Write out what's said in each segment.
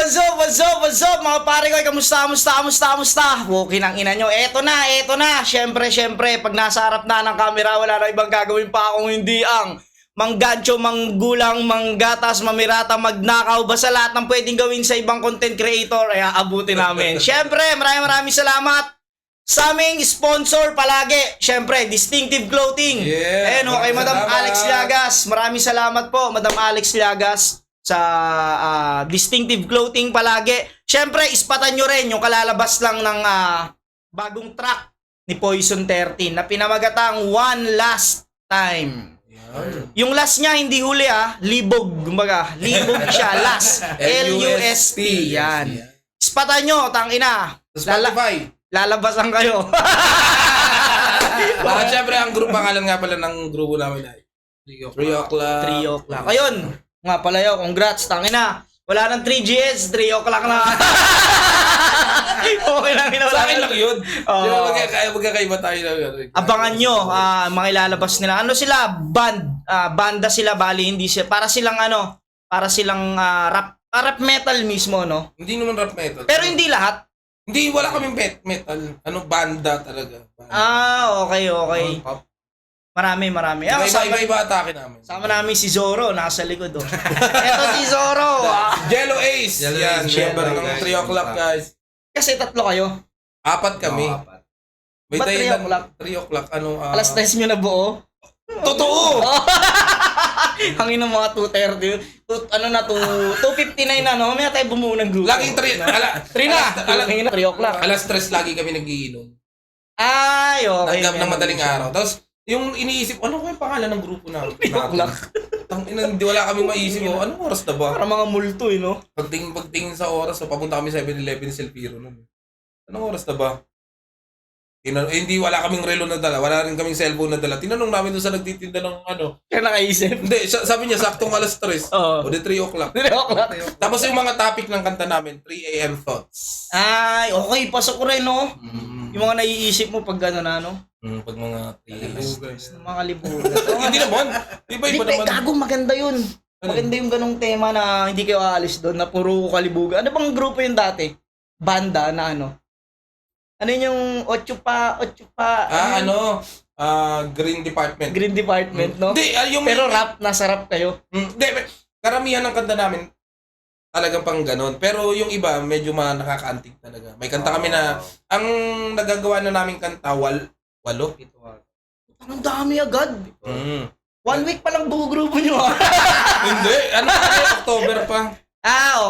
What's up, mga pare ko, kamusta? Okay ng ina nyo. Eto na. Syempre, pag nasa harap na ng camera, wala na ibang gagawin pa akong hindi ang manggancho, manggulang, manggatas, mamirata, magnakaw, basta lahat ng pwedeng gawin sa ibang content creator, ay aabutin namin. Syempre, maraming salamat sa aming sponsor palagi. Syempre, Distinctive Clothing. Yeah, Ayan, kay Madam salamat. Alex Llagas. Maraming salamat po, Madam Alex Llagas, sa Distinctive Clothing palagi. Syempre, ispatan nyo rin yung kalalabas lang ng bagong track ni Poison 13 na pinamagatang One Last Time. Yung last niya, hindi huli libog. Kumbaga, libog siya, last. L-U-S-T. Yan. Ispatan nyo, tangina. Spotify. Lalabasan kayo. Bakit syempre ang pangalan nga pala ng grupo namin ay 3 o'clock. 3 o'clock. Ayun. Nga pala yun, congrats, tangina. Wala nang 3GS, 3 o'clock na. Okay lang, Sa akin lang yun. Oo. Di ba magkakaiba tayo na yun? Abangan nyo, mga ilalabas nila. Ano sila? Banda sila, bali, hindi sila. Para silang rap metal mismo, no? Hindi naman rap metal. Pero hindi lahat. Hindi, wala kaming metal. Banda talaga. Okay. Pop. Marami. Iba atake namin. Sama namin si Zoro, nasa likod. Eto si Zoro. Jello Ace. Jello Yan, Ace. member Jello ng Ace. 3 o'clock guys. Kasi 3 kayo. 4 kami. May Ba't 3 dahilan. o'clock? 3 o'clock. Alas 3 nyo na buo. Totoo! Hangin ng mga 2:30. 2:59 na, no? May tayo bumuo ng grupo. Laging 3. 3 na. 3 o'clock. Alas 3 lagi kami nagiinom. Ay, okay. Ng madaling araw. Tapos, yung iniisip, ano ko yung pangalan ng grupo namin? 3 o'clock. Hindi wala kaming maisip. Anong oras na ba? Para mga multo, no? Pagtingin sa oras, papunta kami sa 7-Eleven Silpiro nun. Anong oras na ba? Hindi, wala kaming relo na dala. Wala rin kaming cellphone na dala. Tinanong namin doon sa nagtitinda ng Kaya nakaisip. Hindi, sabi niya, saktong alas 3. Oo. O di 3 o'clock. 3 o'clock. Tapos yung mga topic ng kanta namin, 3 a.m. thoughts. Ay, okay. Pasok ko rin, no? Yung mga naiisip mo pag gano'n na, no? Pag mga 3 a.m. Mga libugan. Hindi naman. Iba-iba Hindi, naman. gago, maganda yun. Maganda yung ganong tema na hindi kayo aalis doon, na puro kalibugan. Ano bang grupo yung dati? Banda na ano? Ano yung Ocho pa? Green Department. Green Department, no? Hindi, yung Pero rap, nasa rap kayo. Hindi, karamihan ng kanta namin talagang pang ganon. Pero yung iba, medyo nakakaantig talaga. May kanta kami na, ang nagagawa na namin kanta, 8. Ang dami agad. 1 week pa lang buo grupo nyo, Hindi, October pa.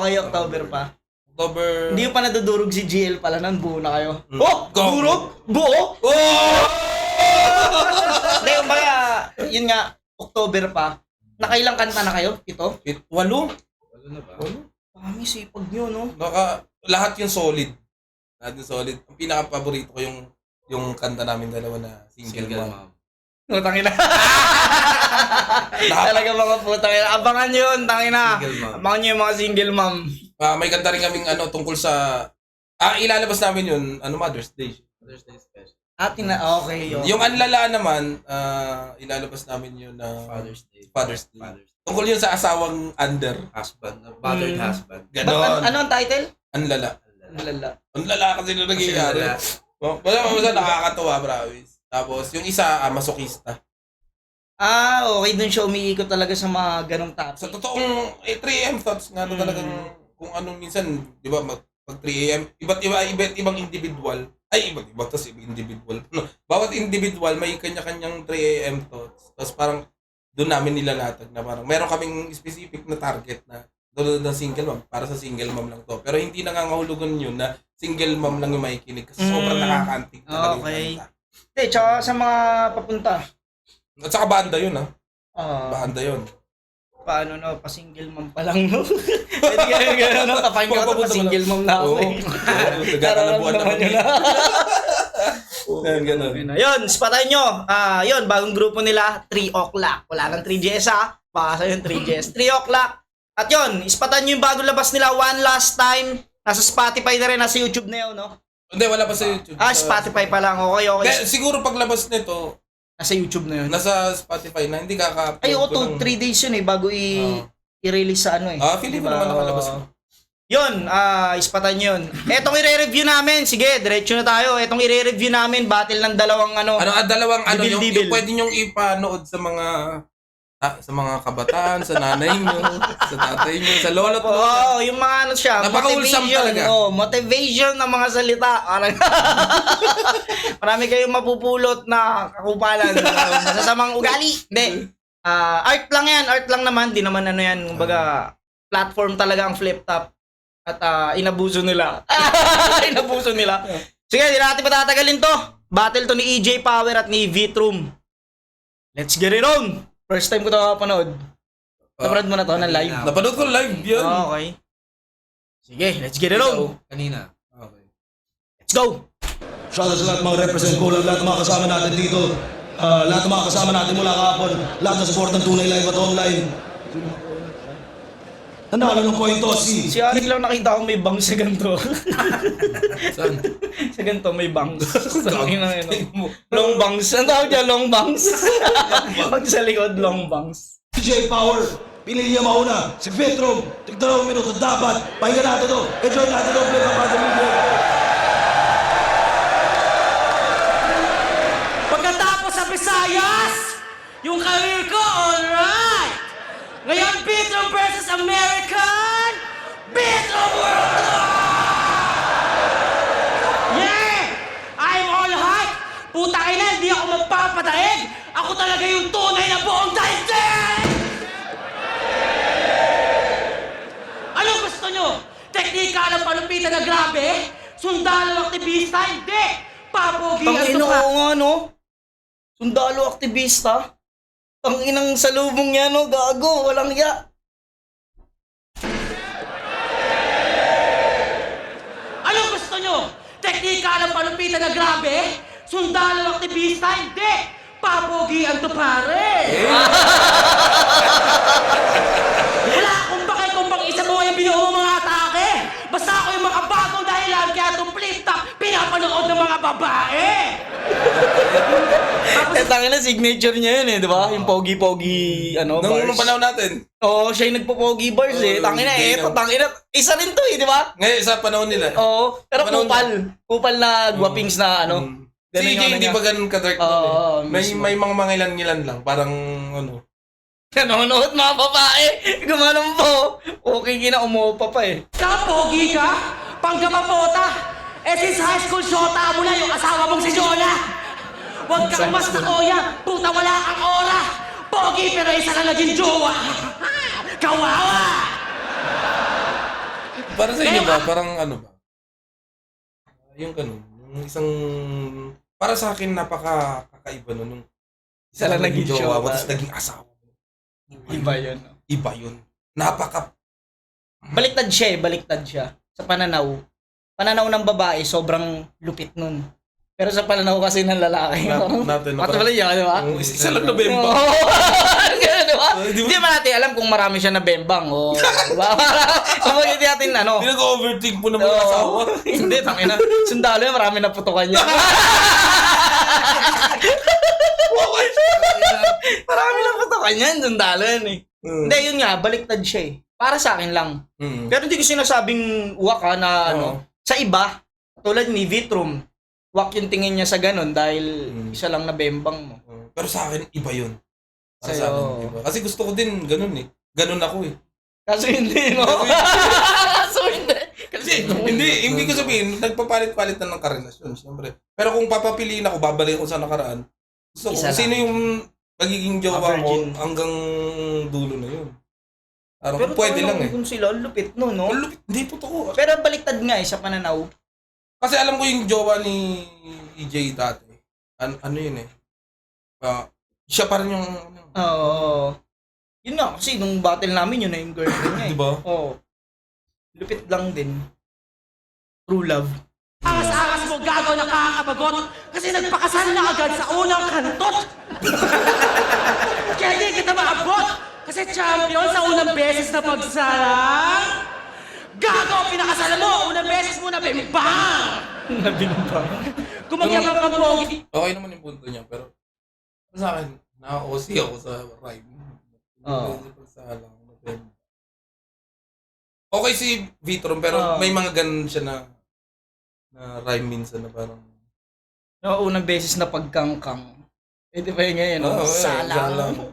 Okay, October pa. October. Hindi pa nadudurog si GL pala, nun buo na kayo. Go! Durog? Buo? Oh! Hindi, kumbaga, yun nga, October pa. Nakailang kanta na kayo? 7? 8. Kami, sipag nyo, no? Lahat yung solid. Ang pinaka-paborito ko yung kanta namin dalawa na Single Mom. Tangina. Talaga mga putang ina. Abangan yun, tangina. Abangan nyo yung mga single mom. May kanta rin kaming tungkol sa ilalabas namin yun, Mother's Day. Okay yun. Yung Anlala naman, ilalabas namin yun na Father's Day. Tungkol yun sa asawang Battered husband. Ganon. Ano ang title? Anlala. Lala. Kasi nung nangyayari. Basta nakakatawa, brawis. Tapos, yung isa, masokista. Okay. Dun siya umiikot talaga sa mga ganong topic. Sa totoong 3 a.m. thoughts nga talagang kung anong minsan, di ba, pag 3 a.m. iba't ibang individual. Iba't iba, tapos individual. Bawat individual may kanya-kanyang 3 a.m. thoughts. Tapos parang doon namin nilalatag na parang meron kaming specific na target na tulad ng single mom, para sa single mom lang to. Pero hindi nangangahulugan yun na single mom lang yung makikinig kasi sobrang nakakaantig talaga yung kanta. Tsaka sa mga papunta. At saka banda yun, banda yun. Paano pa single mom pa lang, no? Pwede gano'n, no? Kapain ka pa single mom na ako. Nagkakalabuan naman yun. Ganun. Yun, spatay nyo. Yun, bagong grupo nila, 3 o'clock. Wala nang 3GS, Baka yun, 3GS. 3 o'clock. At yun, ispatan nyo yung bagong labas nila, One Last Time. Nasa Spotify na rin, nasa YouTube na yun, no? Hindi, wala pa sa YouTube. Spotify pa lang. Okay. Siguro paglabas nito, Nasa YouTube na yun. nasa Spotify na, hindi kaka-upload. Ay, 3 days yun bago i-release sa ano feeling ko naman nakalabas na. Yun, ispatan yun. Etong i-review namin, sige, diretso na tayo. Etong i-review namin, battle ng dalawang Dalawang yung Dibil-dibil. pwede nyong ipanood sa mga kabataan, sa nanay nyo, sa tatay nyo, sa lolo at lola. yung mga siya, Napaka-wholesome talaga. Motivation ng mga salita. Marami kayong mapupulot na kakupalan. Masasamang ugali. Hindi. Art lang yan, art lang naman. Di naman yan, kumbaga, platform talaga ang flip top. At inabuso nila. Inabuso nila. Sige, di natin patatagalin to. Battle to ni EJ Power at ni V-Troom. Let's get it on! First time ko to napanood. Napanood mo na to ng live? Napanood ko live yan. Okay. Sige, let's get it on! Kanina. Okay. Let's go! Shoutout sa lahat mga represent ko, lahat ng mga kasama natin dito. Lahat ng mga kasama natin mula kahapon. Lahat ng support ng Tunay Live at online. Nanalo ng coin toss si... Si Arik lang nakita ko may bangs sa ganito. Saan? Sa ganito may bangs. Long bangs. Ang tawag dyan? Long bangs? Pag sa likod, long bangs. DJ Power, pili niya mauna. Si Vetrom, tig-2 minuto dapat. Pakinggan natin to. Enjoy natin to. Play pa video. Pagkatapos sa Visayas, yung career ko, alright! Ngayon, Beatles versus American, Beatles World! Yeah! I'm all hype! Puta ina, hindi ako magpapadaig! Ako talaga yung tunay na buong daigdig! Anong gusto nyo? Teknika ng palupitan na grabe? Sundalo aktivista? Hindi! Papogi ang Tangina tuka! ko nga, no? Sundalo aktivista? Tanginang salubong niya, no? Gago, walang ya. Anong gusto nyo? Teknika ng palupitan na grabe? Sundalo aktivista? Hindi! Papogi ang pare! Wala akong bakit kung bang isa mo yung binuo mo mga atake! Basta ako yung makabagong dahilan kaya itong flip top pinapanood ng mga babae! Tangina, signature niya yun, eh, di ba? Yung pogi-pogi, Nung bars. panahon natin. Oo, siya yung nagpo-pogi bars, eh. Tangina, tangina. Isa rin to, eh, di ba? Ngayon, sa panahon nila. Oo, pero Panahon kupal. Kupal na guwapings na, Si ganun EJ yung hindi niya. pa ganun ka-dark Oo, nun eh. mismo. May mga mangilan-ngilan lang. Parang Nanonood mga babae. Gumanon po. Okay, umupa pa, eh. Pogi ka? Panggamapota! Since high school, shota mo na yung asawa mong si Jonah! Huwag kang mas nakoya! Puta, wala kang ora! Pogi, pero isa lang naging jowa! Kawawa! para sa inyo ba? Parang ano ba? Yung ganun. Yung isang... Para sa akin, napaka-kakaiba nun. Yung Isa lang naging jowa. Tapos naging asawa. Iba yun. Iba yun. Napaka... Baliktad siya, eh. Baliktad siya. Sa pananaw. Pananaw ng babae, sobrang lupit nun. Pero sa pananaw kasi ng lalaki. natin na Matulad yan, di ba? Isa lang na bemba. Oo. Ganun, di ba? Di ba? Hindi ba natin alam kung marami siya na bembang. O, di ba? Kung hindi natin, Pinag-overthink mo na mga asawa. Hindi, tangina. Sundalo yan, marami na putukan niya. Marami na putukan yan, sundalo yan eh. Hindi, yun nga, baliktad siya eh. Para sa akin lang. Pero hindi ko sinasabing wak na sa iba, tulad ni Vitrum, wak yung tingin niya sa ganun dahil isa lang na bembang mo. Pero sa akin, iba yun. Para Sa'yo. sa akin, iba. Kasi gusto ko din ganun eh. Ganun ako eh. Kaso hindi, no? Kaso hindi. Kasi hindi ko sabihin, nagpapalit-palit na ng karelasyon, siyempre. Pero kung papapiliin ako, babalik ako sa nakaraan. Gusto ko, Isa sino lang. yung magiging jowa ko Virgin. hanggang dulo na yun. Parang Pero pwede lang eh. Kung sila, lupit no, no? Ang lupit, hindi totoo. Pero baliktad nga eh, sa pananaw. Kasi alam ko yung jowa ni EJ dati. Ano yun eh. Siya pa rin yung... Oo. Yun nga, kasi nung battle namin, yun na yung girlfriend niya eh. Diba? Oo. Lupit lang din. True love. Angas-angas mo gago nakakabagot kasi nagpakasal na agad sa unang kantot. Kaya di kita maabot kasi champion sa unang beses na pagsalang. Gago, pinakasal mo, unang beses mo na bimbang. Nabimbang. Gumagyabang kang pogi. Okay naman yung punto niya, pero sa akin, naka-OC ako sa ride. Oo. Sa lang. Okay si Vitron, pero Oo. may mga ganun siya na rhyme minsan na parang Yung unang beses na pagkangkang. Di ba yun ngayon? Oo, Salang.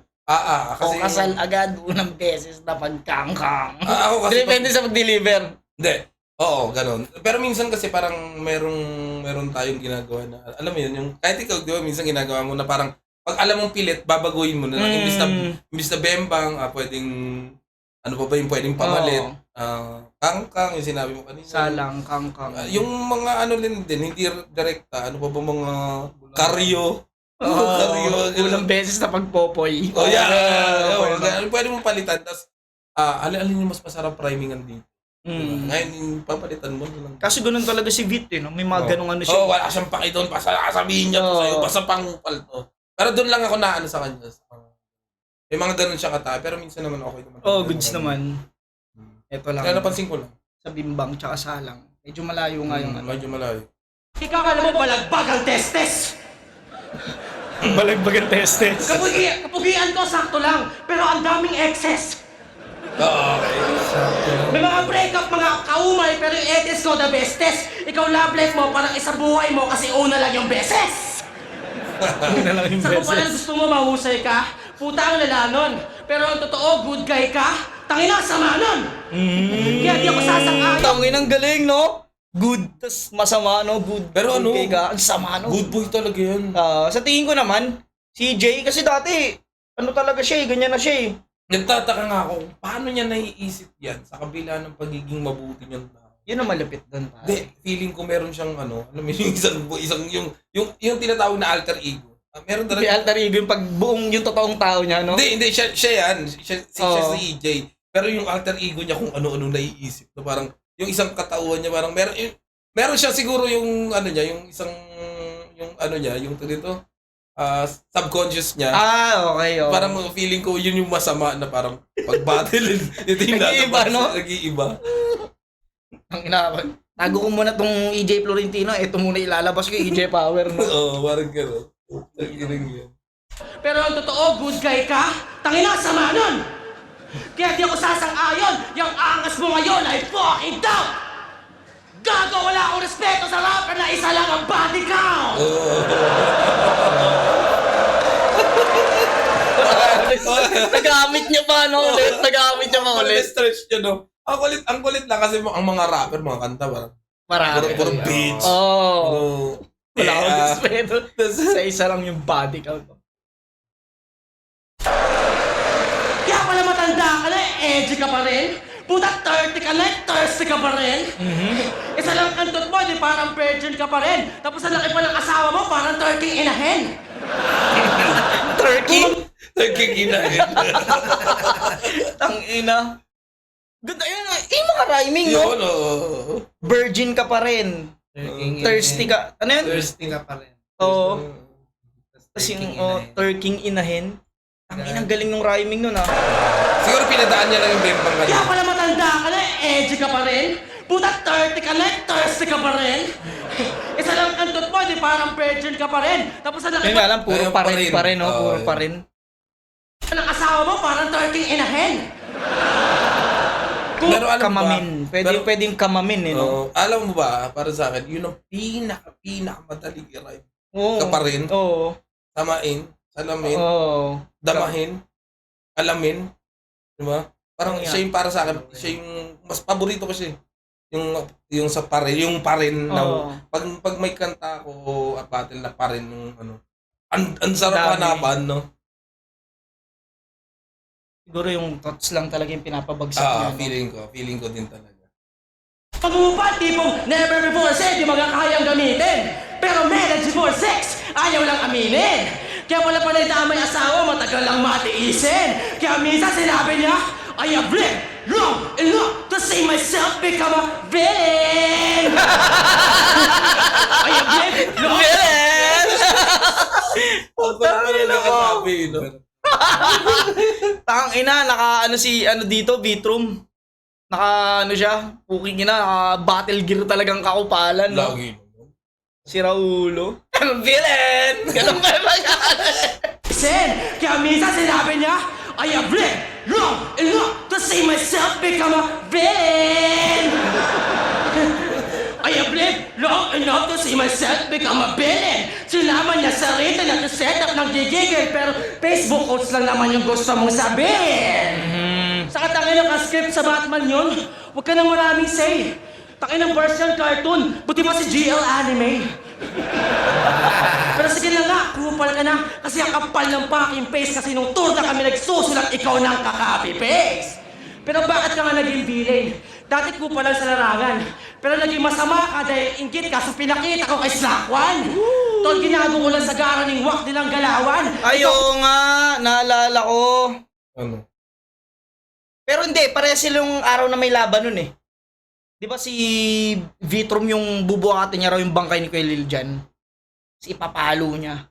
kasi O kasal agad, unang beses na pagkangkang. ako kasi Depende sa mag-deliver. hindi. Oo, ganun. Pero minsan kasi parang meron tayong ginagawa na, alam mo yun, yung, kahit ikaw, di ba, minsan ginagawa mo na parang, pag alam mong pilit, babaguhin mo na lang. Imbis na bembang, pwedeng, ano pa ba yung pwedeng pamalit? Kangkang, yung sinabi mo kanina. Salang, kangkang. Yung mga ano din, hindi direkta, ano pa ba mga karyo? Karyo. Unang beses na pagpopoy. Oh, yeah. Okay. Pwede mong palitan, tapos, alin yung mas masarap primingan dito. Ngayon, yung papalitan mo lang. Kasi ganun talaga si Vit, eh, no? May mga ganung ano siya. Wala siyang paki doon. Sabihin niya to sa'yo. Basta pangupal to. Pero doon lang ako naano sa kanya. May mga ganun siya katay. Pero minsan naman okay naman. Goods naman. Ito lang. Kaya napansin ko lang. Sa bimbang tsaka salang. Medyo malayo nga yung ano. Medyo malayo. Ikaw alam mo balagbag ang testes. Balagbagan testes. Kapugian ko, sakto lang. Pero ang daming excess. Okay. May mga breakup, mga kaumay, pero yung etes ko the bestest. Ikaw love life mo, parang isa buhay mo kasi una lang yung beses. Una lang yung Sa kung pala beses. gusto mo mahusay ka, puta ang lalanon. Pero ang totoo, good guy ka, tangina, sama nun. Kaya di ako sasang-ayon. Tangin ang galing, no? Good, tas masama, no? Good. Pero ano? good kay ka. Ang sama, no? Good boy talaga yun. Sa tingin ko naman, si Jay, kasi dati, ano talaga siya, ganyan na siya, Nagtataka nga ako, paano niya naiisip yan sa kabila ng pagiging mabuti niyang tao? Yun ang malapit doon, pare. Hindi, feeling ko meron siyang ano, alam mo yung yung tinatawag na alter ego. Meron May talaga. alter ego yung pagbuong yung totoong tao niya, no? Hindi, siya yan. Siya Oo. si EJ. Pero yung alter ego niya kung ano-ano naiisip. Na parang, yung isang katauhan niya, parang meron siya siguro yung ano niya, yung isang, yung ano niya, yung dito, subconscious niya. Okay, Parang feeling ko yun yung masama na parang pag-battle. Ito yung Nag-iiba, no? Nag-iiba. Ang inaabag. Tago ko muna tong EJ Florentino, ito muna ilalabas ko yung EJ Power, no? Oo, parang gano'n. Nag-iring yan. Pero ang totoo, good guy ka, tangina, sama nun. Kaya di ako sasang-ayon, yung angas mo ngayon ay fucking down. Gago, wala akong respeto sa rapper na isa lang ang body count. Nagamit niya pa, no? Ulit, nagamit niya pa Parang ulit. stretch niya, no? Ang kulit lang kasi ang mga rapper, mga kanta, parang Marami. puro beats. Oh. Wala akong Yeah. respeto. Sa isa lang yung body count. Kaya pala matanda ka na, edgy ka pa rin. Puta, 30 ka na, thirsty ka pa rin. Isa lang antot mo, di parang virgin ka pa rin. Tapos ang laki pa ng asawa mo, parang turkey in a hen. Turkey? Nagkikinahin. Tangina. Ganda yun. Yung mga rhyming, no? Yun, oh. Virgin ka pa rin. Thirsty ka. Ano yun? Thirsty ka pa rin. Oo. Tapos Turkey yung turking inahin. Ang inang galing nung rhyming nun, ah. Siguro pinadaan niya lang yung bembang Kaya kanina. pala matanda ka na, edgy ka pa rin. Puta, 30 ka na, thirsty ka pa rin. Isa lang antot mo, di parang virgin ka pa rin. Tapos ang laki Yun nga lang, puro Ayun, pa pa rin rin. pa rin, no? Oo, Puro yun. pa rin. ng asawa mo, parang turkey in a hen. Pero alam mo ba? Kamamin. Pwedeng kamamin, eh, no? Alam mo ba, para sa akin, yun ang pinakamadaling i-rhyme. Oo. Ka pa rin. Oo. Samain, salamin, Oo. damahin, alamin. Diba? Parang Yeah. siya yung para sa akin, siya yung mas paborito ko siya. Yung sa parin, yung parin na Oo. pag may kanta ako at battle na parin yung ano. Ang sarap Dami. hanapan, no? Siguro yung thoughts lang talaga yung pinapabagsak niya, no? Feeling ko din talaga. Pag-uupat, tipong never before said, di magkakayang gamitin. Pero marriage before sex, ayaw lang aminin. Kaya wala pa na may asawa, matagal lang matiisin. Kaya minsan sinabi niya, I have lived long enough to see myself become a villain. I have lived long Ang pala nakasabi, no? Tang ina, naka dito, Vitrum. Naka siya, puking ina, naka battle gear talagang kakupalan, no? Lagi. Si Raulo. Villain! Ganun ba yung Sin. Kaya minsan sinabi niya, I have lived long enough to see myself become a villain. love to see myself become a villain. Sinaman niya sa rito na to set up ng gigigil, pero Facebook quotes lang naman yung gusto mong sabihin. Saka tangin ang script sa Batman yun. Huwag ka nang maraming say. Tangin ang version cartoon. Buti pa si GL Anime. Pero sige na nga, kupal ka na. Kasi ang kapal ng fucking face kasi nung tour na kami nagsusulat, ikaw nang kaka-copy-paste. Pero bakit ka nga naging villain? Dati kupal lang sa larangan. Pero naging masama ka dahil inggit ka sa pinakita ko kay Slakwan. Tol, ginago ko lang sa garaning wak nilang galawan. Ayo nga, naalala ko. Ano? Pero hindi, pareha silang araw na may laban nun eh. Di ba si Vitrum yung bubuhatin niya raw yung bangkay ni Kuya Lil Jan? Tapos ipapalo niya.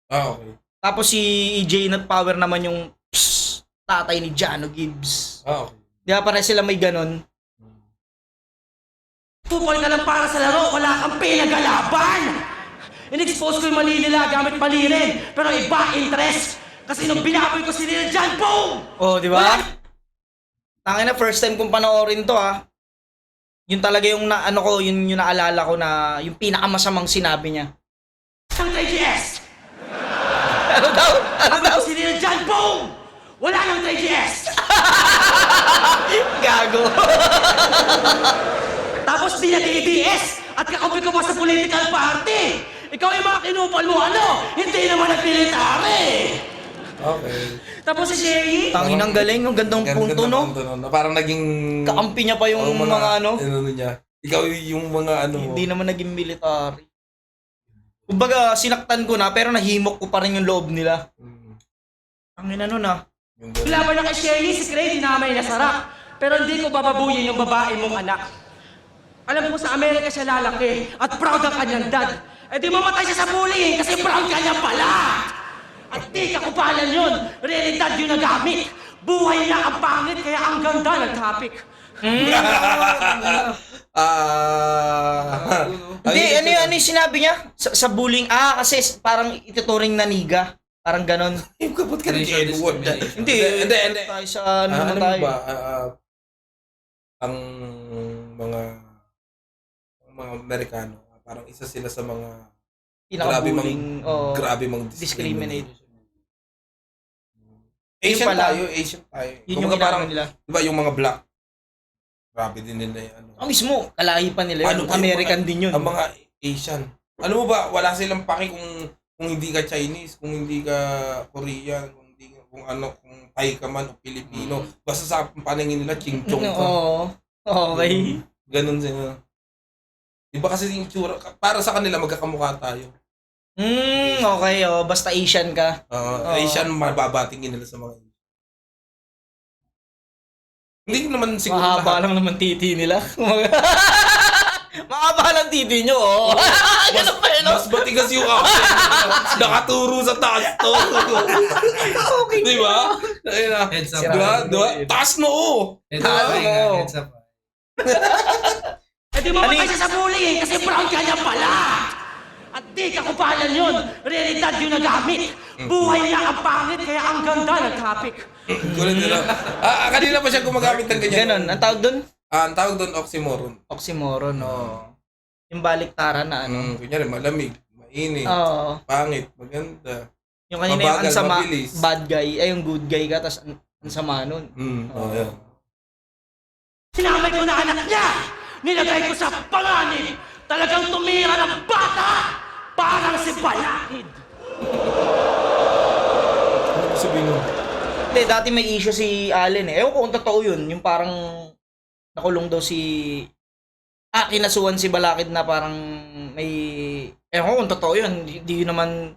Okay. Tapos si Janet Power naman yung tatay ni Jano Gibbs. Okay. Di ba pareha sila may ganon? Kupal ka lang para sa laro, wala kang pinagalaban! In-expose ko yung mali nila gamit mali rin, pero iba interest. Kasi nung binaboy ko si Lil Jan, boom! Oh, di ba? Tangin na first time kong panoorin to ha. Yun talaga yung yung naalala ko na yung pinakamasamang sinabi niya. Ang TGS! Ano daw? Ano daw? Si Lil Jan, boom! Wala nang TGS! Gago. Tapos di na DDS at kakampi ko pa sa political party! Ikaw yung mga kinupal mo, ano? Hindi naman nag-military! Okay. Tapos si Sherry, Tangin ang galing, ang gandang punto no. Na parang naging... Kakampi niya pa yung mga ano. Ano niya. Ikaw yung mga ano mo. Hindi naman naging military. Kumbaga, sinaktan ko na pero nahimok ko pa rin yung loob nila. Ang ina nun ah. Yung ganun. laban na kay Sherry, si Cray dinamay na sarap. Pero hindi ko bababuyin yung babae mong anak. Alam mo sa Amerika siya lalaki at proud ang kanyang dad. Eh di mamatay siya sa bullying kasi proud ka niya pala. At di kakupalan yun. Realidad yung nagamit. Buhay na ang pangit kaya ang ganda ng topic. Hindi, ano yung sinabi niya? Sa bullying, kasi parang ituturing na niga. Parang ganon. Yung kapot ka rin Racial Edward. discrimination. Hindi. Tayo sa ano naman Ano tayo. ba? Ang mga Amerikano, parang isa sila sa mga Pinaka-bullying. grabe mang discriminate. Asian Yun pala. Asian tayo. Yun yung Kumbaga ginagawa nila. Diba yung mga black, grabe din nila yung ano. Ang mismo, kalahi pa nila yun. Ano ba yung American mga- din yun. Ang mga Asian. Ano mo ba, wala silang paki kung hindi ka Chinese, kung hindi ka Korean, kung Thai ka man o Pilipino. Basta sa paningin nila, Ching Chong ka. Oo. Okay. Ganun sila. Diba kasi yung tsura, para sa kanila magkakamukha tayo. Okay. Basta Asian ka. Oo. Asian, mababatingin nila sa mga hindi naman siguro Mahaba lang naman titi nila. Mahaba lang titi nyo, oh. Ganun pa yun, oh. Mas matigas yung ako. Nakaturo sa taas to. Di ba? Ayun na. Heads up. Diba? Taas noo. Heads up. Oo. Heads up. Eh di mamatay siya sa bullying kasi proud ka niya pala. At di kakupalan yun. Realidad yung nagamit. Buhay niya ang pangit kaya ang ganda ng topic. Kulit nila. Kanina pa siya gumagamit ng ganyan. Ganon. Ang tawag doon? Ang tawag doon, oxymoron. Oxymoron, Yung baliktaran na ano. Kunyari, malamig, mainit, Oo. pangit, maganda. Yung kanina yung Mabagal, ang sama, mabilis. bad guy, ay yung good guy ka, tapos ang sama nun. Yan. Sinamay ko na anak niya. Nilagay ko sa panganib. Talagang tumira ng bata. Parang si Balakid. Ano ba sabihin mo? Hindi, dati may issue si Allen eh. Ewan ko kung totoo yun. Yung parang nakulong daw si... kinasuhan si Balakid na parang may... Ewan ko kung totoo yun. Hindi naman...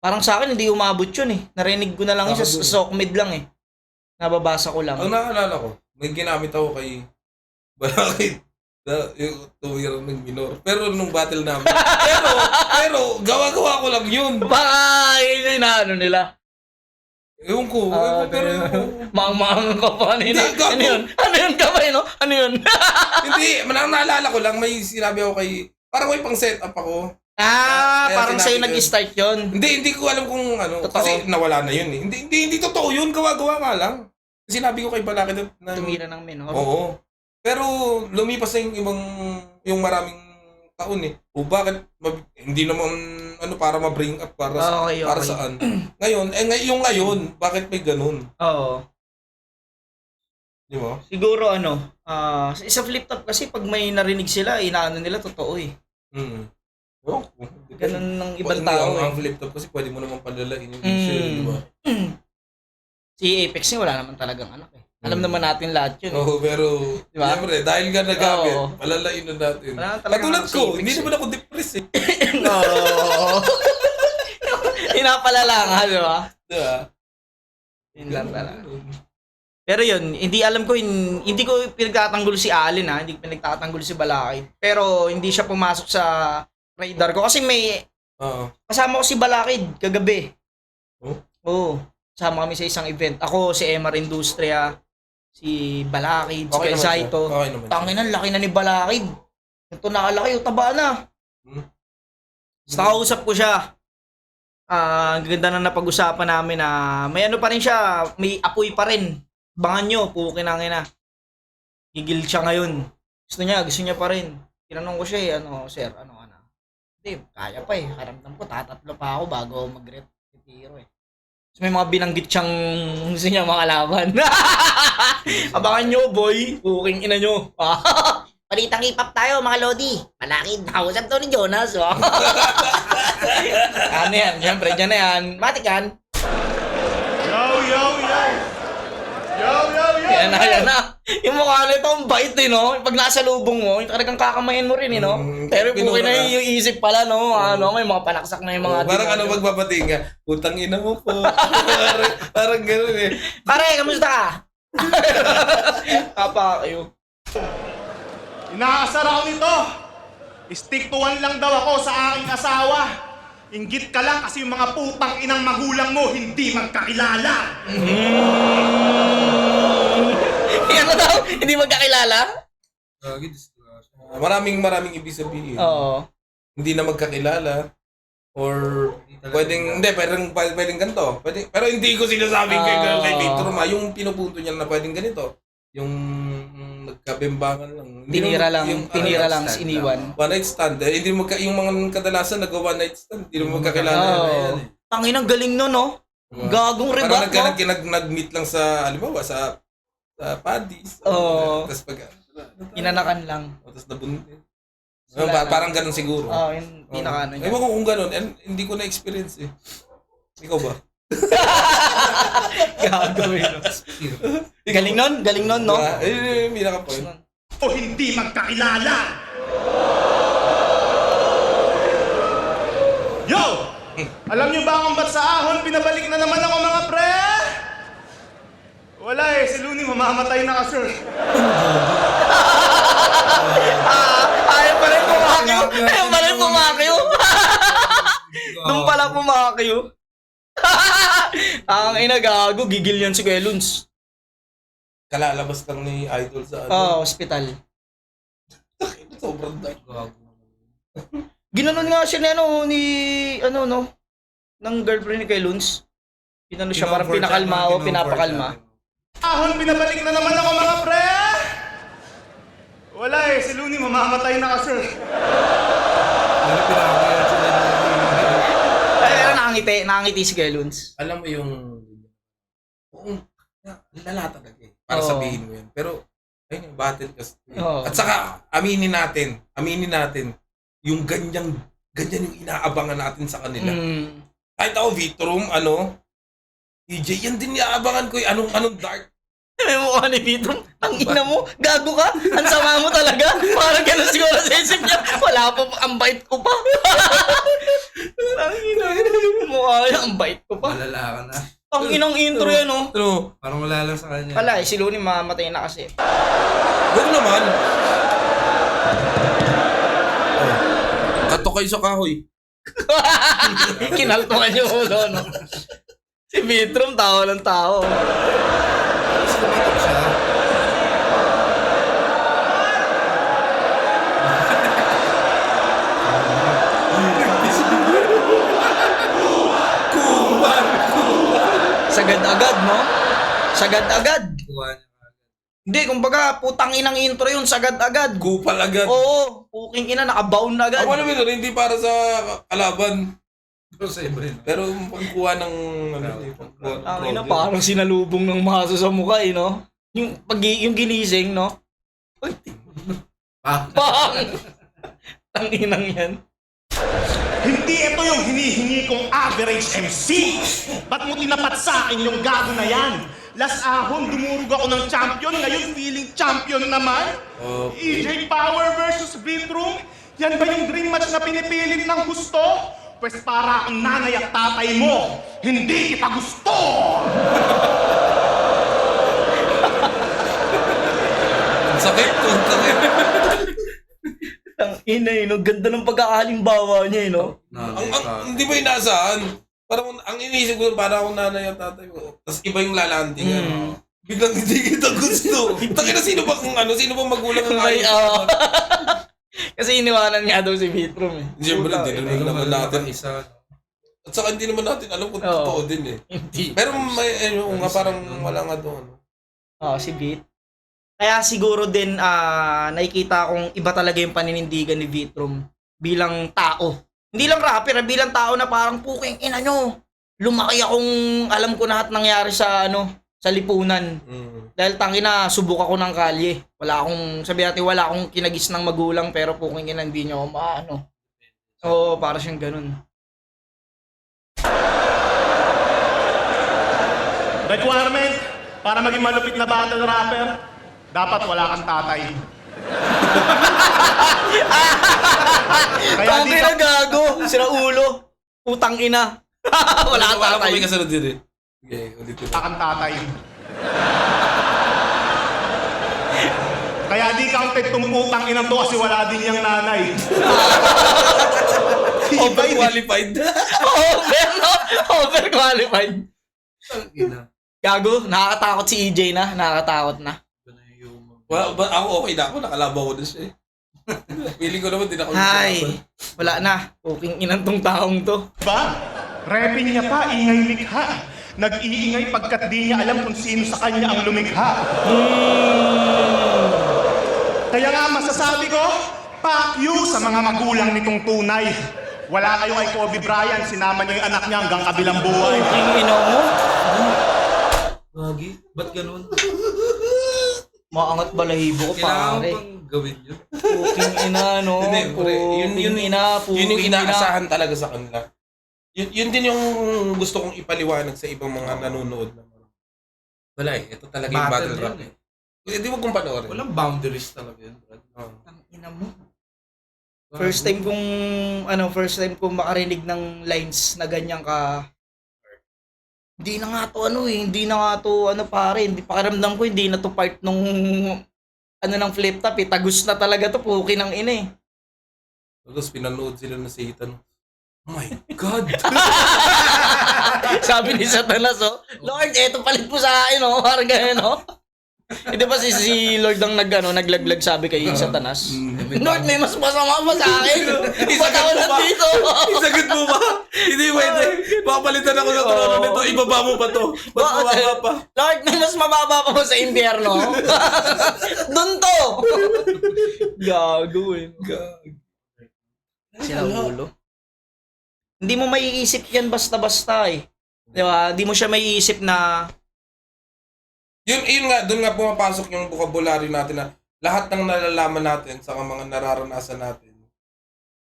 Parang sa akin, hindi umabot yun eh. Narinig ko na lang yun sa Sokmed lang eh. Nababasa ko lang. Ang naalala ko, may ginamit ako kay Balakid na yung tumira ng minor. Pero nung battle namin. pero gawa-gawa ko lang yun. Baka yun yung ano nila. Ewan ko. Pero Mang ka pa kanina. Hindi, gago. Ano yun? Ano yun kamay, no? Ano yun? hindi, naalala ko lang, may sinabi ako kay, parang may pang set up ako. Kaya Parang sa'yo sinabi ko nag-start yun. Hindi ko alam kung ano. Totoo. Kasi nawala na yun eh. Hindi totoo yun, gawa-gawa nga lang. Sinabi ko kay Balakid na Tumira ng minor. oo. Pero lumipas na yung ibang, yung maraming taon eh. O bakit hindi naman ano para ma-bring up para Okay, para okay. saan? Ngayon, yung ngayon, bakit may ganun? Oo. Di ba? Siguro sa flip top kasi pag may narinig sila, inaano nila totoo eh. Mm. Oh, Ganun ng ibang Hindi, tao ang eh. flip top kasi pwede mo naman palalain yung issue, di ba? Si Apex niya wala naman talagang anak eh. Alam naman natin lahat yun. Oo, pero Di ba? siyempre, dahil nga nagamit, Oo. palalain na natin. Wala talaga Katulad ako si ko, Apex hindi eh. naman ako depressed eh. Oo. Pinapalala nga, di ba? Di ba? Yun lang talaga. Pero yun, hindi alam ko, hindi ko pinagtatanggol si Allen ha, hindi ko pinagtatanggol si Balakid. Pero hindi siya pumasok sa radar ko kasi may Oo. kasama ko si Balakid kagabi. Oh? Oo. Kasama kami sa isang event. Ako, si Emar Industria, si Balakid, si Okay Kay naman siya. Saito. Okay naman siya. Tangin na, laki na ni Balakid. Ito nakalaki, taba na. Hmm? Basta kausap ko siya. Ang ganda na napag-usapan namin na may ano pa rin siya, may apoy pa rin. Bangan nyo, pukin ang ina. Gigil siya ngayon. Gusto niya pa rin. Tinanong ko siya sir, Hindi, kaya pa eh. Karamdam ko, tatatlo pa ako bago mag-retiro eh. So, may mga binanggit siyang gusto niya mga laban. Abangan nyo, boy. Puking ina nyo. Palitang hip-hop tayo, mga Lodi. Malaki, nakausap to ni Jonas. Ano yan? Siyempre, dyan na yan. Matik yan. Yan na. Yung mukha nito, ang bait eh, no? Pag nasa lubong mo, yung talagang kakamayan mo rin, eh, no? Pero pukin na yung isip pala, no? May mga panaksak na yung mga... Parang magbabating ka, putang ina mo po. parang gano'n eh. Pare, kamusta ka? Apa kayo. Inaasar ako nito. Stick to one lang daw ako sa aking asawa. Inggit ka lang kasi yung mga putang inang magulang mo hindi magkakilala. Ano daw? Hindi magkakilala? Maraming ibig sabihin. Oo. Hindi na magkakilala. Or pwedeng ganito. Pero hindi ko sinasabing kay Victor Ma. Yung pinupunto niya na pwedeng ganito. Yung nagkabimbangan lang. Tinira lang, iniwan. One night stand. Hindi yung mga kadalasan nag-one night stand. Hindi mo magkakilala. Oo. Tangin ang galing nun, no? Gagong rebat, no? Parang nag-meet lang sa, halimbawa, sa Paddy's. Oo. Tapos pag, Inanakan lang. tapos nabuntin. Wala na. Parang ganun siguro. Oo, yung pinaka niya. Ewan ko kung ganun. Hindi ko na-experience eh. Ikaw ba? Gagawin. Galing nun, no? Pinaka-point. O hindi magkakilala. Yo! Alam niyo ba kung ba't sa ahon pinabalik na naman ako mga pre? Wala eh, si Looney mamamatay na ka, sir. Ayaw pa rin pumakyo. Doon pala pumakyo. Ang ina gago, gigil yan si Kuelons. Kalalabas lang ni Idol sa Hospital. Sobrang dark. Ginanon nga siya ng girlfriend ni Kuelons. Ginano siya, parang pinapakalma. Ahon pinabalik na naman ako mga pre! Wala eh, si Looney mamamatay na ka, sir. Pero nakangiti si Kuelons. Alam mo yung lala talaga eh. Para Oo. sabihin mo yan. Pero, ayun yung battle kasi. Oo. At saka, aminin natin, yung ganyan yung inaabangan natin sa kanila. Kahit ako, Vitrum, EJ, yan din inaabangan ko anong dark. May mukha ni Vito, ang ina mo, gago ka, ang sama mo talaga. Parang gano'n siguro sa isip niya, wala pa, ang bait ko pa. Ang ina mukha niya, ang bait ko pa. Malala ka na. Ang inang intro yan, no? Ano? Parang wala lang sa kanya. Wala si Looney mamamatay na kasi. Huwag naman. Kato kayo sa kahoy. Kinaltungan yung ulo, no? Si Vitrum, tao ng tao. Sumatok siya. Sagad agad, no? Sagad agad. Kuha niya. Hindi, kumbaga, putang inang intro yun, sagad agad. Kupal agad. Oo, puking ina, nakabound na agad. Ako alam mo hindi para sa kalaban. Pero sa iba rin. Pero pagkuha ng pagkuha ng Ang ina, crowd. parang sinalubong ng maso sa mukha, eh, no? Yung ginising, no? Uy, Ah, bang! Ang inang yan. Hindi ito yung hinihingi kong average MC. Ba't mo tinapat sa akin yung gago na yan? Last ahon, dumurog ako ng champion. Ngayon, feeling champion naman. EJ Power versus Beatroom. Yan ba yung dream match na pinipilit ng gusto? Pwes para akong nanay at tatay mo. Hindi kita gusto! Ang sakit. Ang ina, eh, no? Ganda ng pagkakahalimbawa niya, eh, no? Hindi ba inaasahan? Parang ang iniisip ko, parang akong nanay at tatay ko. Tapos iba yung lalandingan. Biglang hindi kita gusto. Takina, sino ba magulang ang May, ayaw? Kasi iniwanan nga daw si Beatroom, eh. Siyempre, hindi hindi naman natin. isa. At saka hindi naman natin alam kung Oo. totoo din eh. Hindi. Pero may, nga parang wala nga doon. Si Beat. Kaya siguro din, nakikita kong iba talaga yung paninindigan ni Beatroom bilang tao. Hindi lang rapper, bilang tao na parang puking ina nyo. Lumaki akong alam ko lahat nangyari sa sa lipunan. Dahil tangina, subok ako ng kalye. Sabi natin, wala akong kinagis ng magulang pero puking ina, hindi nyo ako maano. Oo, para siyang ganun. Requirement, para maging malupit na battle rapper, dapat wala kang tatay. Kaya di Tangina ka... gago, sira ulo. Putang ina. Wala kang Wala tatay. pa may kasunod din eh. Okay, ulitin Wala kang tatay. Kaya di counted tong putang inang to kasi wala din yung nanay. Overqualified. Overqualified. Ina. Gago, nakakatakot si EJ na. Nakakatakot na. Ito na yung... Ako okay na ako, nakalaban ko na siya eh. Feeling ko naman din ako. Ay, wala na. Puking inang tong taong to. Ba? Repin niya pa, ingay likha. Nag-iingay pagkat di niya alam kung sino sa kanya ang lumikha. Kaya nga masasabi ko, fuck you sa mga magulang nitong tunay. Wala kayo kay Kobe Bryant, sinama niya yung anak niya hanggang kabilang buhay. Puking ina mo. Gagi? Ba't ganun? Maangat balahibo ko, Kailangan pare. bang gawin yun? Puking ina, no? Hindi, pre, yun Puking ina, yun yung puking ina. inaasahan talaga sa kanila. Yun din yung gusto kong ipaliwanag sa ibang mga nanonood. Wala eh. Ito talaga yung battle rap eh. Hindi wag kong panoorin. Walang boundaries talaga yun, Brad. Ang ina mo. First time kong makarinig ng lines na ganyan ka. Hindi na nga to pare, hindi pakiramdam ko hindi na to part nung ng flip top eh. Tagus na talaga to, puki ng ina eh. Tapos pinanood sila na Satan. Oh my God! Sabi ni Satanas, Lord, eto palit mo sa akin, parang gano'n, Hindi pa si Lord ang naglaglag sabi kay Satanas. Lord, may mas masama pa sa akin. Ba't ako nandito? Isagot mo ba? Hindi pwede. Papalitan ako sa trono nito. Ibaba mo pa to. Ba't mababa pa? Lord, may mas mababa pa mo sa impyerno. Doon to. Gago eh. Sila ulo. Hindi mo maiisip yan basta-basta eh. Di ba? Hindi mo siya maiisip na Yun nga, doon nga pumapasok yung vocabulary natin na lahat ng nalalaman natin sa mga nararanasan natin.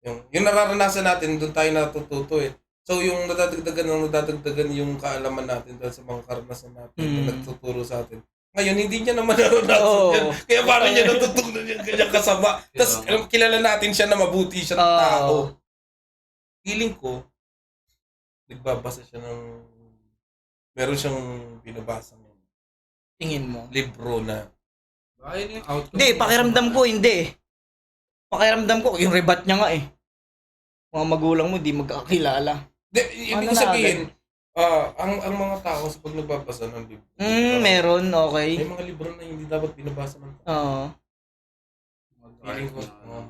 Yung nararanasan natin, doon tayo natututo eh. So yung nadadagdagan yung kaalaman natin dahil sa mga karanasan natin na nagtuturo sa atin. Ngayon, hindi niya naman naranasan yan. Kaya paano niya natutunan yung ganyang kasama? Tapos kilala natin siya na mabuti siya ng tao. Feeling ko, nagbabasa siya ng... Meron siyang binabasa ng tingin mo. libro na Baka yun yung outcome. Hindi, pakiramdam ko hindi. Pakiramdam ko, yung rebat niya nga eh. Mga magulang mo, di magkakilala. ibig ko sabihin, ang mga tao sa pag nagbabasa ng libro. Meron, okay. May mga libro na hindi dapat binabasa ng tao. Oo. Feeling ko,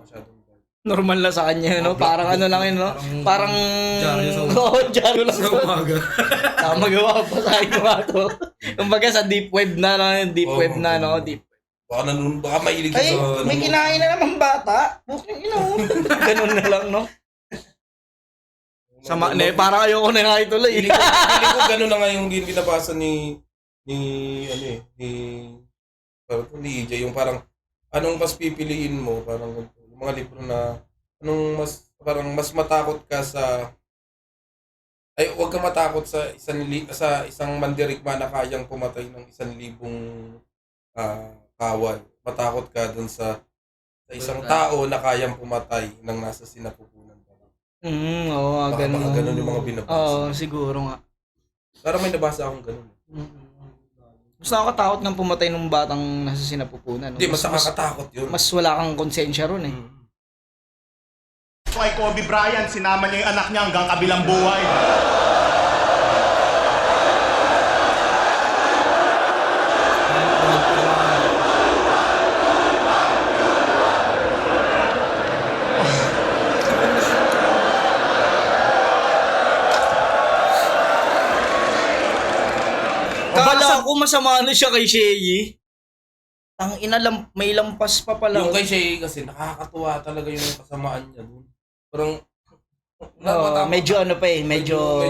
masyadong Normal lang sa kanya, no? Parang ano lang yun, no? Parang... Dyaryo sa Oo, dyaryo lang Sa umaga. Magawa pa sa akin mga to. Kumbaga sa deep web na, no? Deep web na, no? Deep web. Baka mahilig siya Ay, sa... may kinain na naman bata. Bukang ino. Ganun na lang, no? Sama, ne, parang ayoko na nga ituloy. Feeling ko gano'n na nga yung din binabasa ni EJ, yung parang anong mas pipiliin mo, parang yung mga libro na anong mas matakot ka sa huwag ka matakot sa isang mandirigma na kayang pumatay ng 1,000 kawal. Matakot ka dun sa isang tao na kayang pumatay ng nasa sinapupunan ka lang. Oo, Baka ganun. ganun yung mga binabasa. Oo, siguro nga. Parang may nabasa akong ganun. Mas nakakatakot ng pumatay ng batang nasa sinapupunan. No? Hindi, mas nakakatakot yun. Mas wala kang konsensya ron eh. Kay Kobe Bryant, sinama niya yung anak niya hanggang kabilang buhay. Kala ko masama na siya kay Shea. Ang may lampas pa pala. Yung kay Shea kasi nakakatuwa talaga yung kasamaan niya dun. Parang medyo ano pa eh, medyo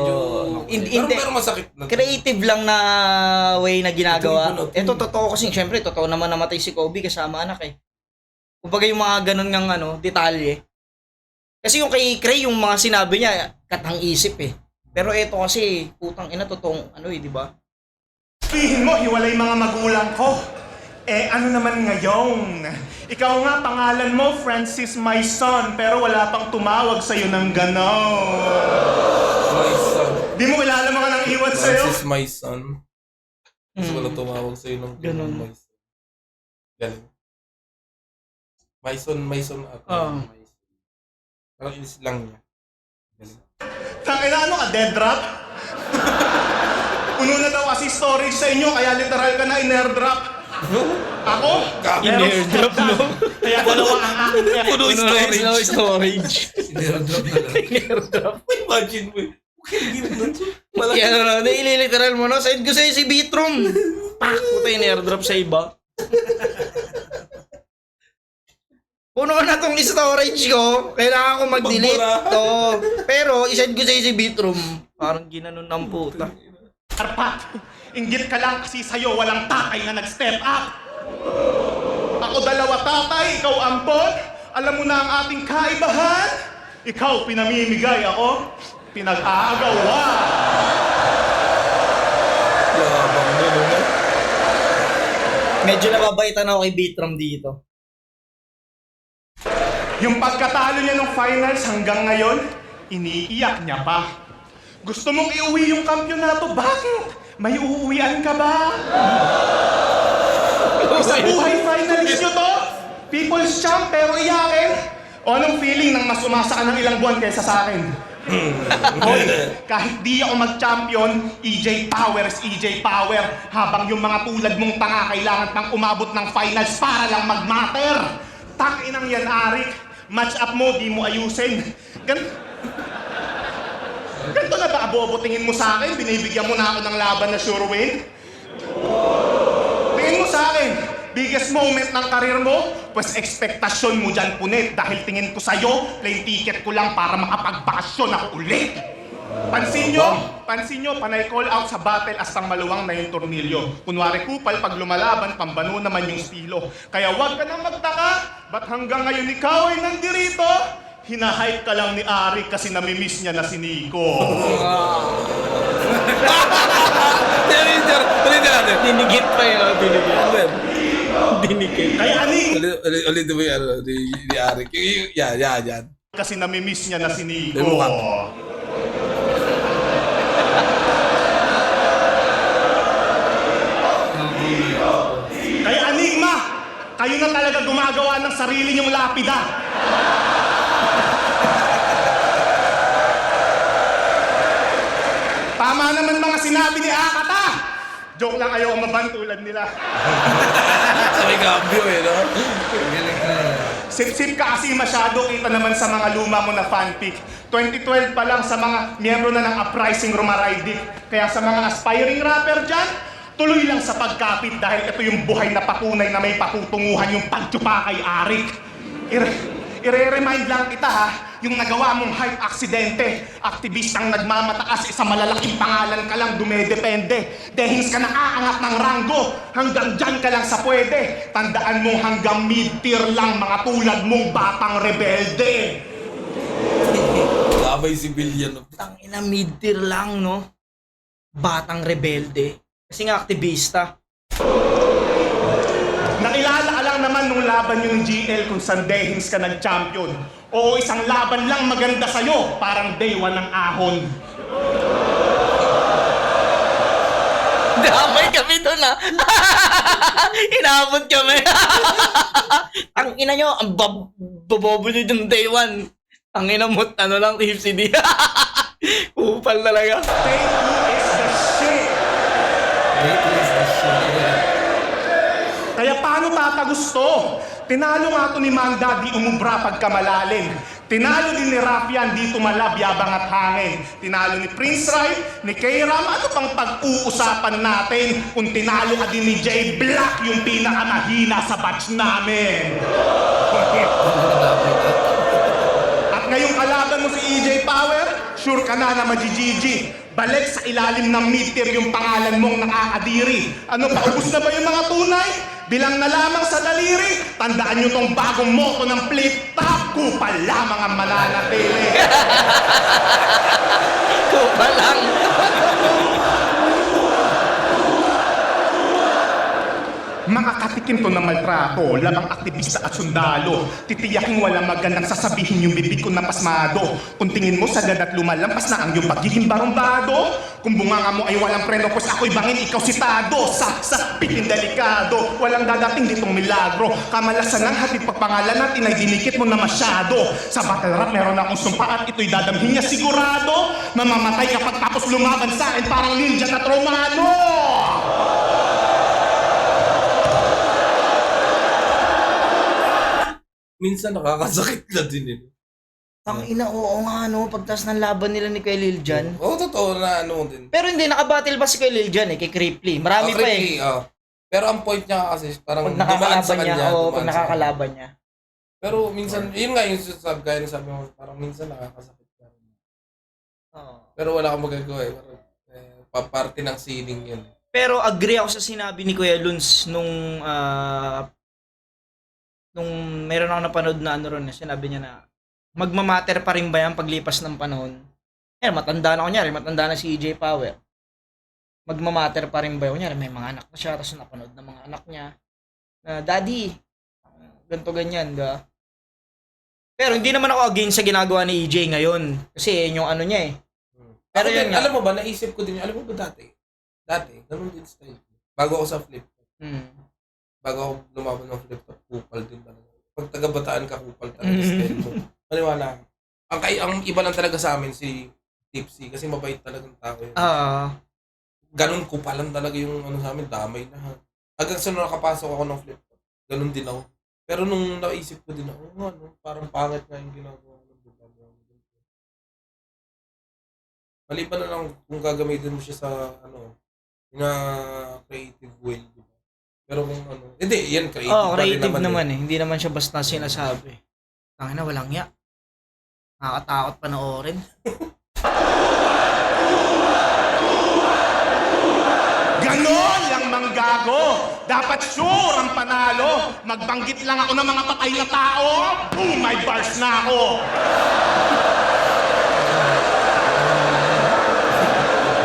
pero masakit na. creative lang na way na ginagawa. Ito, Ito totoo kasi syempre totoo naman namatay si Kobe kasama anak eh. Kumbaga yung mga ganun ngang detalye. Kasi yung kay Cray yung mga sinabi niya katang isip eh. Pero ito kasi putang ina totoong di ba? Sabihin mo, hiwalay mga magulang ko. Ano naman ngayon? Ikaw nga, pangalan mo, Francis my son, pero wala pang tumawag sa'yo ng gano'n. My son. Di mo kilala mga nang iwan sa'yo? Francis my son. Gusto ko lang tumawag sa'yo ng Ganun. my son. Galing. My son ako. Parang inis lang niya. Galing. Tangina, ano ka, dead drop? Puno na daw kasi storage sa inyo, kaya literal ka na in-airdrop. Ako? In-airdrop, no? Kaya dalawa ang aking Puno storage. Storage. Sinairdrop na lang. In-airdrop. Imagine mo. Okay, gano'n. Kaya ililiteral mo no? Send ko sa'yo si Bitrom. Pak! Puta in-airdrop sa iba. Puno na tong storage ko. Kailangan ko mag-delete. To. Pero isend ko sa'yo si Bitrom. Parang ginanon ng puta. Arpat, inggit ka lang kasi sa'yo walang tatay na nag-step up. Ako dalawa tatay, ikaw ampon. Alam mo na ang ating kaibahan. Ikaw pinamimigay, ako pinag-aagawa. Medyo nababaitan ako kay Bitrom dito. Yung pagkatalo niya ng finals hanggang ngayon, iniiyak niya pa. Gusto mong iuwi yung kampyonato, bakit? May uuwian ka ba? Sa buhay finalist nyo to? People's champ pero iyakin? O anong feeling nang mas umasa ka ng ilang buwan kaysa sa akin? Hoy, kahit di ako mag-champion, EJ Power, habang yung mga tulad mong tanga kailangan pang umabot ng finals para lang mag-matter. Takinang yan, Arik. Match up mo, di mo ayusin. Ganito na ba abobo tingin mo sa akin? Binibigyan mo na ako ng laban na sure win? Tingin mo sa akin, biggest moment ng karir mo? Pues ekspektasyon mo dyan punit dahil tingin ko sa'yo, plane ticket ko lang para makapagbakasyon ako ulit. Pansin nyo, panay call out sa battle astang maluwang na yung tornilyo. Kunwari kupal, pag lumalaban, pambano naman yung estilo. Kaya wag ka nang magtaka, ba't hanggang ngayon ikaw ay nandirito? Hinahype ka lang ni Ari kasi namimiss niya na si Nico. Dinigit pa yun. Dinigit. Kaya ani, Ulit mo yung ni Arik. Yan. kasi namimiss niya na si Nico. May mukha. Kaya Enigma, kayo na talaga gumagawa ng sarili niyong lapida. Tama naman mga sinabi ni Akata. Joke lang, ayaw maban tulad nila. Sabay cambio no? Sip-sip ka kasi masyado, kita naman sa mga luma mo na fanfic. 2012 pa lang sa mga miyembro na ng Uprising Rumaraydik. Kaya sa mga aspiring rapper dyan, tuloy lang sa pagkapit dahil ito yung buhay na patunay na may patutunguhan yung pagtsupa kay Arik. Ire-remind lang kita ha, yung nagawa mong hype aksidente, aktivistang nagmamataas, sa malalaking pangalan ka lang dumedepende. Dehins ka na aangat ng ranggo, hanggang dyan ka lang sa pwede. Tandaan mo hanggang mid-tier lang mga tulad mong batang rebelde. Labay si Billion. Tangina, mid-tier lang, no? Batang rebelde. Kasi nga aktivista. Nakilala ka lang naman nung laban yung GL kung saan dehins ka nag-champion. Oo, isang laban lang maganda sa'yo, parang day one ng ahon. Damay kami doon, ha? Inabot kami. Ang ina nyo, ang babobo nyo yung day one. Ang ina mo, ano lang, tipsy di. Kupal talaga. Thank you is the shit. Kaya paano tatagusto? Tinalo nga to ni Mang Daddy umubra pagka malalim. Tinalo din ni Rafian di tumalab yabang at hangin. Tinalo ni Prince Rai, ni K-Ram, ano pang pag-uusapan natin kung tinalo ka din ni Jay Black, yung pinakamahina sa batch namin. At ngayong kalaban mo si EJ Power, sure ka na magigigi. Balik sa ilalim ng meter yung pangalan mong nakakadiri. Ano, paubos na ba yung mga tunay? Bilang na lamang sa daliri, tandaan nyo tong bagong moto ng flip-top. Kupal lamang ang mananatili. Kupal lang. Makakatikim to ng maltrato, labang aktivista at sundalo. Titiyaking walang magandang sasabihin yung bibig ko na pasmado. Kung tingin mo sagad at lumalampas na ang iyong pagiging barumbado. Kung bunganga mo ay walang preno, pues ako'y bangin, ikaw sitado. Saksak, pitin delikado, walang dadating ditong milagro. Kamalasan ng hatid pagpangalan natin ay dinikit mo na masyado. Sa battle rap meron akong sumpa at ito'y dadamhin niya sigurado. Mamamatay kapag tapos lumaban sa akin parang ninja na Romano. Minsan nakakasakit na din. Ang ina, oo nga, no? Pagtas ng laban nila ni Kuya Lil Jan. Oo, totoo na ano din. Pero hindi, nakabattle ba si Kuya Lil Jan, kay Cripply? Marami pa eh. Pero ang point niya kasi parang Pag dumaan sa nakakalaban niya, kanya. oo, dumaan pag sa nakakalaban niya. Pero minsan, yun nga yung sasabi, gaya ng sabi mo, parang minsan nakakasakit ka. Oo. Pero wala kang magagawa eh. Parang, paparte ng sining yun. Pero agree ako sa sinabi ni Kuya Luns nung meron ako napanood na ano ron, sinabi niya na magmamatter pa rin ba yan paglipas ng panahon? Matanda na kunyari, matanda na si EJ Power. Magmamatter pa rin ba yun? Kunyari, may mga anak na siya, tapos napanood ng mga anak niya na, Daddy, ganito ganyan, da. Pero hindi naman ako against sa ginagawa ni EJ ngayon. Kasi yun yung ano niya eh. Pero Ako yun din, nga. alam mo ba, naisip ko din, alam mo ba dati, ganun din style. Bago ako sa flip, bago ako lumaban ng flip top, kupal din talaga. Pag taga-bataan ka, kupal talaga style mo. Maniwala. Ang iba lang talaga sa amin si Tipsy kasi mabait talagang tao yun. Ganun kupalan talaga yung ano sa amin, damay na. Hanggang sa nung nakapasok ako ng flip top, ganun din ako. Pero nung naisip ko din ako, ano, parang pangit nga yung ginagawa ko. Maliban na lang kung gagamitin mo siya sa ano, na creative way. Diba? Pero kung ano, hindi, yan creative. Oo, creative naman eh. Hindi naman siya basta sinasabi. Tangina, walang ya. Nakakatakot panoorin. Ganon lang manggago. Dapat sure ang panalo. Magbanggit lang ako ng mga patay na tao. Boom, may bars na ako.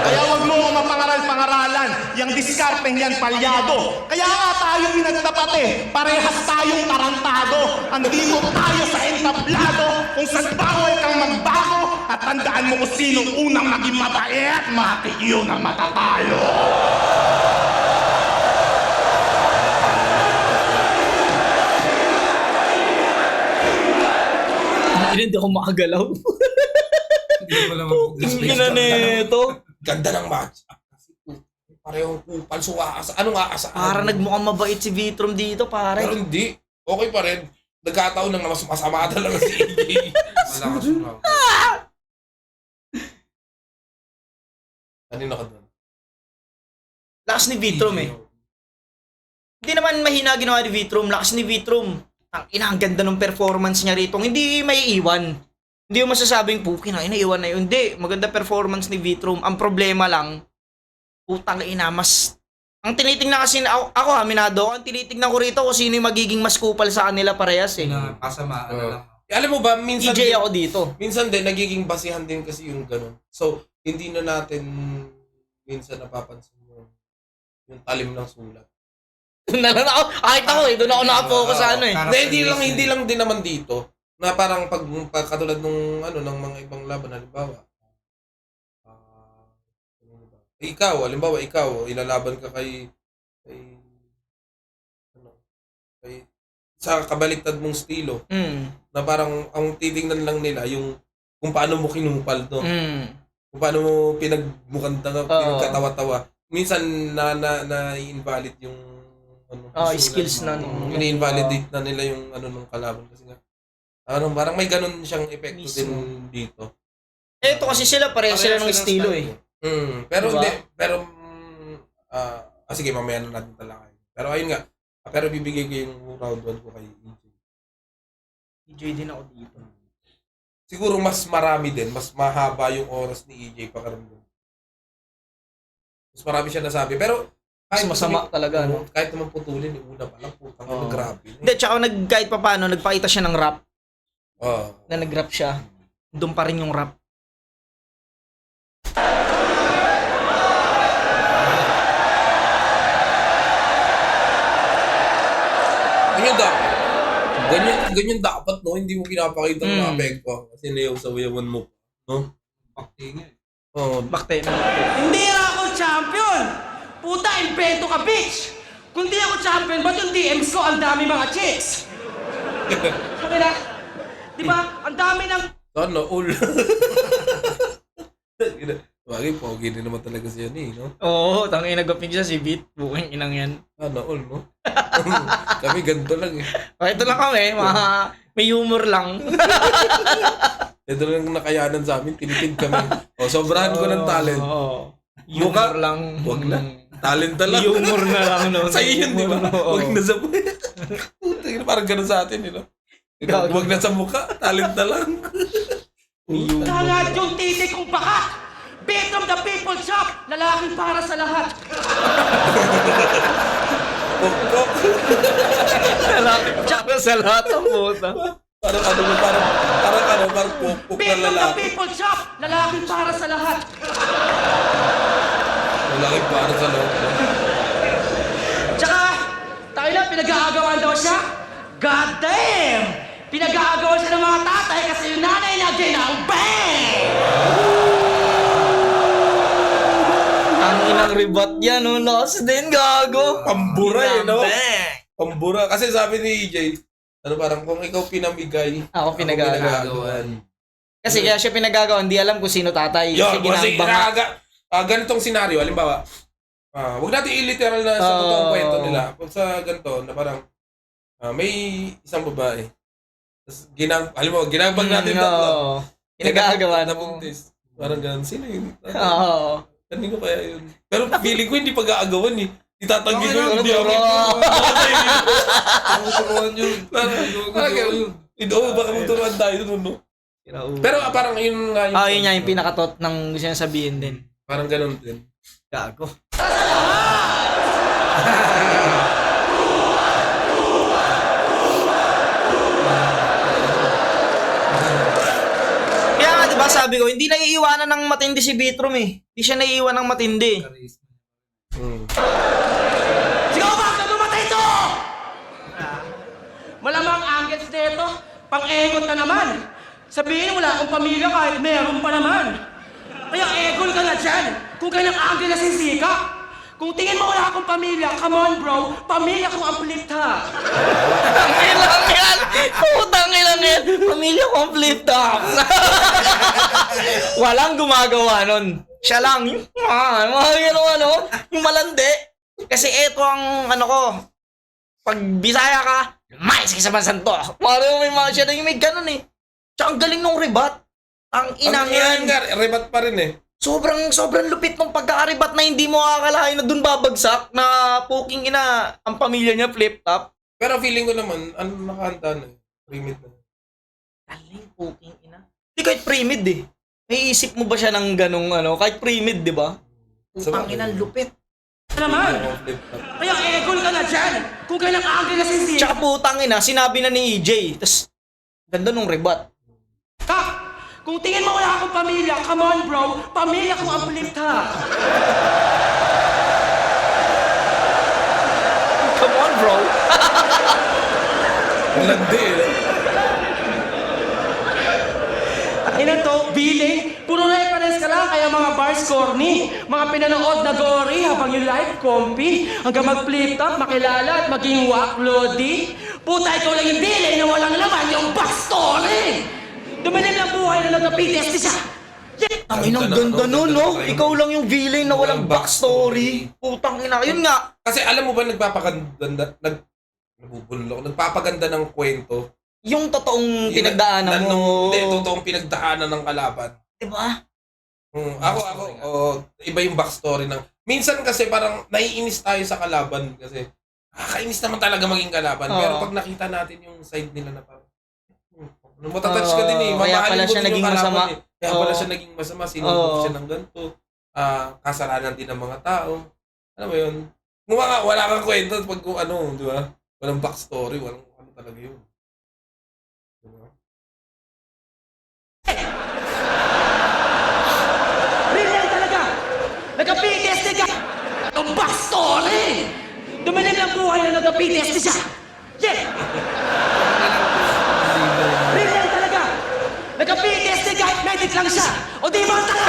Kaya wag mo ako mapangaral-pangaralan. Yang diskarteng yan palyado. Kaya nga tayo pinagtapat eh. Parehas tayong tarantado. Andito tayo sa entablado. Kung saan bawal kang magbago. At tandaan mo kung sinong unang maging mabait. Matik yun ang matatalo. Hindi ako makagalaw. Hindi mo lang mag-display. Ina nito. Ganda ng match. Parehong kupal. So, anong aasaan? Para nagmukhang mabait si Vitrom dito, pare. Pero hindi. Okay pa rin. Nagkataon lang na mas masama talaga si AJ. Malakas yung round. Kanina ka doon. Lakas ni Vitrum eh. Hindi naman mahina ginawa ni Vitrum. Lakas ni Vitrum. Ang ina, ang ganda ng performance niya rito. Hindi may iwan. Hindi mo masasabing, pukin na, inaiwan na yun. Hindi, maganda performance ni Vitrum. Ang problema lang, putang ina, mas... Ang tinitingnan kasi, ako aminado, ang tinitingnan ko rito kung sino yung magiging mas kupal sa kanila parehas eh. Na pasamaan na lang. Alam mo ba, minsan EJ ako dito. minsan din, nagiging basihan din kasi yung ganun. So, hindi na natin minsan napapansin yung talim ng sulat. Doon na lang ako, kahit ako eh, doon ako nakapokus sa ano eh. Hindi lang din naman dito, na parang pag katulad nung ng mga ibang laban, halimbawa, ikaw, ilalaban ka kay sa kabaliktad mong estilo, na parang ang titingnan lang nila yung kung paano mo kinumpal to. Kung paano mo pinagkatawa-tawa. Minsan na-invalid yung Skills na ini-invalidate na nila yung ng kalaban kasi nga parang may ganun siyang epekto din dito. Ito kasi sila, pareho sila ng estilo eh. Pero Diba? sige, mamaya na natin talakay. Pero ayun nga, pero bibigay ko yung round 1 ko kay EJ. EJ din ako dito. Siguro mas marami din, mas mahaba yung oras ni EJ pakaramdam. Mas marami siya nasabi, pero Mas masama talaga, no? Kahit naman putulin, yung una pa lang, putang Oo. grabe. Hindi, tsaka kahit pa paano, nagpakita siya ng rap. Oo. Na nag-rap siya. Doon pa rin yung rap. Ganyan dapat, no? Hindi mo pinapakita ng apekto kasi nayaw-sawayawan mo. No? Paktingin. Oo. Bakte. Hindi ako champion! Puta, invento ka, bitch! Kung di ako champion, ba't yung DMs ko ang dami mga chicks? Sabi na, di ba, ang dami ng... Sana all. Bagay, pogi din naman talaga siya no? Oo, tangin nagapig siya si Beat. Buking inang yan. Sana all, no? Kami ganito lang eh. Ito lang kami, may humor lang. Ito lang nakayanan sa amin, tinitid kami. O, sobrahan ko ng talent. Oo. Humor lang. Wag na. Talent na lang. Humor na lang. No? Sa'yo yun, di ba? Oo. Wag na sa puta. Parang ganun sa atin, Gago. Wag na sa mukha. Talent na lang. Nangat yung titik kong baka! Beat from the people shop! Lalaking para sa lahat! Kok. Tsaka sa lahat ang puta. Parang pok Beat na from the lalaki. people shop! Lalaking para sa lahat! Lalaki para sa loob. Tsaka, tayo na, pinag-aagawan daw siya? God damn! Pinag-aagawan siya ng mga tatay kasi yung nanay na ginang bang! Ang inang ribat yan, no? Lakas din, gago. Pambura no? Bang! Pambura. Kasi sabi ni EJ, parang kung ikaw pinamigay, Ako pinagagawan. Kasi kaya siya pinagagawan, di alam kung sino tatay. Yun, kasi ginambang. ganitong senaryo, halimbawa, wag natin i-literal na sa totoong kwento nila. Kung sa ganito, na parang, may isang babae. Tapos, ginambang natin tatlo. Pinagagawa na mo. buntis. Parang ganun. Sino yun? Oo. Kanino kaya yun? Pero feeling ko hindi pag-aagawan eh. Itatanggi ko Ano, yung hindi ako. Turuan yun. Ito, baka magturuan tayo dun, no? Pero parang yun nga yung... Yun nga yung pinakatot ng gusto niya sabihin din. Parang ganun din. Gago. Kaya nga, diba sabi ko, hindi naiiwanan ng matindi si Vitrum eh. Hindi siya naiiwan ng matindi. Sigaw ba? Saan lumatay ito? Malamang angles nito, pang-egot na naman. Sabihin wala akong pamilya kahit meron pa naman. Kaya egon ka na dyan, kung kailang angle na sisika. Kung tingin mo wala akong pamilya, come on bro, pamilya ko ang flip top. Ilang yan! Putang ilang yan! Pamilya kong flip top! Walang gumagawa nun. Siya lang. Yung yung malandi. Kasi eto ang ko. Pag Bisaya ka, mais ka sa bansan to. Mario may mga siya na yung may ganun eh. Tsaka ang galing nung rebat. Ang inang yan. Rebat pa rin eh. Sobrang lupit ng pagkakaribat na hindi mo akalain na dun babagsak na puking ina ang pamilya niya flip-top. Pero feeling ko naman, ano nakahanda na. Remit na. Aling puking ina. Hindi kahit pre-mid eh. Naiisip mo ba siya ng ganong ano? Kahit pre-mid, di ba? Putang ina, lupit. Naman. Flip top. Kaya egol ka na dyan. Kung kailang angel na si Tsaka putang ina, sinabi na ni EJ. Tapos, ganda nung rebat. Kak, kung tingin mo wala akong pamilya, come on bro, pamilya ko ang flip top. Come on, bro. Landi eh. Ina to, billing, puro reference ka lang, kaya mga bars corny, mga pinanood na gory habang yung live comfy, hanggang mag-flip top, makilala at maging waklodi. Puta, ikaw lang yung billing na walang laman, yung backstory! Dumilim lang buhay na nag-PTSD siya. Ang inang ganda nun, no? Ikaw lang yung villain na walang backstory. Putang ina, yun nga. Kasi alam mo ba nagpapaganda ng kwento. Yung totoong pinagdaanan mo. Hindi, totoong pinagdaanan ng kalaban. Diba? Iba yung backstory ng... Minsan kasi parang naiinis tayo sa kalaban kasi kainis naman talaga maging kalaban. Oo. Pero pag nakita natin yung side nila na parang matatouch ka din eh. Kaya Mamahalin pala mo siya din yung naging kalaban masama. eh. Kaya pala siya naging masama. Sinubok siya ng ganito. Kasalanan din ng mga tao. Ano ba yun? Wala kang kwento pag kung ano, di ba? Walang backstory, walang ano talaga yun. Diba? Real yan talaga. Nagka-PTSD ka. Ang backstory. Dumilim lang buhay na nagka-PTSD siya. Yeah. Real yan talaga. Nagka-PTSD kahit medic lang siya. O di ba tanga?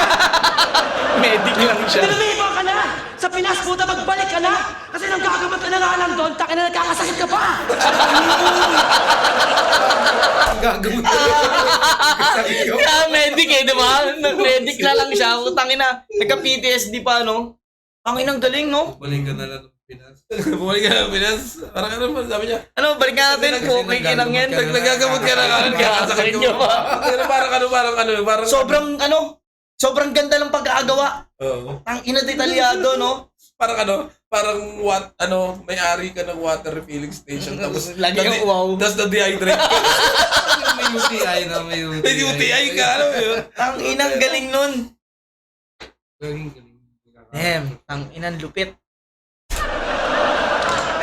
Medic lang siya. Nilumibo ka na. Sa Pinas, puta, magbalik ka na. Kasi nang gagamot ka na nga lang doon, takin na nagkakasakit ka pa. Gagamot. Kaya medic eh, di ba? Medic na lang siya. Putang ina. Nagka-PTSD pa, no? Ang inang galing, no? Balik ka na lang ng Pinas. Bumalik ka ng Pinas. Parang ano ba sabi niya? Ano, balik natin po. May kinang yan. Nagagamot ka na nga. Nagkakasakit niyo pa. Pero parang Sobrang ganda ng pagkakagawa. Oo. Ang ina detalyado, no? Parang may-ari ka ng water refilling station tapos Lagi kang wow. Tapos na-dehydrate ka. May UTI na, may UTI. May UTI ka, alam mo yun? Ang inang galing nun. Galing. Damn, ang inang lupit.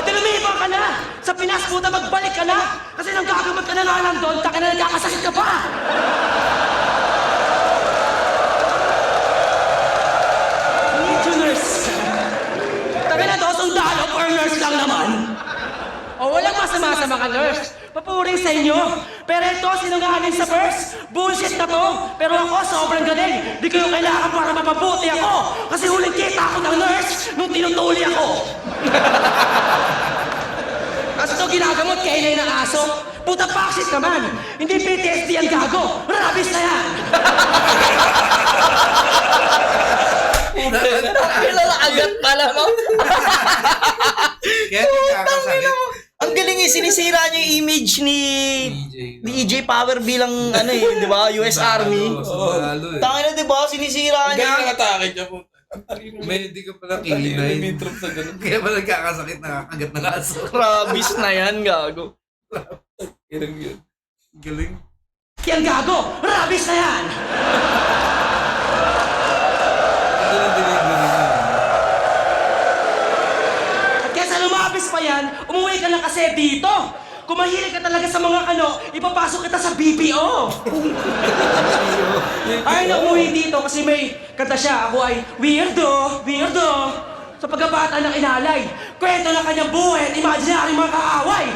Eh, lumibo ka na. Sa Pinas, puta, magbalik ka na. Kasi nang gagamot ka na nga lang doon, takin na nagkakasakit ka pa. Need you, nurse. Takin na to, sundalo or nurse lang naman. O walang masama sa mga nurse. Papuring sa inyo. Pero ito, sinungaling sa verse. Bullshit na to. Pero ako, sobrang galing. Di kayo kailangan para mapabuti ako. Kasi huling kita ako ng nurse nung tinutuli ako. Kasi ito ginagamot kainay ng aso. Puta paksit naman. Hindi PTSD ang gago. Rabies na yan. Kilala agad pala, no? Kaya nagkakasakit. Ang galing eh, sinisira niya yung image ni EJ Power bilang ano eh, di ba? US Army. Sundalo eh. Tangina, di ba? Sinisira Ang galing niya. ng atake niya po. Ang talino. Medyo ka pala Talino yung kinay. midroom sa ganun. Kaya pala nagkakasakit, nakakagat ng aso. Rabies na yan, gago. Galing yun. Galing. Yan gago. Rabies na yan. Ito lang delivery niya. At kesa lumabis pa yan, umuwi ka na kasi dito. Kung mahilig ka talaga sa mga ipapasok kita sa BPO. Ay, na umuwi dito kasi may kanta siya. Ako ay weirdo. Sa pagkabata ng inalay. Kwento ng kanyang buhay at imaginary mga kaaway.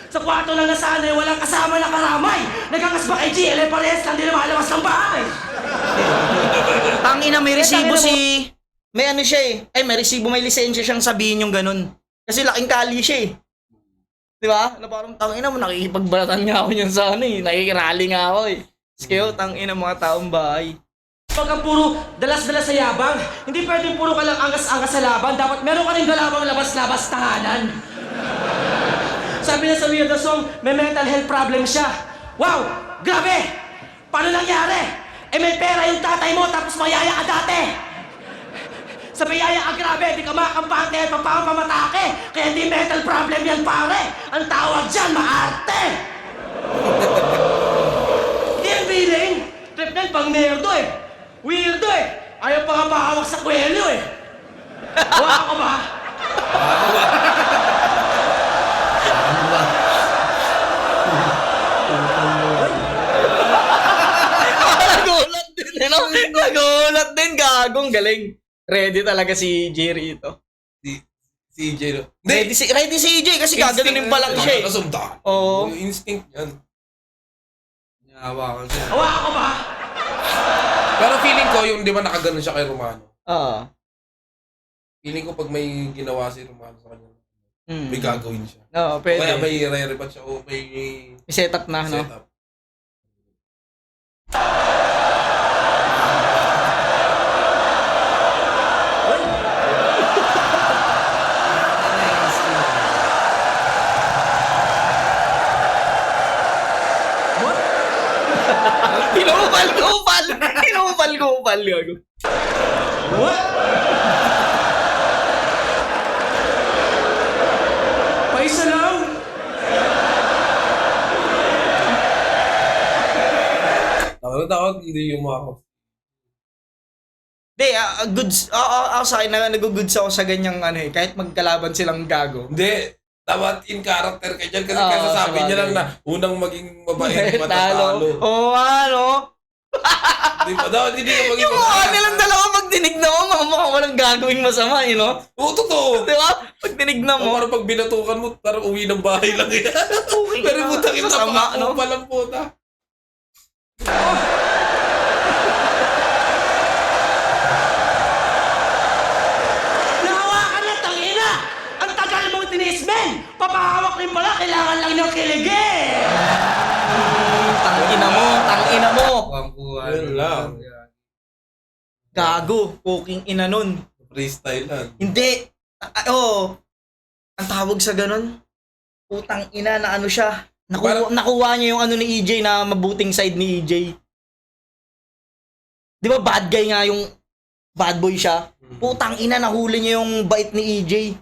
Sa kwarto lang nasanay, walang kasama na karamay. Nagkakasba kay GL, parehas lang din lumalabas ng bahay. Tangina, may resibo si... May ano siya eh. Ay, may resibo, may lisensya siyang sabihin yung ganun. Kasi laking kali siya eh. Di ba? Na parang tangina mo, nakikipagbalatan nga ako niyan sa ano eh. Nakikirally nga ako eh. Kasi kayo, tangina mga taong bahay. Pag ang puro dalas-dalas sa yabang, hindi pwedeng puro ka lang angas-angas sa laban. Dapat meron ka rin galawang labas-labas tahanan. Sabi na sa Weirdo Song, may mental health problem siya. Wow! Grabe! Paano nangyari? Eh may pera yung tatay mo tapos mayaya ka dati. Sa mayaya ka grabe, di ka makampante at papamatake. Kaya hindi mental problem yan pare. Ang tawag dyan, maarte. Hindi ang feeling. Trip na pang nerdo eh. Weirdo eh. Ayaw pa nga mahawak sa kwelyo eh. Wala ko ba? Nagulat din, ano? Nagulat din, gagong galing. Ready talaga si Jerry ito. Si EJ, no? Ready si EJ kasi gaganunin pa lang siya eh. Nasumda. Oo. Yung instinct yan. Nahawakan siya. Wala ko ba? Pero feeling ko, yung di ba nakaganon siya kay Romano. Oo. Feeling ko pag may ginawa si Romano sa kanya, Mm. may gagawin siya. Oo, O kaya pwede. may re-rebat siya o may May setup na, no? setup. Kinupal-kupal! Kinupal-kupal yun. Paisa lang. Takot, hindi yung mga Hindi, goods. Ako sa akin, nag-goods ako sa ganyang ano eh. Kahit magkalaban silang gago. Hindi. Dapat in character ka dyan kasi Oo, kasasabi niya sabagay. lang na unang maging mabait, Talo. matatalo. Oo, ano? Di ba? Dapat hindi ka maging Yung mukha nilang dalawa pag tinignan mo, mga mukha walang gagawing masama, you know? Oo, totoo. Di ba? Pag tinignan mo, Parang pag binatukan mo, parang uwi ng bahay lang yan. Pero na. putang ina, Sasama, no? palang puta. Nahawakan na, tangina! Ang tagal mong tinis, men! Papahawak rin pala, kailangan lang ng kiligin! Tangina mo, tangina mo. Pangkuhan. Yun lang. Gago, poking ina nun. Freestyle lang. Hindi. Ang tawag sa ganun, putang ina na ano siya. Nakuha niya yung ano ni EJ na mabuting side ni EJ. Di ba bad guy nga yung bad boy siya? Putang ina, nahuli niya yung bait ni EJ.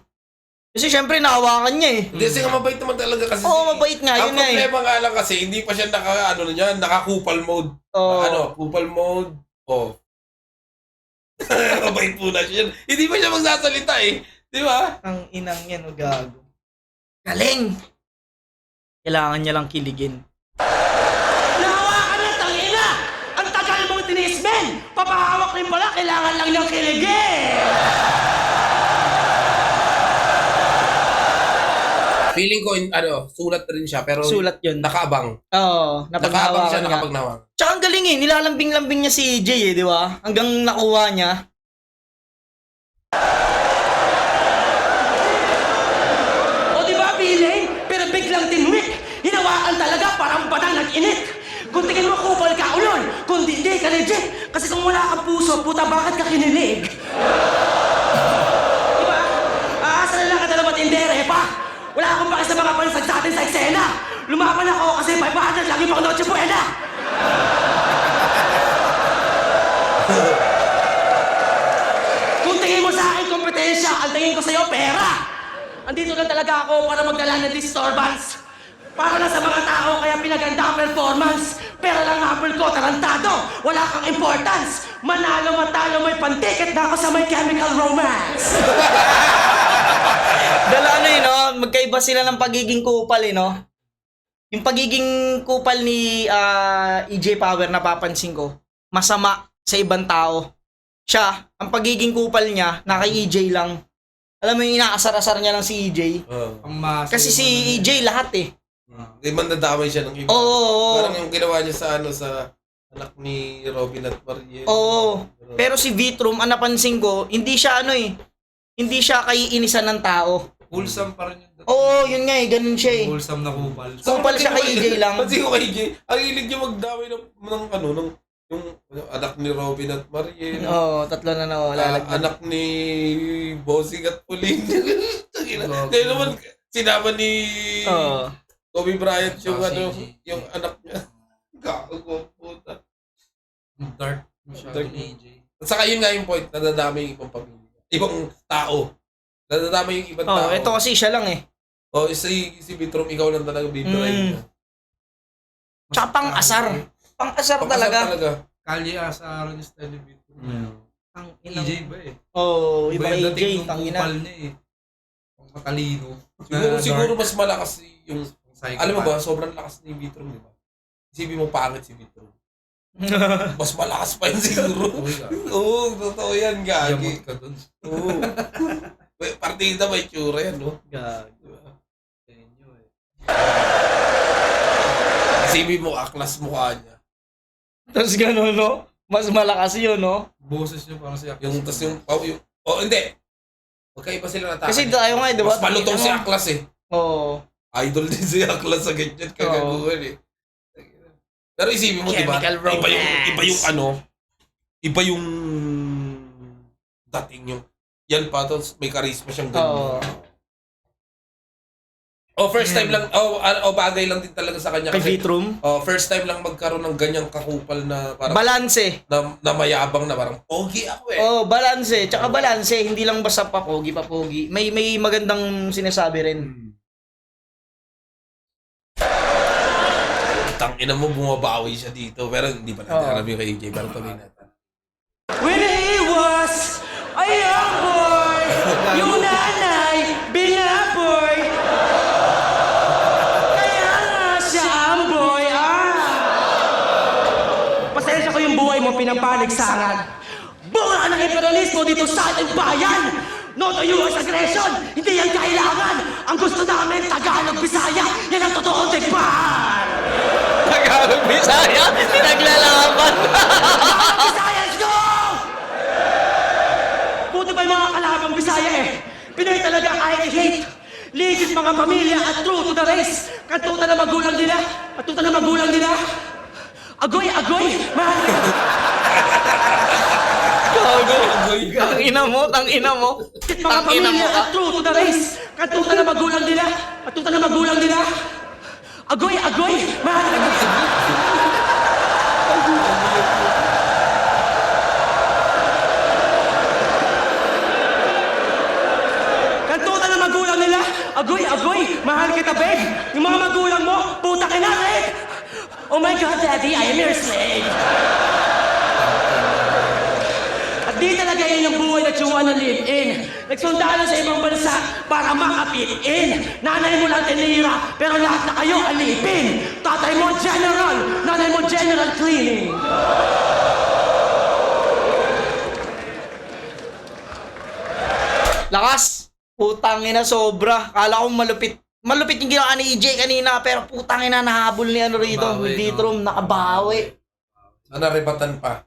Kasi syempre nahawakan niya eh. Hindi, kasi nga mabait naman talaga kasi. Oo, mabait nga, Ang yun nga eh. problema nga lang kasi, hindi pa siya naka-kupal mode. Oo. Kupal mode, off. Mabait po na siya. Hindi pa siya magsasalita eh. Di ba? Ang inang yan, o gago. Galing! Kailangan niya lang kiligin. Nahawakan na, tangina! Ang tagal mong tinis, men! Papahawak rin pala, kailangan lang ng kiligin! Feeling ko, sulat rin siya, pero Sulat yun. nakaabang. Oo, Nakaabang siya, napaghawakan niya. nakapagnawa. Tsaka ang galing eh, nilalambing-lambing niya si EJ eh, di ba? Hanggang nakuha niya. O di ba, feeling? Pero biglang tinwik. Hinawakan talaga, parang badang nag-init. Kung tingin mo kupal ka, ulol. Kung di ka legit. Kasi kung wala kang puso, puta, bakit ka kinilig? Di ba? Aasa na lang ka na matindere, pa? Wala akong pake sa mga pansag sa atin sa eksena. Lumaban ako kasi 500 lagi pa ako noche buena. Kung tingin mo sa akin kompetensya, ang tingin ko sa'yo pera. Andito lang talaga ako para magdala ng disturbance. Para lang sa mga tao, kaya pinaganda ang performance. Pera lang habol ko, tarantado. Wala kang importance. Manalo, matalo, may pantiket na ako sa My Chemical Romance. Dala ano eh, no? Magkaiba sila ng pagiging kupal eh, no? Yung pagiging kupal ni EJ Power, napapansin ko, masama sa ibang tao. Siya, ang pagiging kupal niya, na kay EJ lang. Alam mo yung inaasar-asar niya lang si EJ. Ang maso. Kasi si EJ lahat eh. Hindi man nadamay siya ng iba. Oo. Parang yung ginawa niya sa anak ni Robin at Mariel. Oo. Pero si Vitrum, ang napansin ko, hindi siya ano eh. Hindi siya kaiinisan ng tao. Wholesome pa rin yun. Oo, yun nga eh, ganun siya eh. Wholesome na kupal. Kupal siya kay EJ lang. Pansin ko kay EJ, ang hilig niya magdamay ng yung anak ni Robin at Mariel. Oo, tatlo na lalagyan. Anak ni Bossing at Pauline. Kaya naman, sinama ni Oo. Kobe Bryant yung Sausage. yung anak niya. Gago, puta. Dark Dark. AJ. At saka yun nga yung point, nadadami yung ibang pamilya. Ibang tao. Nadadami yung ibang tao. ito kasi siya lang eh. Si Vitrom, ikaw lang talaga bibirahin mo. Tsaka pang-asar. Pang-asar talaga. Kalye Asaro ni Stanley Vitro. Ang AJ ba eh? Iba yung AJ, dating nung tangina. kupal niya eh. Ang matalino. Siguro mas malakas yung... Psychopath. Alam mo ba, sobrang lakas ni Vitrom, di ba? Isipin mo pangit si Vitrom. Mas malakas pa yun siguro. Oo, totoo yan, gagi. Yamot ka dun. Oo. Partida may tsura yan, no? Tenyo eh. Isipin mo, aklas mukha niya. Tapos gano'n, no? Mas malakas yun, no? Boses niya parang si Aklas. Hindi. Magkaiba sila na tayo. Kasi tayo nga, di ba? Mas malutong si Aklas eh. Oo. Idol din si Aklas sa ganyan kagaguhan eh. Pero isipin mo, di ba? Chemical romance. Iba yung dating yung yan pa, tapos may charisma siyang ganyan. First time lang, bagay lang din talaga sa kanya. Kay Kasi, Vitrum. first time lang magkaroon ng ganyang kakupal na parang Balanse. na mayabang na parang pogi ako eh. Balanse. Tsaka balanse, hindi lang basta papogi. May magandang sinasabi rin. Tangina mo, bumabawi siya dito. Pero hindi pa natin alam yung kay AJ. Pero tuloy natin. When he was a young boy, yung nanay binaboy. Kaya nga siya ang boy, Pasensya ko yung buhay mo pinapaligsaran. Bunga ka ng imperialismo dito sa ating bayan! No to US aggression! Hindi yan kailangan! Ang gusto namin, Tagalog, Bisaya! Yan ang totoong tigpan! Tagalog, Bisaya, pinaglalaban. Visayas go! Buti pa yung mga kalabang Bisaya eh. Pinoy talaga kahit i-hate. Legit mga pamilya at true to the race. Katuta na magulang nila. Agoy, mahal. Gago. Ang ina mo. Legit mga pamilya at true to the race. Katuta na magulang nila. Agoy, mahal. Kantutan ng magulang nila, agoy, mahal kita, babe. Yung mga magulang mo, puta ka na, Rick. Oh my God, Daddy, I am your slave. At di talaga yan yung buhay na you wanna live in. Nagsundalo sa ibang bansa para makapit-in. Nanay mo lang tinira, pero lahat na kayo alipin. Tatay mo general, nanay mo general cleaning. Lakas. Putang ina, sobra. Kala ko malupit. Malupit yung ginawa ni EJ kanina, pero putang ina, nahabol ni ano rito. Nakabawi, Vitrum, nakabawi. Sana repatan pa.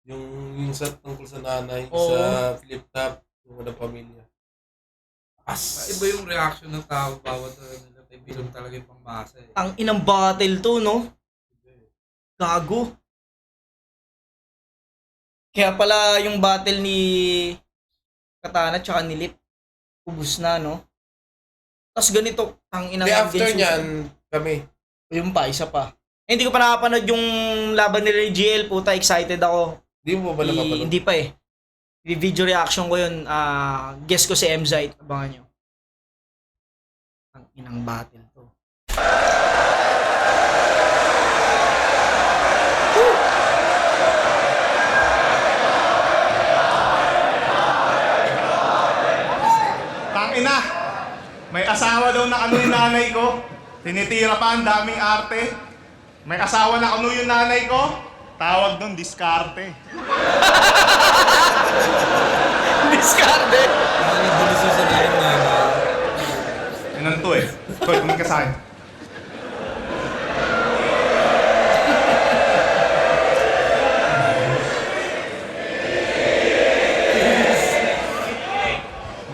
Yung sa tungkol sa nanay, Oo. sa flip top, yung mga pamilya. Iba yung reaction ng tao bawat nila. Kay Bilog talaga yung pangmasa eh. Ang inang battle to, no? Gago. Kaya pala yung battle ni Katana tsaka ni Lip, ubus na, no? Tapos ganito, ang inang Hindi, after ambience niyan, kami. Yung pa, isa pa. Hindi ko pa nakapanood yung laban nila ni GL, puta, excited ako. Hindi mo ba napapanood? Hindi pa eh. Video reaction ko yun. Guess ko si Mzite. Abangan nyo. Ang inang battle to. Tangina! May asawa daw na ano yung nanay ko. Tinitira pa ang daming arte. May asawa na ano yung nanay ko. Tawag doon, diskarte. Discarded! Nakabuliso sa kanyang nanay. Yan to eh. Tol, kumin ka sa akin.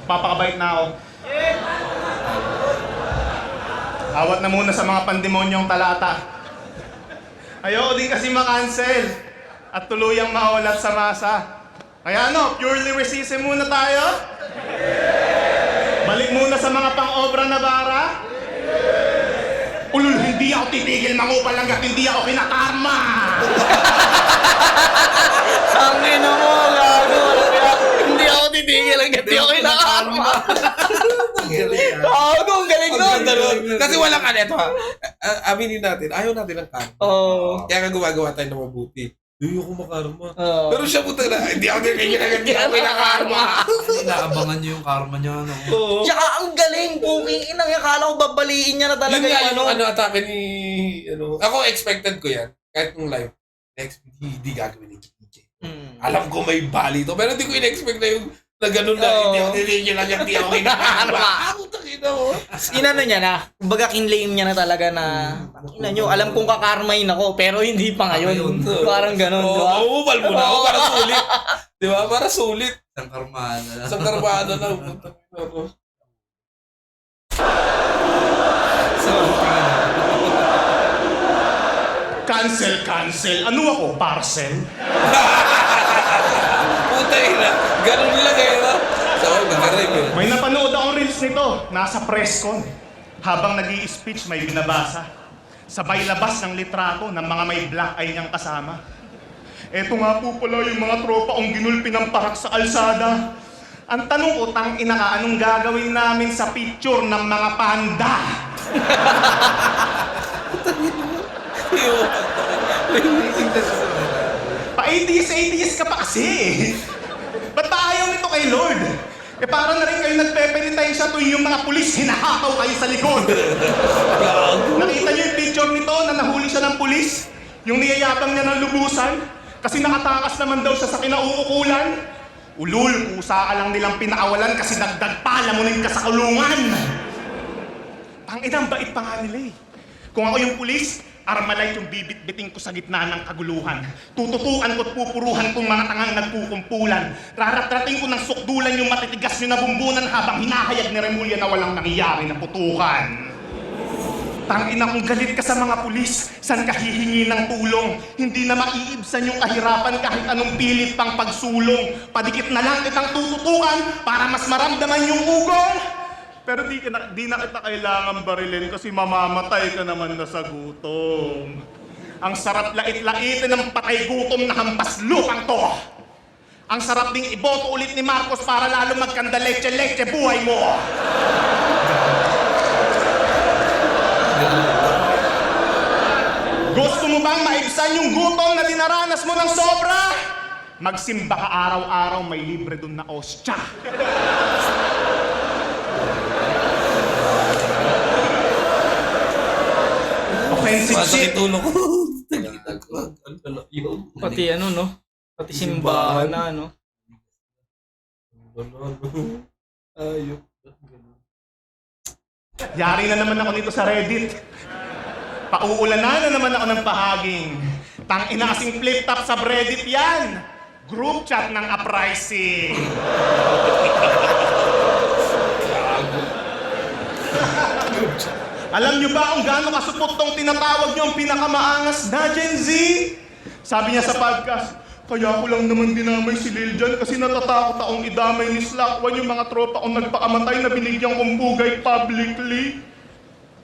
Magpapakabait na ako. Awat na muna sa mga pandemonyong talata. Ayoko din kasi makancel at tuluyang maulat sa masa. Kaya ano, pure lyricism muna tayo? Balik muna sa mga pang-obra na bara? Ulul, hindi ako titigil mangupal hanggat hindi ako kinakarma! Tangina mo, gago. Hindi ako titigil hanggat di ako inakarma. Gago, ang galing Ang nun. ganda nun. Kasi walang ano, ito ha. Aminin natin, ayaw natin ng karma. Oo. Kaya nga gumagawa tayo ng mabuti. Hindi ako makarma. Oo. Pero siya puta na, hindi ako titigil hanggat di ako inakarma. Inaabangan niyo yung karma niya, no? Oo. Tsaka ang galing, puking inang akala ko babaliin niya na talaga Yun nga yung yung atake ni, ako expected ko yan. Kahit nung live, hindi gagawin ni KJ. Alam ko may bali to, pero hindi ko in-expect na yung na gano'n na, hindi ako titigil hanggat di ako inakarma. Ako takina mo. Inano niya na, kumbaga kinlame niya na talaga na, ina nyo, alam kong kakarmain ako, pero hindi pa ngayon. Parang ganun, di ba? Oo, mo na ako para sulit. Di ba? Para sulit. Isang karmada. Isang karmada na. Puta na ako. Cancel. Ano ako, parcel? Puta na. Ganun lang eh, no? So, nakarim eh. May napanood akong reels nito. Nasa press con. Habang nag speech may binabasa. Sabay labas ng litrato ng mga may black eye niyang kasama. Eto nga po pala yung mga tropa kong ginulpi ng parak sa alsada. Ang tanong ko, tangina ka, anong gagawin namin sa picture ng mga panda? Pa-80s ka pa kasi. Ba't ba ayaw nito kay Lord? Eh para na rin kayo nagpepenitensya tuwing yung mga pulis hinahakaw kayo sa likod. Nakita niyo yung picture nito na nahuli siya ng pulis? Yung niyayabang niya ng lubusan? Kasi nakatakas naman daw siya sa kinauukulan? Ulul, kusa ka lang nilang pinaawalan kasi dagdag palamunin ka sa kulungan. Tangina, ang bait pa nga nila eh. Kung ako yung pulis, Armalite yung bibit-biting ko sa gitna ng kaguluhan. Tututukan ko't pupuruhan kong mga tangang nagkukumpulan. Raratrating ko ng sukdulan yung matitigas nyo na bumbunan habang hinahayag ni Remulla na walang nangyayari na putukan. Tangina kung galit ka sa mga pulis, saan ka hihingi ng tulong? Hindi na maiibsan yung kahirapan kahit anong pilit pang pagsulong. Padikit na lang kitang tututukan para mas maramdaman yung ugong. Pero di na kita kailangan barilin kasi mamamatay ka naman na sa gutom. Ang sarap lait-laitin ng patay gutom na hampas lupang to. Ang sarap ding iboto ulit ni Marcos para lalo magkanda leche-leche buhay mo. Gusto mo bang maibsan yung gutom na dinaranas mo ng sobra? Magsimba ka araw-araw, may libre dun na ostya. Offensive shit. Masakit ulo ko. Pati ano, no? Pati simbahan na, no? Ayop. Yari na naman ako dito sa Reddit. Pauulanan na naman ako ng pahaging. Tangina kasing flip top sa Reddit yan. Group chat ng uprising. Alam nyo ba kung gaano kasupot tong tinatawag nyo ang pinakamaangas na Gen Z? Sabi niya sa podcast, kaya ko lang naman dinamay si Lil Jon kasi natatakot akong idamay ni Slackwan yung mga tropa kong nagpakamatay na binigyan kong bugay publicly.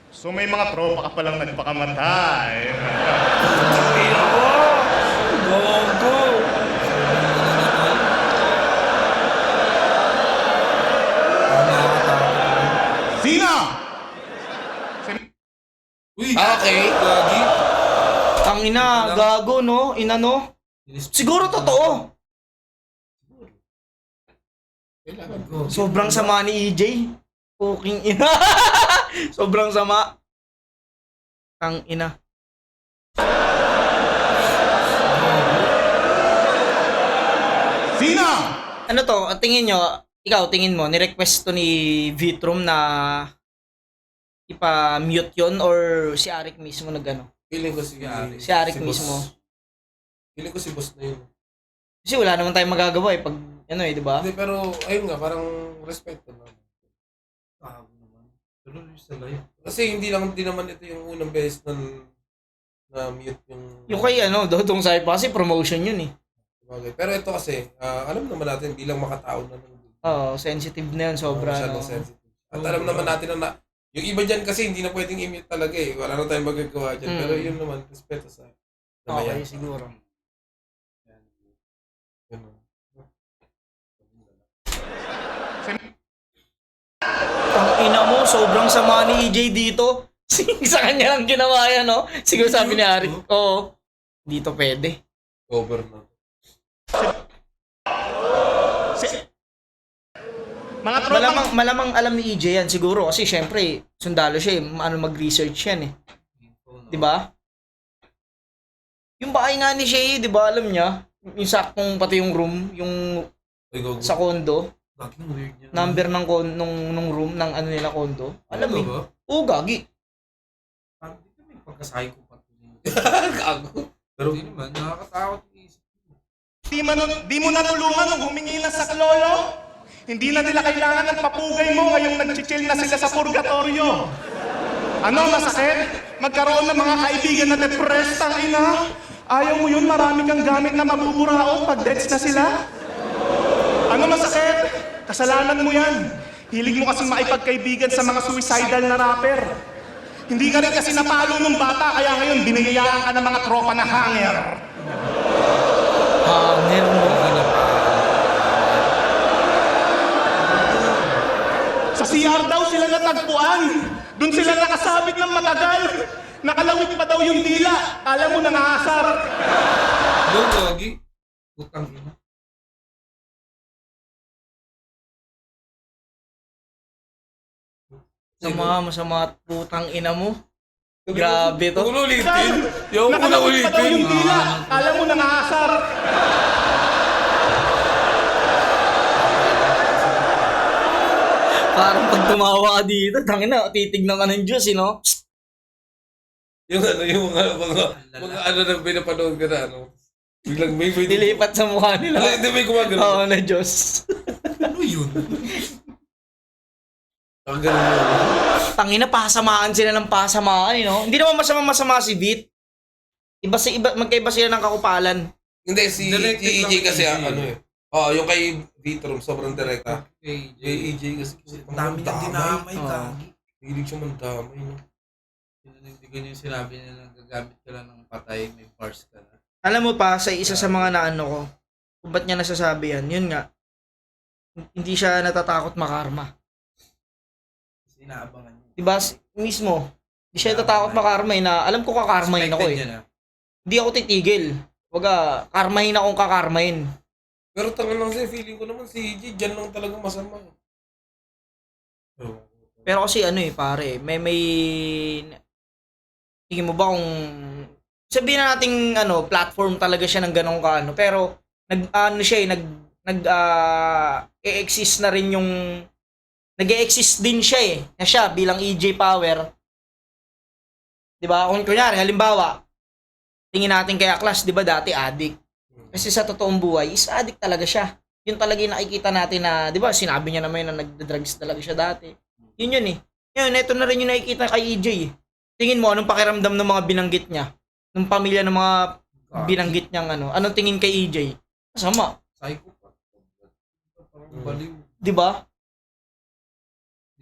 So may mga tropa ka palang nagpakamatay. Gogo. Sino? Uy, okay. Gagi. Tangina, gago, no? Inano? Siguro totoo. Kailangan ko. Sobrang sama ni EJ. Puking ina. Sobrang sama. Tang ina. Sino? Ano to? Tingin nyo, ikaw, tingin mo, ni-request to ni Vitrum na ipa-mute yon or si Arik mismo nagano? Feeling ko si Si Arik boss. mismo. Feeling ko si boss na yun. Kasi wala naman tayong magagawa eh pag ano eh, di ba? Hindi, pero ayun nga, parang respeto na. Tawag naman. Pero yung sa live. Kasi hindi naman ito yung unang beses na mute yung... Yung kay ano, Dodong Saipa kasi promotion yun eh. Bagay. Pero ito kasi, alam naman natin bilang makatao na Oo, sensitive na yun, sobra. masyadong No? sensitive. At alam naman natin na yung iba dyan kasi hindi na pwedeng i-mute talaga eh. Wala na tayong magagawa dyan. Mm. Pero yun naman, respeto sa Okay, siguro. Ganun. Ang ina mo, sobrang sama ni EJ dito. Sa kanya lang ginawa yan, no? Siguro sabi ni Ari. Oo. Dito pwede. Over na. Mga tropang... Malamang alam ni EJ yan siguro kasi syempre sundalo siya mag-research yan eh. Di ba? Yung bahay nga ni Shay, di ba alam niya? Yung saktong pati yung room, yung Ay, go. sa condo, Bakit weird niya? number ng nung room ng ano nila condo. Alam Ano eh. ba? Oo, gagi. Parang dito may pagka-psychopath. Gago. Pero, Hindi naman, nakakatakot yung isip. Di mo natulungan nung humingi ng saklolo? Hindi na nila kailangan ng papugay mo ngayong nag-chill na sila sa purgatorio. Ano, masakit? Magkaroon ng mga kaibigan na depressed ang ina? Ayaw mo yun, marami kang gamit na mabuburaot pag deads na sila? Ano masakit? Kasalanan mo yan. Hilig mo kasi maipagkaibigan sa mga suicidal na rapper. Hindi ka rin kasi napalo nung bata, kaya ngayon binigayaan ka ng mga tropa na hanger. Meron mo. Sa CR daw sila natagpuan. Doon sila nakasabit ng matagal. Nakalawit pa daw yung dila. Alam mo, nangasar. Go, Gogi. Utang ina. Masama at putang ina mo. Grabe to. Huwag ulitin. Yung ko na Nakalawit pa daw ulitin. yung dila. Alam mo, nangasar. Parang pag tumawa ka dito, tangina, titignan ka ng Diyos, no? Yung mga ano na pinapanood ka na, ano. Biglang may Dilipat sa mukha nila. Hindi, may gumagano. Oo, na Diyos. Ano yun? Ang ganun yun. Tangina, pasamaan sila ng pasamaan, no? Hindi naman masama si Vit. Magkaiba sila ng kakupalan. Hindi, si Directed EJ lang kasi, kay EJ. ano eh. Oo, yung kay Vitrum, sobrang direkta. Okay, Kay EJ kasi, Ang dami niyang dinamay, Oo. Gagi. Hilig siya mandamay, no? Pinindigan yung sinabi niya na gagamit ka lang ng patay, may bars ka na. Alam mo pa, sa isa sa mga naano ko, kung ba't niya nasasabi yan, yun nga, hindi siya natatakot makarma. Kasi inaabangan niya. Diba, mismo, hindi siya natatakot makarma eh, na alam ko kakarmahin ako Expected eh. niya na. Hindi ako titigil. Waga, karmahin akong kakarmahin. Pero tangan lang siya, feeling ko naman si EJ, dyan lang talagang masama. Pero kasi ano eh, pare, may tingin mo ba kung sabihin na nating ano, platform talaga siya ng ganong kaano, pero e-exist na rin yung nag-e-exist din siya eh, na siya bilang EJ Power. 'Di ba? Kung kunyari, halimbawa, tingin natin kay Aklas, 'di ba dati addict. Kasi sa totoong buhay, is addict talaga siya. Yun talaga yung nakikita natin na, 'di ba, sinabi niya naman na nagda-drugs talaga siya dati. Yun eh. Ngayon, ito na rin yung nakikita kay EJ eh. Tingin mo, anong pakiramdam ng mga binanggit niya? Ng pamilya ng mga binanggit niyang ano? Anong tingin kay EJ? Masama. Psychopath. Parang baliw. Di ba?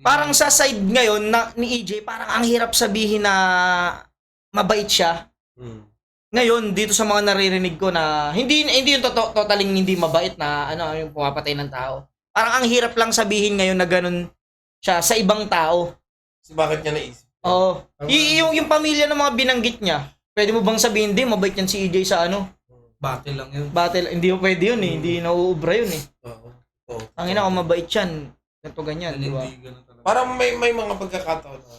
Parang sa side ngayon na, ni EJ, parang ang hirap sabihin na mabait siya. Ngayon, dito sa mga naririnig ko na hindi yung totaling hindi mabait na ano yung pumapatay ng tao. Parang ang hirap lang sabihin ngayon na ganun siya sa ibang tao. Kasi bakit niya naisip? Oo. Yung pamilya ng mga binanggit niya, pwede mo bang sabihin, di, mabait yan si EJ sa ano? Battle lang yun. Battle, hindi mo pwede yun eh. Hindi nauubra yun eh. Oo. Oo. Ang ina, kung mabait yan, ganito ganyan, di ba? Nanindigan na talaga. Parang may mga pagkakataon na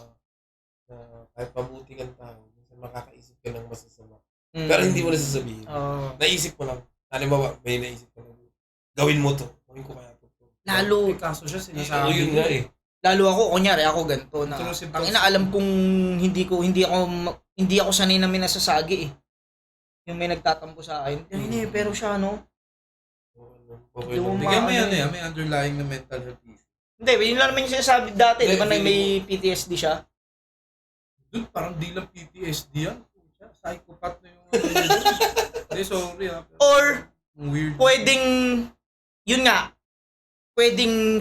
kahit mabuti kang tao, minsan makakaisip ka ng masasama. Mm. Pero hindi mo na sasabihin. Oo. Naisip mo lang. Halimbawa, may naisip ko lang. Gawin mo to. Gawin ko kaya to. Lalo, Eh, kaso siya Oo, sinasabi. yun nga eh. lalo ako, kunyari ako ganito na, Intrusive ang ina, alam kong hindi ako sanay na minasasagi eh. Yung may nagtatampo sa akin. Hindi, pero siya ano, Okay Yung lang. Bigyan mo ano yan eh. may underlying na mental health issue. hindi, yun lang naman yung sinasabi dati, di ba, na Feeling may PTSD siya? Dude, parang di lang PTSD yan. Psychopath na yung Hindi, sorry ha. Pero Or, ang weird. pwedeng, yun nga, pwedeng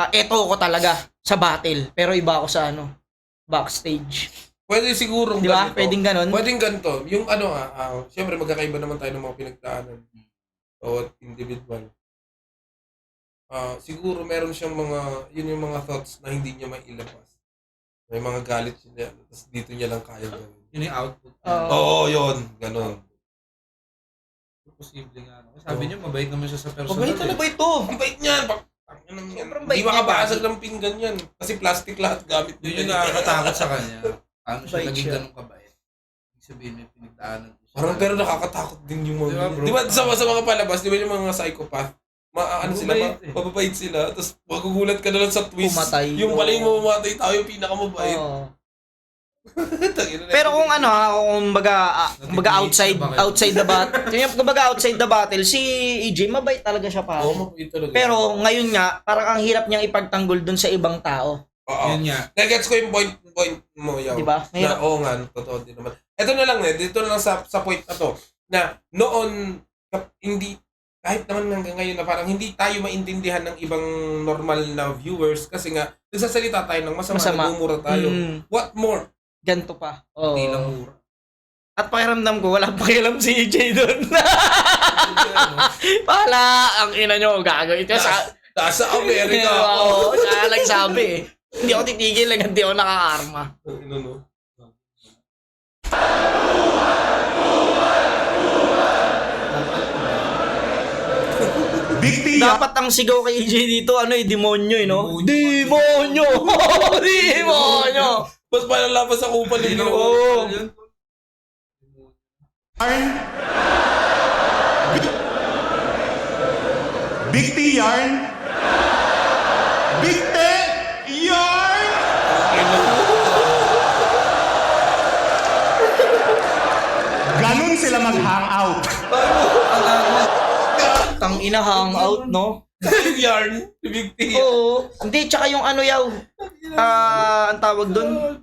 eto ko talaga sa battle, pero iba ako sa ano, backstage. Pwede siguro Di ba? Pwedeng ganon. Pwedeng ganito. Yung ano siyempre magkakaiba naman tayo ng mga pinagdaanan. bawat individual. Siguro meron siyang yun yung mga thoughts na hindi niya mailabas. May mga galit siya, tapos dito niya lang kaya gawin. Yun yung output. Oo, yun. Ganon. Posible nga. No? Sabi niyo, mabait naman siya sa personal. Mabait talaga ito. Ang bait niyan. Sobrang Hindi bait niya. makabasag ng pinggan yan. Kasi plastic lahat gamit Yun yung nakakatakot sa kanya. Paano siya Bait naging siya. ganun kabait? Ibig sabihin may pinagdaanan. Parang pero nakakatakot din yung mga... Diba, bro? Di ba sa mga palabas, di ba yung mga psychopath? Ano sila, Mababait eh. mababait sila. Tapos magugulat ka na lang sa twist. Pumatay. Yung pala yung mamamatay tao, yung pinakamabait. Oo. Tangina na. Pero kung ano ha, kung kumbaga outside the battle, kumbaga outside the battle, si EJ mabait talaga siya pa. Oo, mabait talaga. Pero ngayon nga, parang ang hirap niyang ipagtanggol dun sa ibang tao. Oo. Yun nga. Nagets ko yung point mo, Yaw. Di ba? Na, oo nga, totoo din naman. Ito na lang dito na lang sa point na to, na noon, hindi, kahit naman hanggang ngayon na parang hindi tayo maintindihan ng ibang normal na viewers kasi nga, nagsasalita tayo ng masama. Nagmumura tayo. What more? Ganto pa. Oo. Hindi lang mura. At pakiramdam ko, wala pakialam si EJ doon. Pala, ang ina nyo, gagawin ito sa... Nasa Amerika. Oo, siya lang sabi eh. Hindi ako titigil lang, hindi ako nakakarma. No. Big T, Dapat ang sigaw kay EJ dito, demonyo no? Demonyo! Demonyo! Mas palalapas sa kupal yung ginawa. Oo. Yarn. Big T Yarn. Big T Yarn. Ganun sila mag-hangout. Tang ina hangout, no? Yung yarn, yung big T. Oo. Hindi, tsaka yung yaw. Ang tawag doon,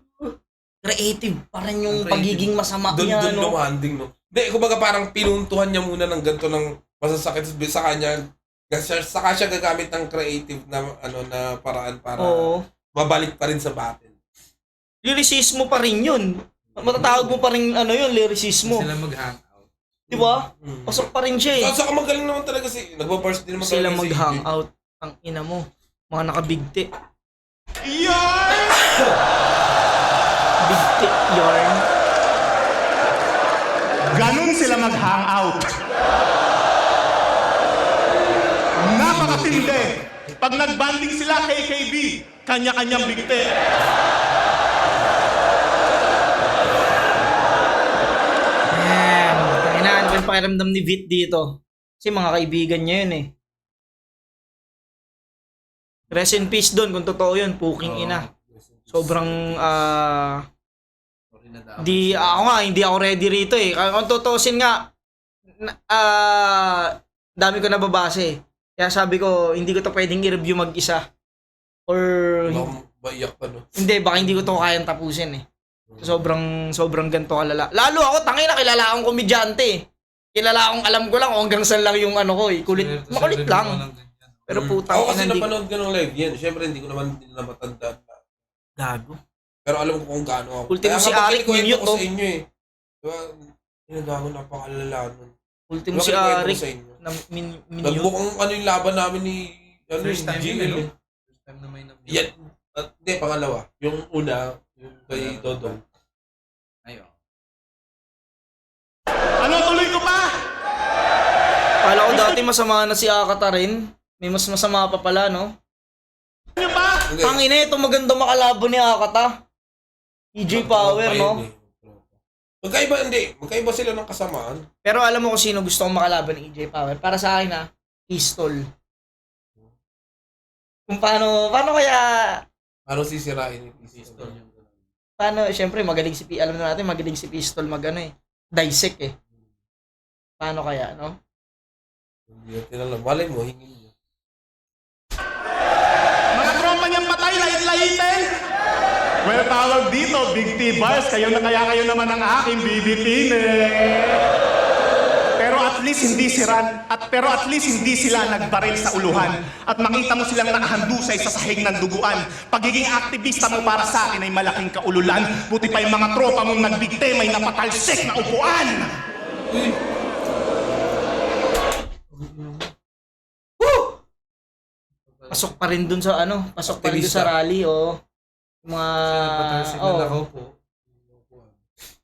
creative pa rin yung pagiging masama niya, Doon no? lumanding, no? Hindi, kumbaga parang pinuntuhan niya muna ng ganito ng masasakit sa kanya. Saka siya gagamit ng creative na na paraan para Oo. mabalik pa rin sa battle. Lyricismo pa rin yun. Matatawag mo pa rin, lyricismo. Sila mag-hangout. Di ba? Pasok pa rin siya eh. Saka magaling naman talaga nagbaburst din naman Sila talaga si EJ. mag-hangout. Ang ina mo. Mga nakabigti. Yarn. Bigti yarn. Ganun sila mag-hangout. Napakatindi. Pag nagbanding sila KKB, kanya-kanyang bigte. Ano yung pakiramdam ni Vit dito? Kasi mga kaibigan niya yun eh. Rest in peace doon kung totoo yun. Puking ina. Sobrang hindi ako ready rito eh. Kung tutusin nga, dami ko nababasa eh. Kaya sabi ko, hindi ko to pwedeng i-review mag-isa. Or, Baiyak pa, no? hindi, baka hindi ko to kayang tapusin eh. Sobrang ganito kalala. Lalo ako, tangina, kilala akong komedyante eh. Kilala akong alam ko lang kung hanggang saan lang yung ko eh. Makulit lang. Pero putang Ako kasi ina, napanood ko ng live yan. Siyempre, hindi ko naman matanda. gago. Pero alam ko kung gaano ako. Ultimo si kapag Arik, kinikwento minute, ko no? sa inyo eh. Diba? Gago, napakalala nun. Ultimo Diba si kinikwento ko Arik sa inyo? na minute. Nagbukang yung laban namin ni First time Gil, yun, no? eh. First time na may nabiyok. Yan. Hindi, pangalawa. Yung una, yung kay Dodong. Ayun. Ano, tuloy ko pa? Kala ko dati masama na si Akata rin. May mas masama pa pala, no? Ano pa? Hindi. Tangina, ito maganda makalaban ni Akata. EJ Power, Ayun no? eh. Magkaiba sila ng kasamaan. Pero alam mo kung sino gusto kong makalaban ni EJ Power. Para sa akin, Pistol. Kung paano kaya, Ano sisirain ni Pistol yung gano'n. paano, syempre, alam na natin, magaling si Pistol dissect eh. Paano kaya, no? Hindi natin alam. Malay mo, hingin mo. Mga tropa niyang patay, lait-laitin. Well, tawag dito, Big T Bars, kayo naman ang aking bibitin Pero at least hindi sila nagbaril sa uluhan. At makita mo silang nakahandusay sa sahig ng duguan. Pagiging aktivista mo para sa akin ay malaking kaululan. Buti pa yung mga tropa mong nagbigte may napatalsik na upuan. Pasok pa rin dun sa ano, pasok pa rin dun sa Aktivista. rally, oh. Mga, Nakaw po.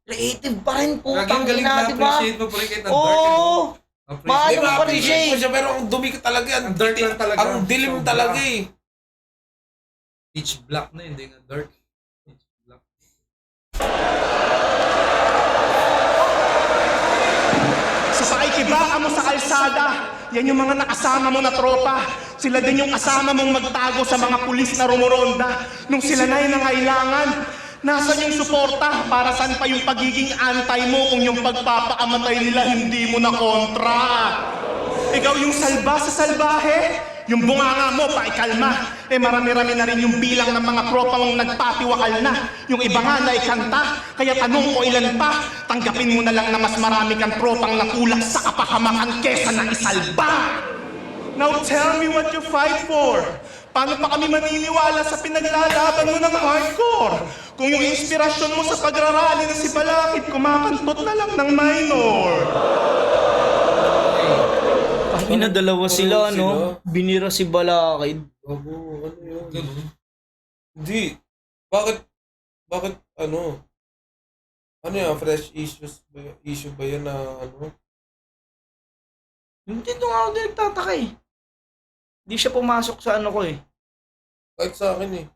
creative pa rin po, Laging galing tangina, na di ba? appreciate mo pa rin kahit ang dark. Oo, Appreciate. Ano Di ba, pa rin appreciate siya mo siya, pero ang dumi ka talaga. Ang dark lang talaga. Ang dilim Sobra. talaga eh. Pitch black na, hindi nga dark. Pitch black. Sa paikibaka mo sa kalsada, yan yung mga nakasama mo na tropa. Sila din yung kasama mong magtago sa mga pulis na rumoronda. Nung sila na'y nangailangan, nasan yung suporta? Para saan pa yung pagiging antay mo kung yung pagpapakamatay nila hindi mo na kontra? Ikaw yung salba sa salbahe, yung bunganga mo, paikalma. Marami-rami na rin yung bilang ng mga tropa mong nagpatiwakal na. Yung iba nga na ikanta, kaya tanong ko ilan pa. Tanggapin mo na lang na mas marami kang tropang natulak sa kapahamakan kesa na isalba. Now tell me what you fight for. Paano pa kami maniniwala sa pinaglalaban mo ng hardcore? Kung yung inspirasyon mo sa pagrarally na si Balakid, kumakantot na lang ng minor. ang inadalawa sila, no? Binira si Balakid. Abo, ano yun? Hindi. Bakit ano? Ano yan? Fresh issue ba yan na ano? Hindi doon ako din nagtataka eh. Hindi siya pumasok sa ano ko eh. Kahit sa akin eh.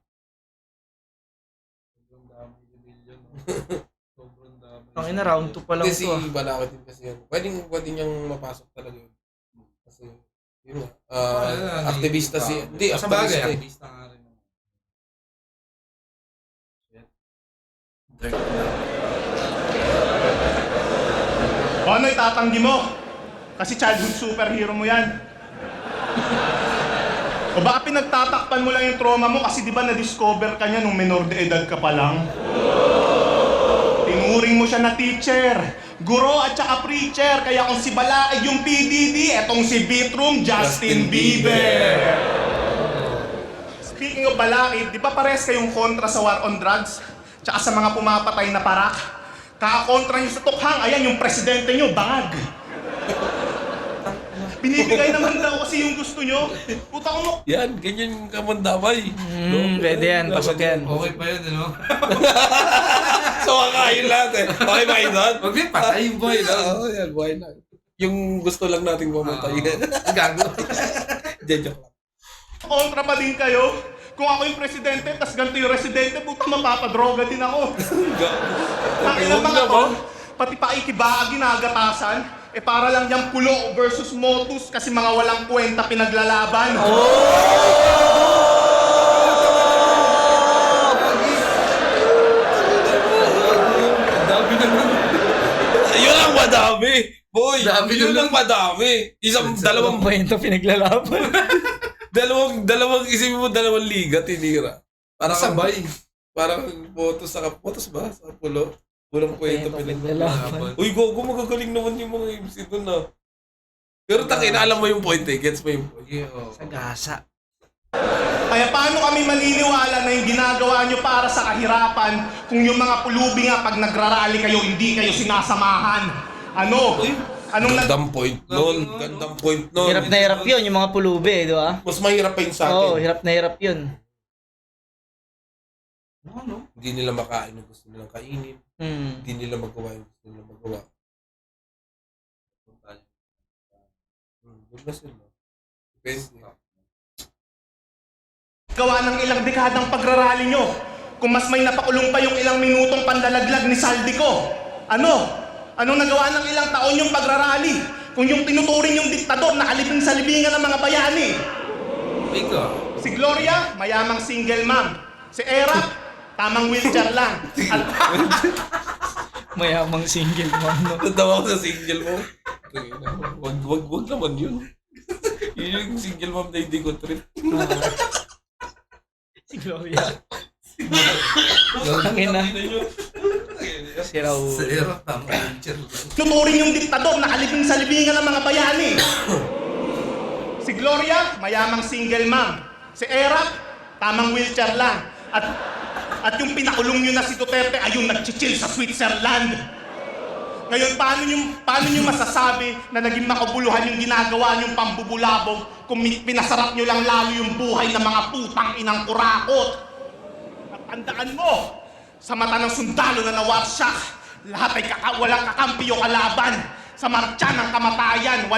Sobrang dami million. Sobrang dami. Ang ina, round 2 pa lang Kasi ito ah. si Balakid din kasi yan. Pwede niyang mapasok talaga yun. Kasi, yun nga. Aktivista si... Hindi, Sa bagay, aktivista eh. aktivista nga rin. O ano itatanggi mo? Kasi childhood superhero mo yan. O baka pinagtatakpan mo lang yung trauma mo kasi di ba na-discover ka niya nung menor de edad ka pa lang? Tinuring mo siya na teacher, guro at saka preacher. Kaya kung si Bala ay yung PDD, etong si Bitrum, Justin Bieber. Speaking of Balakid, di ba pares kayong kontra sa war on drugs? Tsaka sa mga pumapatay na parak? Kakakontra niyo sa tukhang, ayan yung presidente niyo, bangag. Binibigay naman daw kasi yung gusto niyo. Puta ko mo. Yan, ganyan yung kamandamay. Pwede yan, pasok yan. Okay pa yun, ano? So, kakain lahat eh. Okay ba yun doon? Huwag din, patayin boy, no? Oo, yan, buhay na. Yung gusto lang nating mamatay. Gago. Joke lang. Kontra pa din kayo. Kung ako yung presidente, tas ganito yung residente, puta mapapadroga din ako. Ilang mga to, pati pa ikiba ginagatasan, para lang yung pulo versus motus kasi mga walang kwenta pinaglalaban. Dami naman. Yun ang madami. Boy, Dami yun yun ang madami. Dalawang kwento pinaglalaban. dalawang isipin mo, dalawang liga tinira. Parang Sabay. Parang photos ba? Sa pulo. Walang kwento pinaglalaban. Uy, gogo, magagaling naman yung mga MC doon na. Pero takin, alam mo yung point eh. Gets mo yung point. Sagasa. Kaya paano kami maniniwala na yung ginagawa nyo para sa kahirapan kung yung mga pulubi nga pag nagrarally kayo, hindi kayo sinasamahan? Ano? Anong Gandang point nun. Gandang point nun. Hirap na hirap yun, yung mga pulubi, di ba? Mas mahirap pa yun sa atin. Oo, hirap na hirap yun. Hindi nila makain yung gusto nilang kainin. Hmm. Hindi nila magawa yung gusto nilang magawa. Good na sila. Depende. gawa ng ilang dekadang pagrarally nyo? Kung mas may napakulong pa yung ilang minutong pandalaglag ni Saldico. Ano? Anong nagawa ng ilang taon yung pagrarally? Kung yung tinuturing yung diktador na alipin sa libingan ng mga bayani. Ikaw. Si Gloria, mayamang single mom. Si Era, tamang wheelchair lang. At Mayamang single mom, no? Natawa ko sa single mo. Wag naman yun. Yun yung single mom na hindi ko trip. Si Gloria. Ang ina. Si Raul. Zero. Tama. Wheelchair. tinuturing yung diktador na alipin sa libingan ng mga bayani. Si Gloria, mayamang single mom. Si Era, tamang wheelchair lang. At yung pinakulong nyo na si Duterte ay yung nag-chill sa Switzerland. Ngayon, paano nyo masasabi na naging makabuluhan yung ginagawa nyong pambubulabog kung pinasarap nyo lang lalo yung buhay ng mga putang inang kurakot? At tandaan mo, sa mata ng sundalo na nawarsyak, lahat ay walang kakampi o kalaban. Sa marcha ng kamatayan,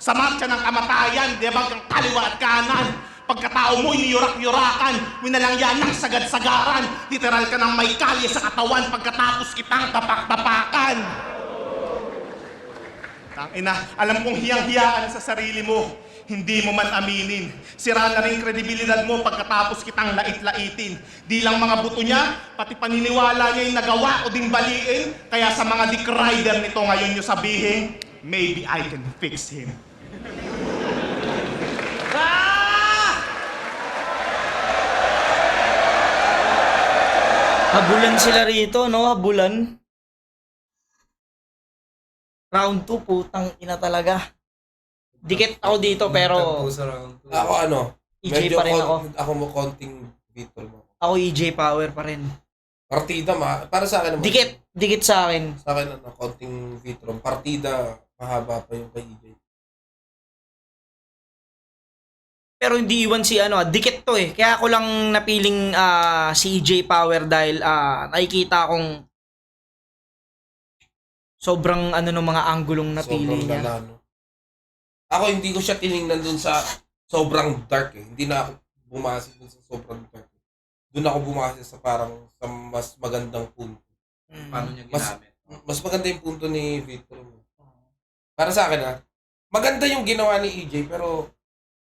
sa marcha ng kamatayan, di ba, kang kaliwa at kanan. Pagkatao mo, iniyurak-yurakan, winalangyan ng sagad-sagaran, literal ka ng may kalye sa katawan pagkatapos kitang tapak-tapakan. Tangina, alam kong hiyang-hiyaan sa sarili mo, hindi mo man aminin. Sira na rin kredibilidad mo pagkatapos kitang lait-laitin. Di lang mga buto niya, pati paniniwala niya yung nagawa o ding baliin. Kaya sa mga dick rider nito ngayon nyo sabihin, maybe I can fix him. Habulan sila rito, no? Habulan. Round 2, putang ina talaga. Dikit ako dito, pero Ako ano, EJ pa rin ako. Ako mo konting Victor mo. Ako EJ Power pa rin. Partida, para sa akin naman. Dikit sa akin. Sa akin, konting Victor. Partida, mahaba pa yung kay EJ. Pero hindi iwan si dikit to eh. Kaya ako lang napiling si EJ Power dahil nakikita akong sobrang ng mga anggulong napili Sobrang niya. lala, no? Ako hindi ko siya tiningnan dun sa sobrang dark eh. Hindi na ako bumase dun sa sobrang dark. Dun ako bumase sa parang sa mas magandang punto. Paano niya Mas- ginamit? Mas maganda yung punto ni Victor. Para sa akin maganda yung ginawa ni EJ pero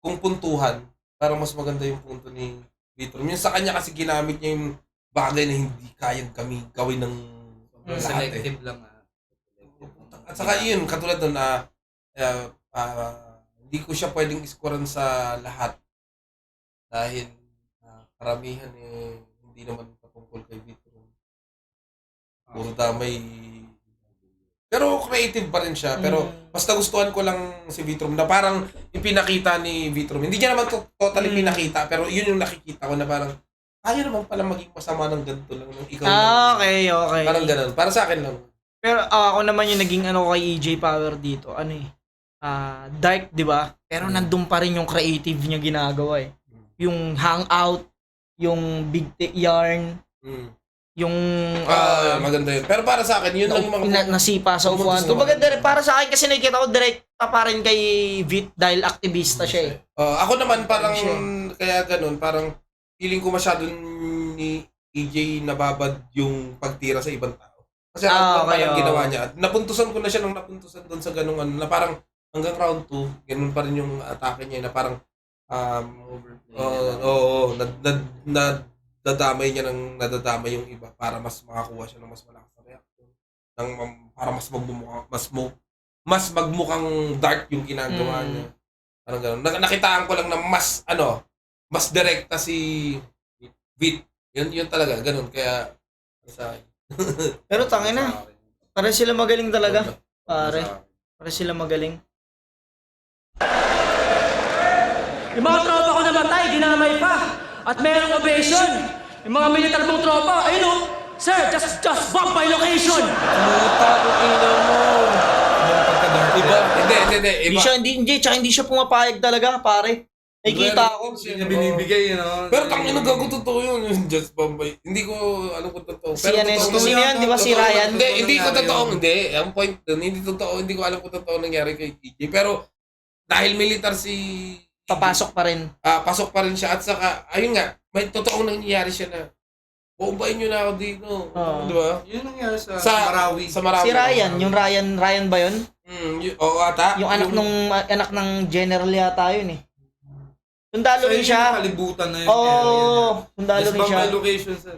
kung puntuhan, parang mas maganda yung punto ni Victor. Yung sa kanya kasi ginamit niya yung bagay na hindi kayang kami gawin ng lahat eh. Selective lang At saka yun, katulad nun na hindi ko siya pwedeng iskoran sa lahat dahil karamihan hindi naman patungkol kay Victor. Puro damay. Pero creative pa rin siya. Pero mas nagustuhan ko lang si Vitrum na parang ipinakita ni Vitrum. Hindi niya naman totally pinakita, pero yun yung nakikita ko na parang kaya naman pala maging masama ng ganito lang nung ikaw lang. Okay. Parang ganun. Para sa akin lang. Pero ako naman yung naging kay EJ Power dito. Dark, di ba? Pero nandun pa rin yung creative niya ginagawa eh. Yung hangout, yung big yarn, yung Maganda yun. Pero para sa akin, yun lang yung mga... nasipa sa upuan. Kumbaga, para sa akin kasi nakikita ko direkta pa rin kay Vit dahil aktivista siya eh. Ako naman parang, Siya. kaya ganun, parang feeling ko masyado ni EJ nababad yung pagtira sa ibang tao. Kasi parang ginawa niya. At napuntusan ko na siya nung napuntusan doon sa ganung na parang hanggang round 2, ganun pa rin yung atake niya na parang nadadamay niya ng nadadamay yung iba para mas makakuha siya ng mas malakas na reaction. Para mas magmukhang dark yung ginagawa niya. Parang gano'n. Nakitaan ko lang na mas direkta si Vit. Yun talaga, gano'n. Kaya, sa akin. Pero tangina, pare sila magaling talaga. Pare sila magaling. Yung mga tropa ko namatay, dinamay pa. At merong ovation. Yung mga militar mong tropa, ayun o. Sir, just bomb my location. Puta ko mo. Iba? Hindi. Iba. Hindi siya pumapayag talaga, pare. Nakikita ko. Hindi niya binibigay, Pero tangina gago totoo yun. Yung Just Bombay. Hindi ko alam kung totoo. Si sino yan? Di ba si totoo Ryan? Hindi ko totoo. Hindi. Ang point dun, hindi totoo. Hindi ko alam kung totoo nangyari kay TJ. Pero, dahil militar si... Papasok pa rin. Pasok pa rin siya. At saka, ayun nga, may totoong nangyayari siya na, bombayin nyo na ako dito. Di ba? Yun nangyari sa Marawi. Sa Marawi. Si Ryan, yung Ryan ba yun? Oo ata. Yung anak ng general yata yun eh. Sundalo rin siya. Kalibutan na yun. Oo, sundalo rin siya. Just location, sir.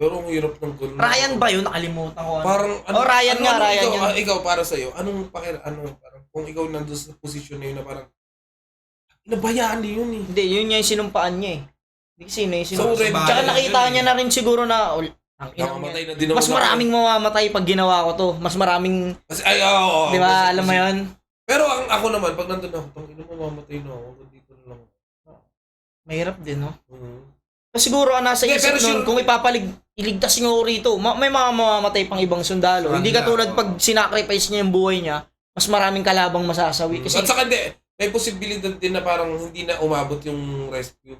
Pero ang hirap ng ganun. Ryan ba yun? Nakalimutan ko. Parang, Ryan nga, Ryan ikaw, yun. ikaw, para sa'yo, parang, kung ikaw nandun sa posisyon na yun na parang, nabayaan niyo yun eh. Hindi, yun yung sinumpaan niya eh. Hindi sino yung sinumpaan. So, Tsaka nakita niya na rin siguro na, nakamatay na din ako. mas maraming mamamatay pag ginawa ko to. Mas maraming, oo. di ba, alam mo yun? Pero ako naman, pag nandun ako, tangina mo, mamatay na ako. Dito na lang. Mahirap din, no? Siguro ang nasa Hindi, isip pero nun, sure- kung iligtas nyo rito, may mga mamamatay pang ibang sundalo. Hindi katulad pag sinacrifice niya yung buhay niya, mas maraming kalabang masasawi. Kasi At saka hindi, may posibilidad din na parang hindi na umabot yung rescue.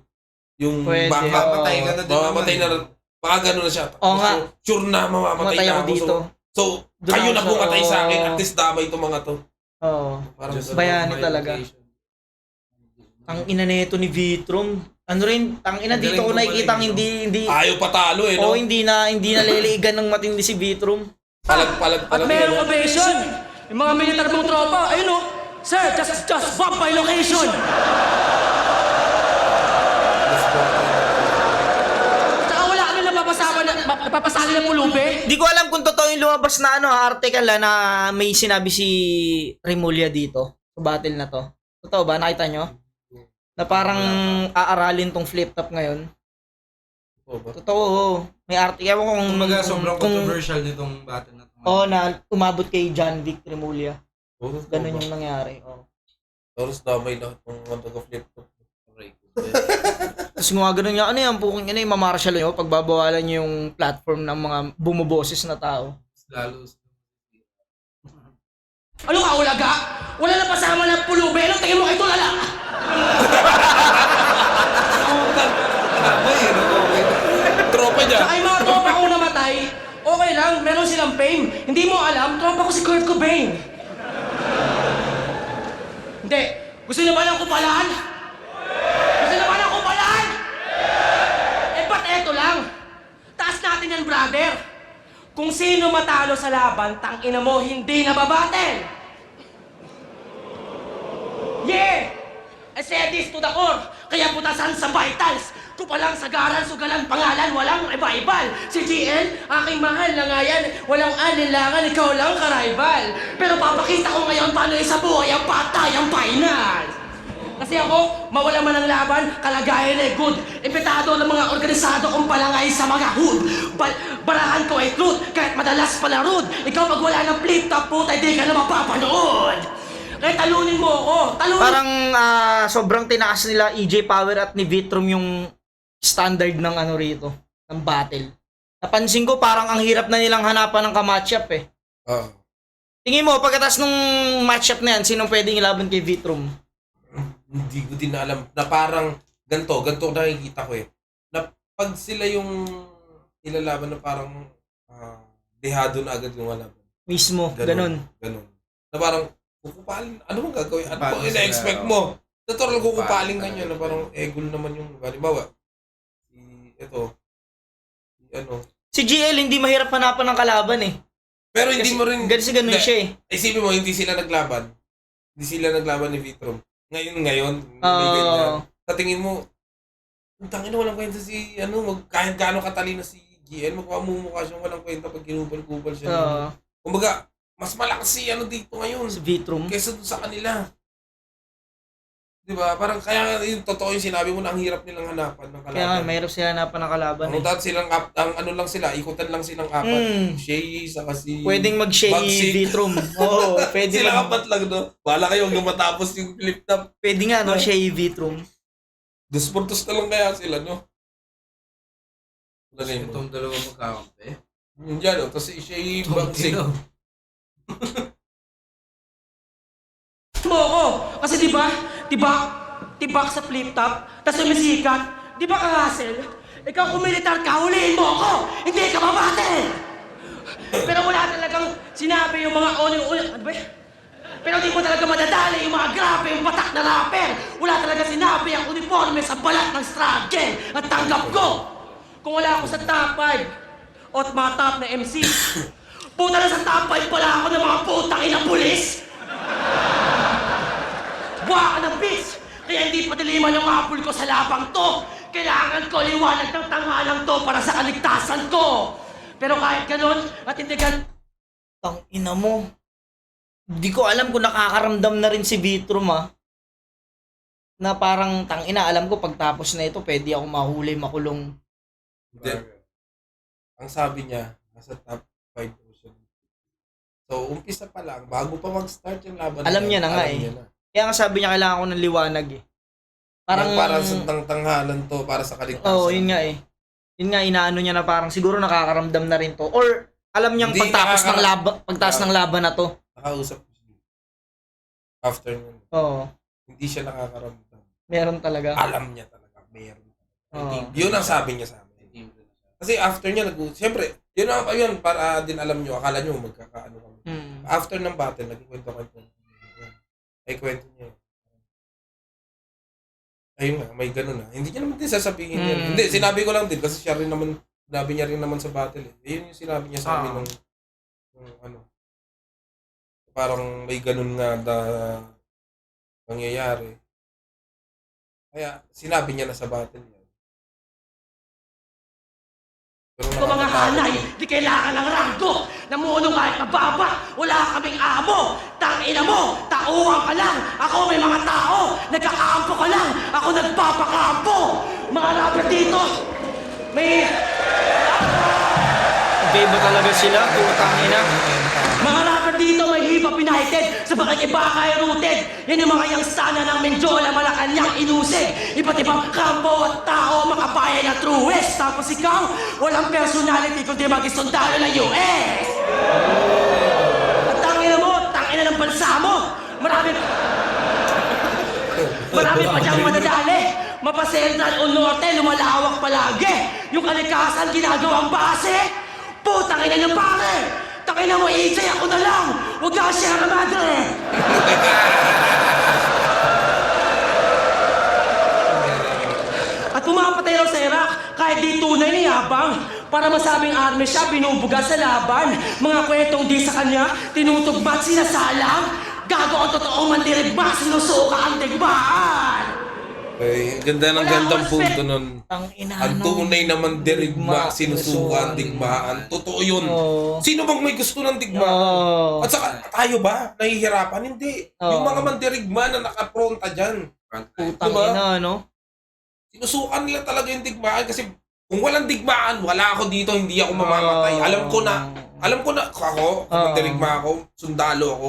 Yung Pwede, baka oo. Patay ka na din mamamatay na naman. baka gano'n na siya. Oo nga. Sure na mamamatay Matay na ako ako. dito. So Doon kayo ako na sa- pumatay sa akin, oo. at least damay itong mga to. Oo. Parang Just ganun. bayani my talaga. location. Ang ina nito ni Vitrum. Ano rin, ang ina Ang dito ko galing nakikita gumaling, hindi Ayaw patalo eh, no? hindi na liliigan ng matindi si Vitrum. Palag At merong ovation. Yung mga militar mong tropa, ayun o. Sir, just bomb by location. Tsaka wala kami napapasali ng pulubi. Di ko alam kung totoo yung lumabas na article na may sinabi si Remulla dito sa battle na to. Totoo ba? Nakita nyo? Na parang aaralin tong flip top ngayon. Totoo. May article. Ewan ko kung... Kumbaga, sobrang kung- controversial nitong battle na to. Oo, na umabot kay John Vic Remulla. Ganun Ganun yung nangyari. Oh. Tapos damay lahat ng mga taga-flip top. Tapos nga ganun nga, ano yan, puking ina, mamarshal nyo, pagbabawalan nyo yung platform ng mga bumuboses na tao. Lalo. Ano ka, ulaga? Wala na pasama ng pulubi. Ano tingin mo kay Tulala? Damay, no? Tropa niya. Tsaka yung mga tropa kong namatay, okay lang, meron silang fame. Hindi mo alam, tropa ko si Kurt Cobain. Hindi. Gusto niyo ba ng kupalan? Gusto niyo ba ng kupalan? Eh, ba't eto lang? Taas natin yan, brother. Kung sino matalo sa laban, tangina mo, hindi nababatel. Yeah! I said this to the core. Kaya putasan sa vitals. Kupalang sagaran, sugalan, pangalan, walang iba-ibal. Si GL, aking mahal na nga yan. Walang alinlangan, ikaw lang ka-rival. Pero papakita ko ngayon paano sa buhay ang patay ang final. Kasi ako, mawala man ang laban, kalagayan ay good. Impetado ng mga organisado kong palangay sa mga hood. Barahan ko ay truth, kahit madalas pala rude. Ikaw pag wala ng flip-top po, di ka na mapapanood. Kaya talunin mo ako, talunin. Parang sobrang tinaas nila EJ Power at ni Vitrum yung standard ng ano rito, ng battle. Napansin ko parang ang hirap na nilang hanapan ng ka-matchup eh. Ah. Tingin mo, pagkatas nung matchup na yan, sinong pwedeng ilaban kay Vitrum? Hindi ko din alam na parang ganto nakikita ko eh. Na pag sila yung ilalaban na parang dehado na agad yung laban. Mismo, ganun. Ganun. Na parang kukupalin, ano mo gagawin? Ano Paano mo sila, ina-expect oo. mo? Natural kukupalin ka Kukupalin niya na parang egol naman yung, halimbawa, Si GL hindi mahirap hanapan ng kalaban eh. pero hindi mo rin, Ganun hindi. siya eh. Isipin mo, hindi sila naglaban. Hindi sila naglaban ni Vitrum. Ngayon, may Oo. ganyan. Sa tingin mo, ang tangin na walang kwenta si, kahit gaano katalino si GL, magpamumukha siyang walang kwenta pag kinupal-kupal siya. Oo. Kumbaga, mas malakas si dito ngayon Si Vitrum. kaysa dun sa kanila. Di ba? Parang kaya yung totoo yung sinabi mo na ang hirap nilang hanapan ng kalaban. Kaya nga, mahirap sila hanapan ng kalaban eh. Ang dahil silang, ang ano lang sila, ikutan lang silang apat. Shay, saka si... Pwedeng mag-Shay Bagsik. Vitrum. Oo, pwede Sila apat lang, no? Bahala kayo hanggang matapos yung flip top. Pwede nga, no? Shay Vitrum. Dusportos na lang kaya sila, no? Lagay mo. Itong dalawa magkakampi. Yun dyan, no? Tapos si Shay, Bagsik. mo ako. Kasi tibak sa flip-top, tapos umisikat. Di ba ka-hustle? Ikaw kung militar ka, huliin mo ako! Hindi ka mabatil! Pero wala talagang sinabi yung mga ano ba? Pero di mo talaga madadali yung mga grabe, yung patak na rapper. Wala talaga sinabi ang uniforme sa balat ng struggle. At tanggap ko, kung wala ako sa top 5 o mga top na MC, puta na sa top 5 pala ako ng mga putang inang pulis! Buha ka ng bitch! Kaya hindi padiliman yung apple ko sa labang to! Kailangan ko liwanag ng tanghalang to para sa kaligtasan ko! Pero kahit ganun, at hindi ganun, Tang ina mo. Di ko alam kung nakakaramdam na rin si Vitrum na parang tang ina, alam ko pagtapos na ito, pwede ako mahuli, makulong. Hindi. Ang sabi niya, nasa top 5 siya. So, umpisa pa lang, bago pa mag-start yung laban. Alam niya na nga alam eh. niya na. Kaya nga sabi niya kailangan ko ng liwanag eh. Parang, para sa tanghalan to, para sa kaligtasan. Oo, yun nga eh. Yun nga, inaano niya na parang siguro nakakaramdam na rin to. Or, alam niyang Hindi pagtapos ng laban na to. Nakausap ko siya. After nun. Oo, Hindi siya nakakaramdam. meron talaga. Alam niya talaga. Meron. Oo. Yun ang sabi niya sa amin. Kasi after niya, siyempre, yun, para din alam niyo, akala niyo magkakaano kami. After ng battle, nagkwento kami. Ay, kwento niya. Ayun nga, may ganun na. Hindi niya naman din sasabihin yan. Hindi, sinabi ko lang din kasi siya rin naman, sinabi niya rin naman sa battle eh. Ayun yung sinabi niya sa amin nung ano. Parang may ganun nga nangyayari. Kaya sinabi niya na sa battle yan. Pero Kung mga hanay, di kailangan ng ranggo. Namuno kahit mababa, wala kaming amo. Tangina mo, tauhan ka lang. Ako may mga tao, nagkakaampo ka lang. Ako nagpapakampo. Mga rapper dito, may... Iba talaga sila, putang ina. Mga rapper dito may hip-hop united sa pakikibakay rooted. Yan yung mga youngstana ng Menjola, Malacanang, Inusig. Iba't ibang kampo at tao, makabayan na true west. Tapos ikaw, walang personality kundi mag-isundalo ng US. At tangina mo, tangina ng bansa mo. Marami pa diyang madadali. Mapa-Central o Norte, lumalawak palagi. Yung kalikasan ginagawang base. Putang ina niya pare! Tangina mo, EJ, ako na lang! Huwag ka Sierra Madre! At pumapatay raw sa Iraq kahit di tunay ni Yabang. Para masabing army siya, binubuga sa laban. Mga kwentong di sa kanya, tinutugma at sinasalang. Gago ang totoong mandirigma, sinusuka ang digmaan! Ay, ganda ng Wala gandang akong punto nun. Ang ina, Ang tunay naman dirigma, Digma, sinusuka ang digmaan. Totoo yun. Oo. Sino bang may gusto ng digmaan? Oo. At saka, tayo ba? Nahihirapan? Hindi. Oo. Yung mga mandirigma na nakapronta dyan. Putang Diba? ina, no? Sinusukan nila talaga yung digmaan kasi kung walang digmaan, wala ako dito, hindi ako mamamatay. Alam ko na, ako, kung mandirigma ako, sundalo ako,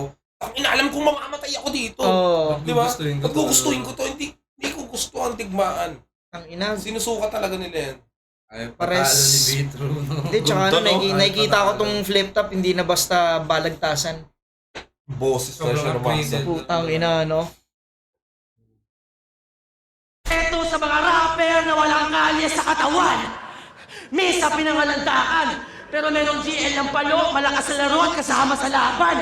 alam kong mamamatay ako dito. Oo. Di ba? Gugustuhin ko Pag to. gugustuhin ko to, hindi ko gusto ang digmaan. Ang ina. Sinusuka talaga nila yan. Ay, Pares. patalo ni Vitro, no? Hindi, tsaka ano, Ay, nakikita ko patalo. tong flip top, hindi na basta balagtasan. Boses na siya Sobrang rumasa. upgraded. Putang ina, no? Ito sa mga rapper na walang kalye sa katawan. Misa pinangalandaan. Pero merong GL ng palo, malakas sa laro at kasama sa laban.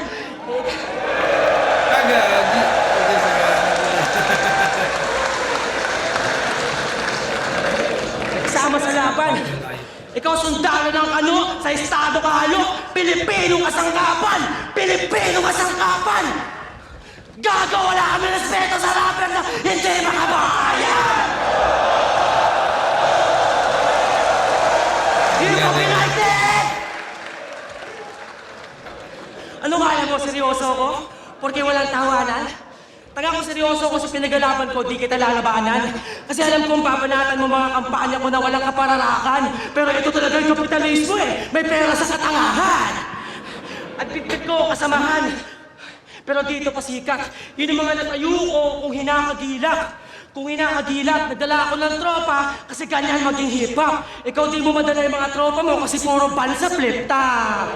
Kasama sa laban. Ikaw sundalo ng ano, sa estado ka halo, Pilipinong kasangkapan! Pilipinong kasangkapan! Gago, wala kami respeto sa rapper na hindi makabahayan! Hip-Hop United! Ano kaya mo, seryoso ako? Porque walang tawanan? Taga ko seryoso ko sa pinagalaban ko, di kita lalabanan. Kasi alam kong papanatan mo mga kampanya ko na walang kapararakan. Pero ito talaga yung kapitalismo eh. May pera sa katangahan. At bitbit ko kasamahan. Pero dito pasikat, yun yung mga natayo ko kung hinakagilak. Kung hinakagilak, nagdala ako ng tropa kasi ganyan maging hip-hop. Ikaw di mo madala yung mga tropa mo kasi puro ban sa flip-top.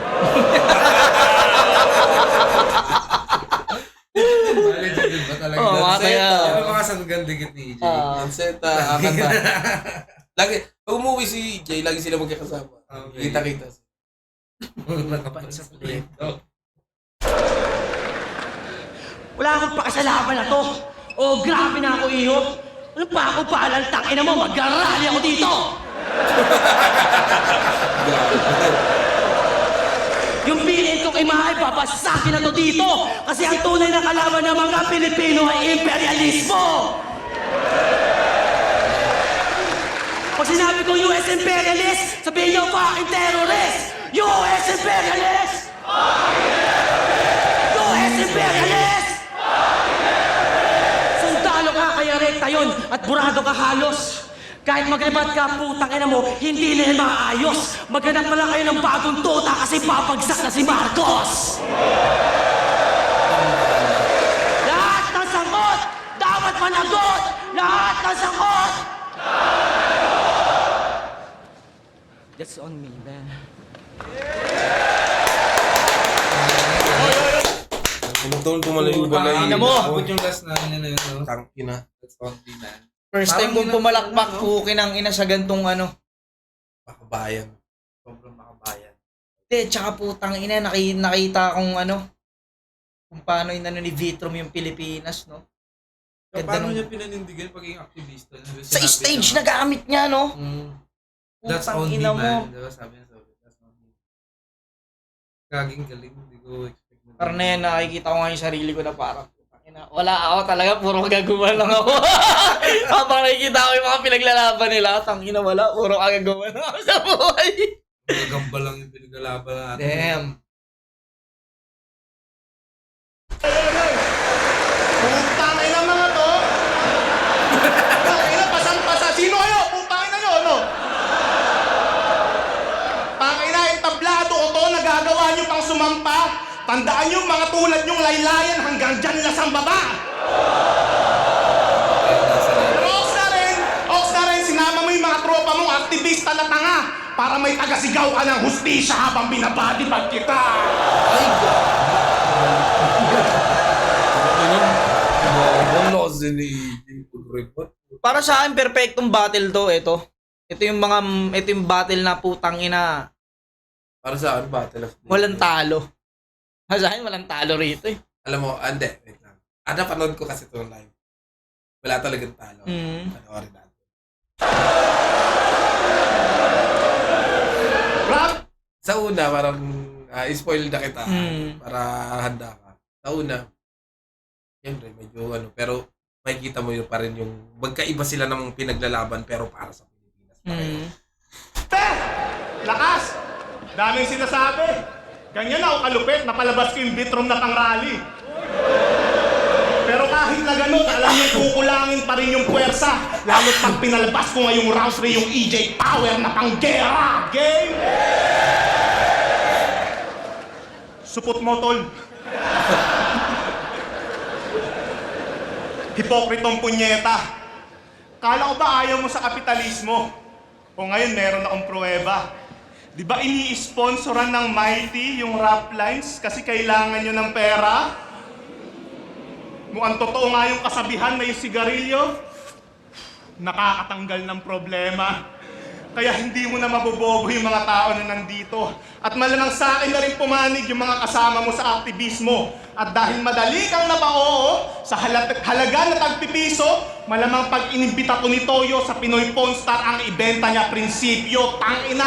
Valid ba talaga? Oo, mga kaya. Ano mga sanggang dikit ni EJ? Anseta, akata. Lagi, pag umuwi si Jay, lagi sila magkakasama. Okay. Kita-kita. Nakapan sa plate. Oh. Wala akong pakasalaman na to. Oh, grabe na ako, iyo. Ano pa ako palang tangina mo? Mag-arali ako dito! Yung bilin kong imahe, papasakin na to dito! Kasi ang tunay na kalaban ng mga Pilipino ay imperialismo! Pag sinabi ko US imperialist, sabihin niyo fucking terrorist! US imperialist! US imperialist! Sundalo ka, kaya rekta yun, at burado ka halos. Kahit magrebat ka, putang ina mo, hindi na yan maayos. Maghanap pala kayo ng bagong tuta kasi papagsak na si Marcos. Lahat ng sangkot, dapat managot. Lahat ng Tumutulong tumalayuban na Ina mo. Abot yung last na yun na yun. No? Tangina. That's only na. First time Parang kong pumalakpak, ginagawa, no? pukin ang ina sa gantong ano. Makabayan. Sobrang makabayan. Hindi, tsaka putang ina, nakita kong ano, kung paano inano ni Vitrom yung Pilipinas, no? So, Ganda paano nung- niya pinanindigan pagiging aktivista? Sa stage na gamit niya, no? That's Putang only ina man. mo. Diba sabi niya, that's only. Gaging galing. Hindi ko expect na. Parang na yan, nakikita ko nga yung sarili ko na parang, putang ina, wala ako talaga, puro kagaguman lang ako. Habang nakikita ko yung mga pinaglalaban nila, tangina wala, puro kagaguman lang ako sa buhay. Gagamba lang yung pinaglalaban natin. Damn. Putang ina mga to! Putang ina, pasang-pasa. Sino kayo? Putang ina nyo, ano? Putang ina, yung tablado ko to, nagagawa nyo pang sumampa. Tandaan nyo, mga tulad nyong laylayan hanggang dyan lang sa baba. Pero Ox na rin, sinama mo yung mga tropa mong aktivista na tanga para may tagasigaw ka ng hustisya habang binabadibag kita. Ano kasi ni report? Para sa akin, perfectong battle to, ito. Ito yung battle na putang ina, Para sa akin, Battle of the walang talo. Sa akin, walang talo rito eh. Alam mo, ande, wait lang. Napanood ko kasi ito live. Wala talagang talo. Panoorin natin. Rob, Sa una, parang spoil na kita para handa ka. Sa una, siyempre, medyo ano, pero makikita mo yun pa rin yung magkaiba sila ng pinaglalaban pero para sa Pilipinas. Pareho. lakas! Daming sinasabi. Ganyan ako kalupit, napalabas ko yung Vitrom na pang-rally. Pero kahit na ganun, alam niyo kukulangin pa rin yung puwersa. Lalo't pag pinalabas ko ngayong round 3 yung EJ Power na pang-gera. Game! Supot mo, tol. Hipokritong punyeta. Kala ko ba ayaw mo sa kapitalismo? O ngayon meron akong pruweba. Di ba ini-sponsoran ng Mighty yung rap lines kasi kailangan nyo ng pera? Mukhang totoo nga yung kasabihan na yung sigarilyo, nakakatanggal ng problema. Kaya hindi mo na mabobobo yung mga tao na nandito. At malamang sa akin na rin pumanig yung mga kasama mo sa aktivismo. At dahil madali kang napao sa halaga na tagpipiso, malamang pag inimbita ko ni Toyo sa Pinoy Pawn Star ang ibenta niya prinsipyo. Tangina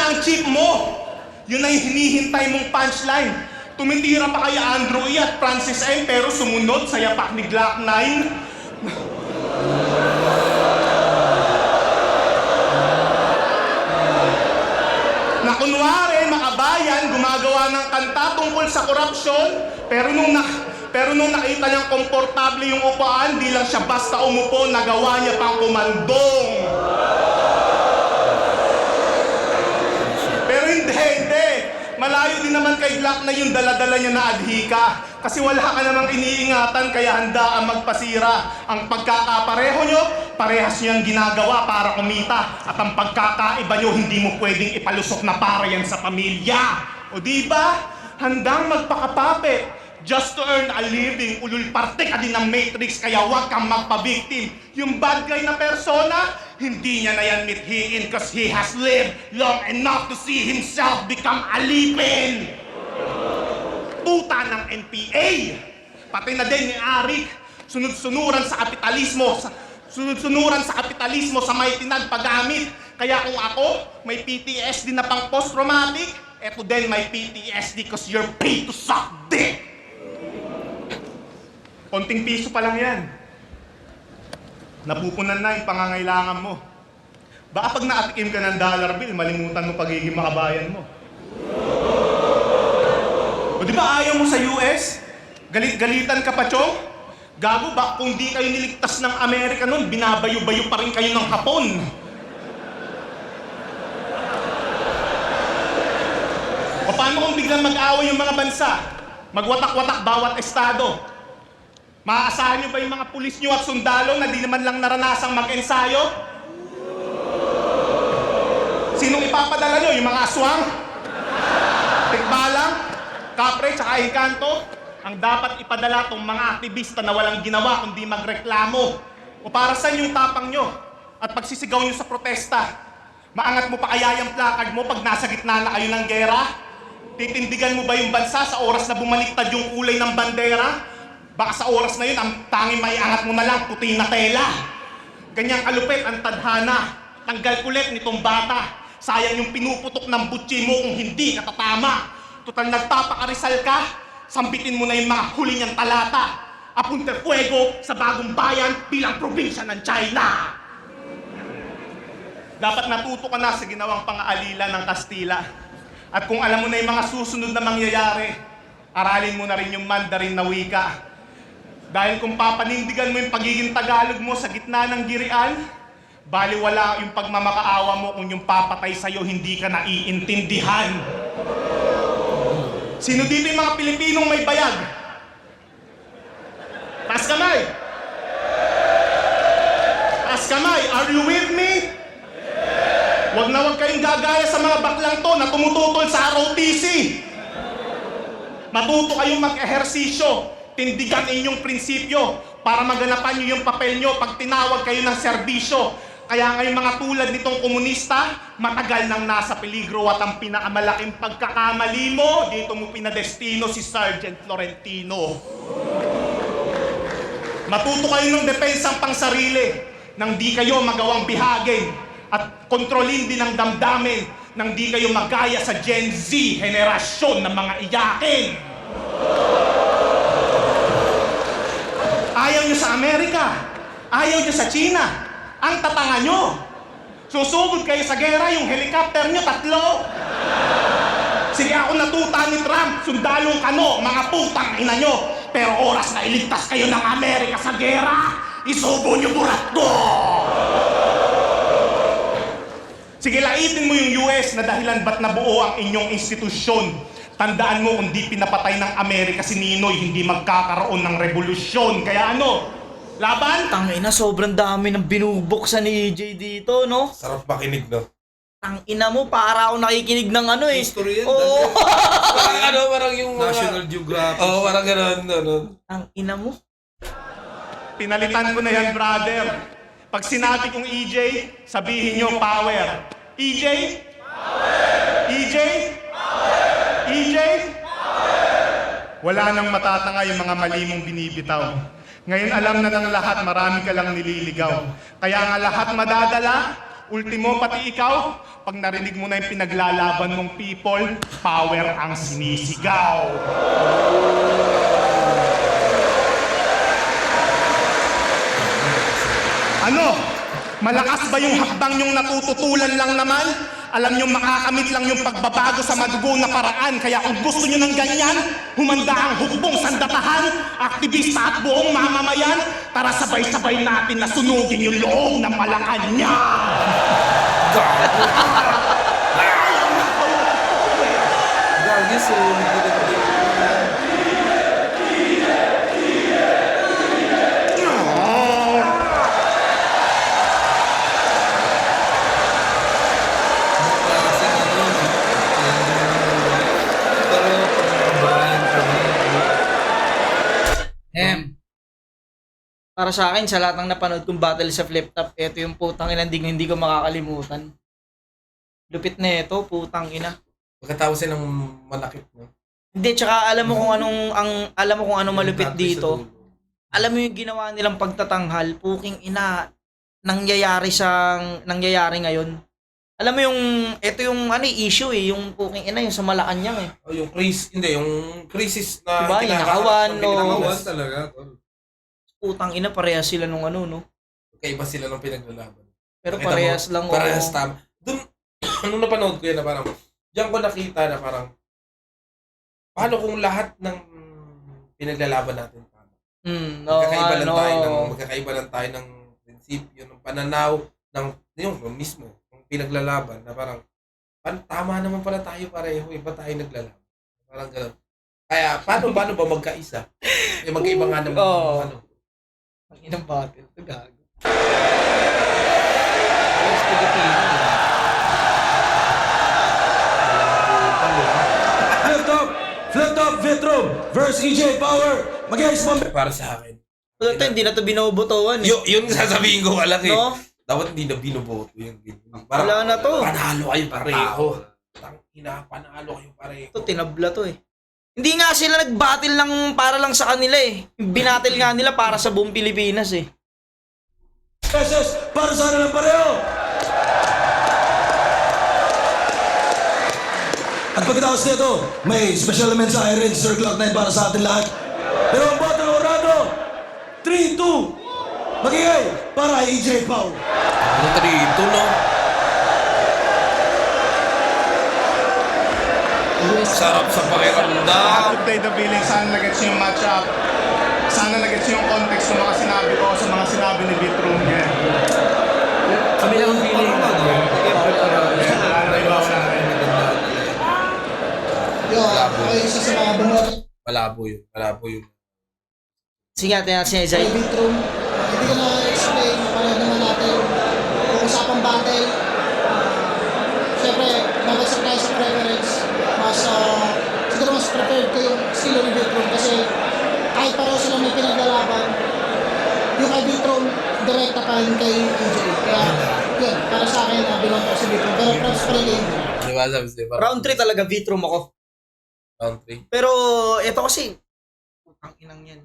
ang chip mo! Yun ang hinihintay mong punchline. Tumitira pa kaya Andrew E. at Francis M. pero sumunod sa yapak ni Glock 9. Na kunwari, makabayan, gumagawa ng kanta tungkol sa korupsyon, pero nung nakita niyang komportable yung upuan, di lang siya basta umupo, nagawa niya pang kumandong. Pero hindi. Malayo din naman kay Glock na yung daladala niya na adhika. Kasi wala ka namang iniingatan kaya handa ang magpasira. Ang pagkakapareho nyo, parehas nyo ang ginagawa para kumita. At ang pagkakaiba nyo, hindi mo pwedeng ipalusok na para yan sa pamilya. O diba? Handang magpakapapit. Just to earn a living, ulul parte ka din ng Matrix kaya huwag kang magpa-victim. Yung bad guy na persona, hindi niya na yan mithiin cause he has lived long enough to see himself become alipin. Tuta ng NPA. Pati na din ni Arik, sunod-sunuran sa kapitalismo sa may tinagpagamit. Kaya kung ako, may PTSD na pang post-traumatic, eto din may PTSD cause you're paid to suck dick. Konting piso pa lang yan. Napupunan na yung pangangailangan mo. Baka pag naatikim ka ng dollar bill, malimutan mo pagiging makabayan mo. O di ba ayaw mo sa US? Galit-galitan ka pa, Chong? Gago ba, kung di kayo niligtas ng Amerika nun, binabayo-bayo pa rin kayo ng Hapon. O paano kung biglang mag-away yung mga bansa? Magwatak-watak bawat estado? Maaasahan nyo ba yung mga pulis nyo at sundalo na di naman lang naranasang mag-ensayo? Sinong ipapadala nyo? Yung mga aswang? Tikbalang? Kapre, tsaka Engkanto, ang dapat ipadala tong mga aktivista na walang ginawa kundi magreklamo. O para saan yung tapang nyo at pagsisigaw nyo sa protesta? Maangat mo pa kaya yung placard mo pag nasa gitna na kayo ng gera? Titindigan mo ba yung bansa sa oras na bumaliktad yung kulay ng bandera? Baka sa oras na yun, ang tanging maiangat mo na lang, puti na tela. Ganyang kalupit ang tadhana. Tanggal kulit nitong bata. Sayang yung pinuputok ng butsi mo kung hindi katatama. Total nagpapakarisal ka, sambitin mo na yung mga huli niyang talata. Apunte fuego sa bagong bayan bilang probinsya ng China. Dapat natuto ka na sa ginawang pang-aalila ng Kastila. At kung alam mo na yung mga susunod na mangyayari, aralin mo na rin yung Mandarin na wika. Dahil kung papanindigan mo yung pagiging Tagalog mo sa gitna ng girian, baliwala yung pagmamakaawa mo kung yung papatay sa'yo hindi ka naiintindihan. Sino dito yung mga Pilipinong may bayag? Taas kamay! Taas kamay! Are you with me? Huwag na huwag kayong gagaya sa mga baklang to na tumututol sa ROTC. Matuto kayong mag-ehersisyo. Tindigan inyong prinsipyo para maganapan nyo yung papel nyo pag tinawag kayo ng serbisyo. Kaya ngayong mga tulad nitong komunista, matagal nang nasa peligro at ang pinakamalaking pagkakamali mo, dito mo pinadestino si Sergeant Florentino. Matuto kayo ng depensang pangsarili nang di kayo magawang bihagin at kontrolin din ang damdamin nang di kayo magaya sa Gen Z, henerasyon ng mga iyakin. Ayaw nyo sa Amerika, ayaw nyo sa China, ang tatanga nyo. Susugod kayo sa gera, yung helicopter nyo, 3. Sige ako natuta ni Trump, sundalong kano, mga putang ina nyo. Pero oras na iligtas kayo ng Amerika sa gera, isubo nyo burat ko! Sige, laitin mo yung US na dahilan ba't nabuo ang inyong institusyon. Tandaan mo kung di pinapatay ng Amerika si Ninoy, hindi magkakaroon ng revolusyon. Kaya ano? Laban? Tangina, sobrang dami ng binubuksan ni EJ dito, no? Sarap makinig, no? Tangina mo, para ako nakikinig ng ano eh. History yan. Oo. Parang yung mga... National Geographic. Oo, parang gano'n, no? Tangina mo. Pinalitan ko na yan, brother. Pag sinabi kong EJ, sabihin nyo power. EJ? Power! EJ? Power! EJ? Power! Wala nang matatanga yung mga mali mong binibitaw. Ngayon alam na ng lahat, marami ka lang nililigaw. Kaya nga lahat madadala, ultimo pati ikaw, pag narinig mo na yung pinaglalaban mong people, power ang sinisigaw. Ano? Malakas ba yung hakbang yung natututulan lang naman? Alam nyo makakamit lang yung pagbabago sa madugo na paraan. Kaya kung gusto nyo ng ganyan, humanda ang hukbong sandatahan, aktivista at buong mamamayan, tara sabay-sabay natin na sunugin yung loob ng Malacanang. Gagi, so... Para sa akin, sa lahat ng napanood kong battle sa flip top, ito yung putang ina hindi ko makakalimutan. Lupit na ito, putang ina. Pagkatapos ng manakit, no? Hindi, tsaka alam mo kung anong malupit dito. Alam mo yung ginawa nilang pagtatanghal, puking ina, nangyayari ngayon. Alam mo yung, ito yung issue yung puking ina, yung sa Malacanang eh. Oh, yung crisis na Diba, yung nakawan, no? Nakawan talaga. Putang ina, parehas sila nung no? Kaiba sila ng pinaglalaban. Pero Nakita parehas mo, lang, parehas tama. Doon, nung napanood ko yan na parang, diyan ko nakita na parang, paano kung lahat ng pinaglalaban natin tama? Magkakaiba lang tayo ng prinsipyo, ng pananaw, yung mismo, ng pinaglalaban, na parang, tama naman pala tayo pareho, iba tayo naglalaban. Parang gano'n. Kaya, paano ba magkaisa? Magkaiba nga naman, Ang inang battle, ito gago. Flip Top Vitrum versus EJ Power. Mag-ice bomb. Para sa akin. Ito, hindi na to binobotohan eh. Yun sasabihin ko lang eh. No? Dapat hindi na binoboto yung Wala na to. Panalo kayo pareho. Panalo kayo pareho. Ito, tinabla to eh. Hindi nga sila nag-battle lang para lang sa kanila eh. Binatil nga nila para sa buong Pilipinas eh. Beses para sana ng pareho. At pagkatapos nito, may special element sa Iron Sir Cloud 9 para sa atin lahat. Pero ang battle orado, 3-2, magigay para EJ Power. Ang 3-2, no? Sarap sa pakiramdam. Happy play the feeling. Sana nag-gets yung matchup. Sana nag-gets yung context ng mga sinabi ko sa mga sinabi ni Vitrum. Kami lang ang feeling. Malabo yun. Sige natin natin si Zay. Vitrum, hindi ko na-explain, mapanood naman natin kung usapang battle. Siyempre, babagsak tayo sa preference. Siguro mas preferred ko yung estilo ni Vitrum kasi kahit pareho sila may pinaglalaban, yung kay Vitrum, direkta pa rin kay EJ. Kaya, yun, para sa akin, bilang ko si Vitrum. Pero props pa rin kay EJ. Di ba sabi sa'yo? Round 3 talaga Vitrum ako. Round 3. Pero ito kasi, putang inang yan.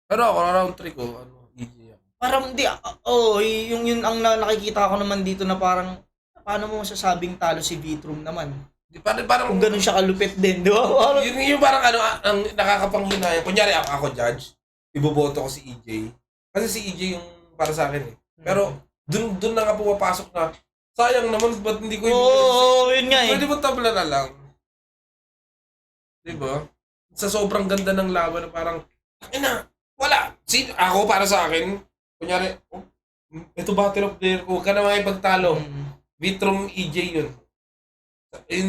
Pero ako, round 3 ko, easy yan. Parang hindi, yun ang nakikita ko naman dito na parang, paano mo masasabing talo si Vitrum naman? Parang, Kung ganun siya kalupit din, di ba? Parang, yung parang ang nakakapanghinayang. Kunyari ako judge, iboboto ko si EJ. Kasi si EJ yung para sa akin eh. Pero, dun na nga pumapasok na, sayang naman, ba't hindi ko Oo, yun nga eh. Pwede mo tabla na lang. Diba? Sa sobrang ganda ng laban na parang, wala. Ako para sa akin, kunyari, ito battle of the year ko, huwag ka na makipagtalo. Vitrum EJ yun.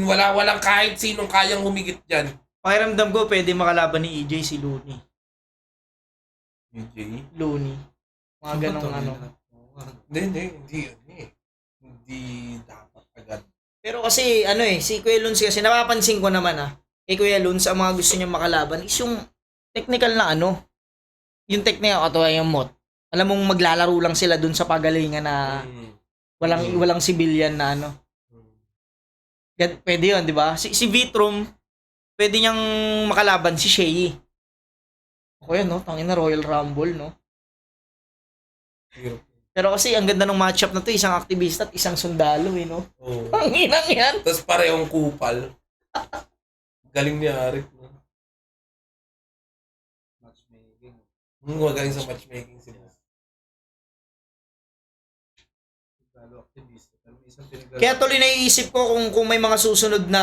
Walang kahit sinong kayang humigit dyan. Pakiramdam ko, pwede makalaban ni EJ si Looney. EJ? Looney. Mga ganong ano. Hindi dapat agad. Pero kasi, si Kuya Luns kasi, napapansin ko naman kay Kuya Luns, ang mga gusto niya makalaban is yung technical na yung technical, katuwa yung mot. Alam mong maglalaro lang sila dun sa pagalingan na walang civilian na Pwede yun, di ba? Si Vitrum, pwede niyang makalaban si Shea. Ako yan, no? Tangina Royal Rumble, no? Pero kasi ang ganda ng matchup na to, isang aktivista at isang sundalo, no? Oo. Ang inang yan. Tapos parehong kupal. Galing ni Arik, no? Matchmaking. Magaling sa matchmaking si boss. Lalo activist. Pero may isang pinagdala. Kaya tuloy naiisip ko kung may mga susunod na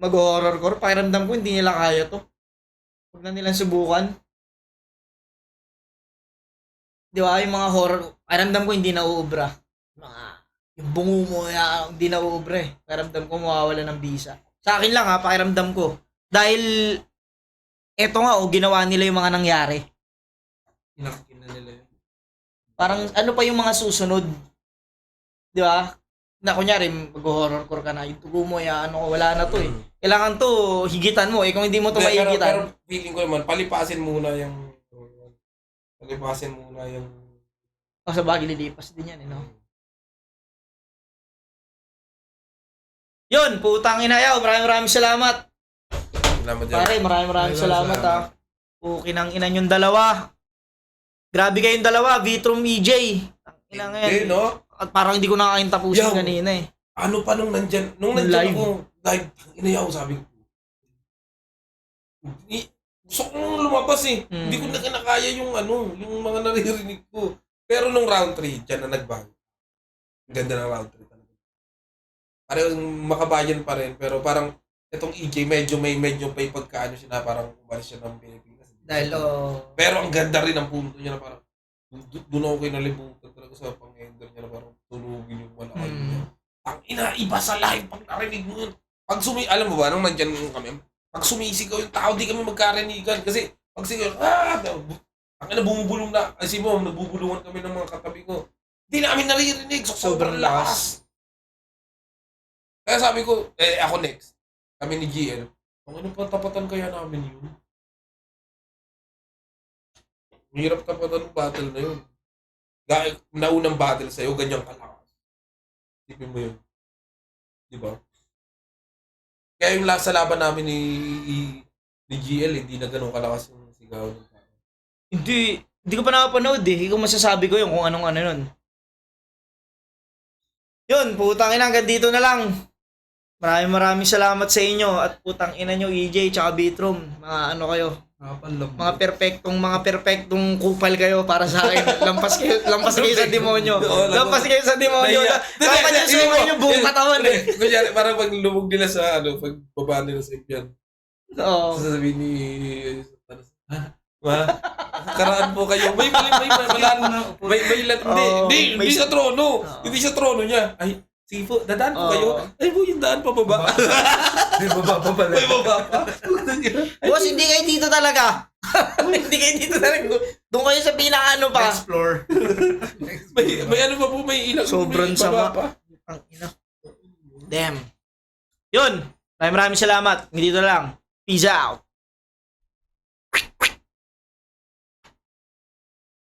mag-horror core, pakiramdam ko hindi nila kaya to. Huwag na nilang subukan. Di ba? Yung mga horror, pakiramdam ko hindi na uubra. Yung bungo mo, hindi na uubra eh. Pakiramdam ko mawawala ng bisa. Sa akin lang pakiramdam ko. Dahil, eto nga ginawa nila yung mga nangyari. Inakin na nila yun. Parang ano pa yung mga susunod? Di ba? Na kunyari, mag-horror core ka na, yung tugo mo, wala na to eh. Kailangan to, higitan mo eh. Kung hindi mo to Pero maihigitan. feeling ko naman, palipasin muna yung Sa bagay, lilipas din yan, no? Yun, putang inayaw. Maraming salamat. Salamat dyan. Pare, maraming salamat Pukinang ina yung dalawa. Grabe kayong dalawa, Vitrum EJ. Ina ngayon. no? At parang hindi ko na kayong tapusin Yaw. kanina eh. Ano pa nung nandyan Live. ako, live, inayaw, sabi ko. Gusto kong lumabas eh. Hindi ko na kinakaya yung mga naririnig ko. Pero nung round 3, dyan na nagbago. Ganda ng round 3 talaga. Parang makabayan pa rin, pero parang itong EJ medyo may pagkaano siya na parang umalis siya ng Pilipinas. Dahil, Pero ang ganda rin ang punto niya na parang doon ako kinalimutan talaga sa pang-ender niya na parang tulugin yung malakay niya. Ang iba sa live pag narinig mo yun. Alam mo ba, nung nandyan kami, pag sumisigaw yung tao, di kami magkarinigan. Kasi pag sigaw, ang bumubulong na, kasi mo, nabubulungan kami ng mga katabi ko. Di namin naririnig, sobrang lakas. Kaya sabi ko, ako next. Kami ni GL, Ang ano pa tapatan kaya namin yun? Hirap tapatan ng battle na yun. Naunang battle sa'yo, ganyang kalakas. Isipin mo yun. Di ba? Kaya yung sa laban namin ni GL, hindi na ganun kalakas yung sigaw ng tao. Hindi ko pa nakapanood eh. Ikaw masasabi ko yung kung anong ano nun. Yun, putang ina, hanggang dito na lang. Maraming salamat sa inyo at putang ina nyo EJ tsaka Bitrom. Mga ano kayo, Nakapanlambot. mga perpektong kupal kayo para sa akin. Lampas kayo sa demonyo. Lampas kayo sa demonyo. Dapat yung sungay nyo buong katawan eh. Kunyari, parang pag lumog nila sa pag baba nila sa impyan. Oo. Sasabihin ni karaan po kayo. May hindi sa trono. Hindi sa trono niya. Ay, sige po, dadaan po kayo. Ay po, yung daan pa baba. May baba pa pala. May baba pa. Boss, hindi kayo dito talaga. Hindi kayo dito talaga. Doon kayo sa pinakaano pa. Explore. May ano pa po, may ilang Sobrang may baba sama. pa. Ang ina. Damn. Yun. Maraming salamat. Dito na lang. Peace out.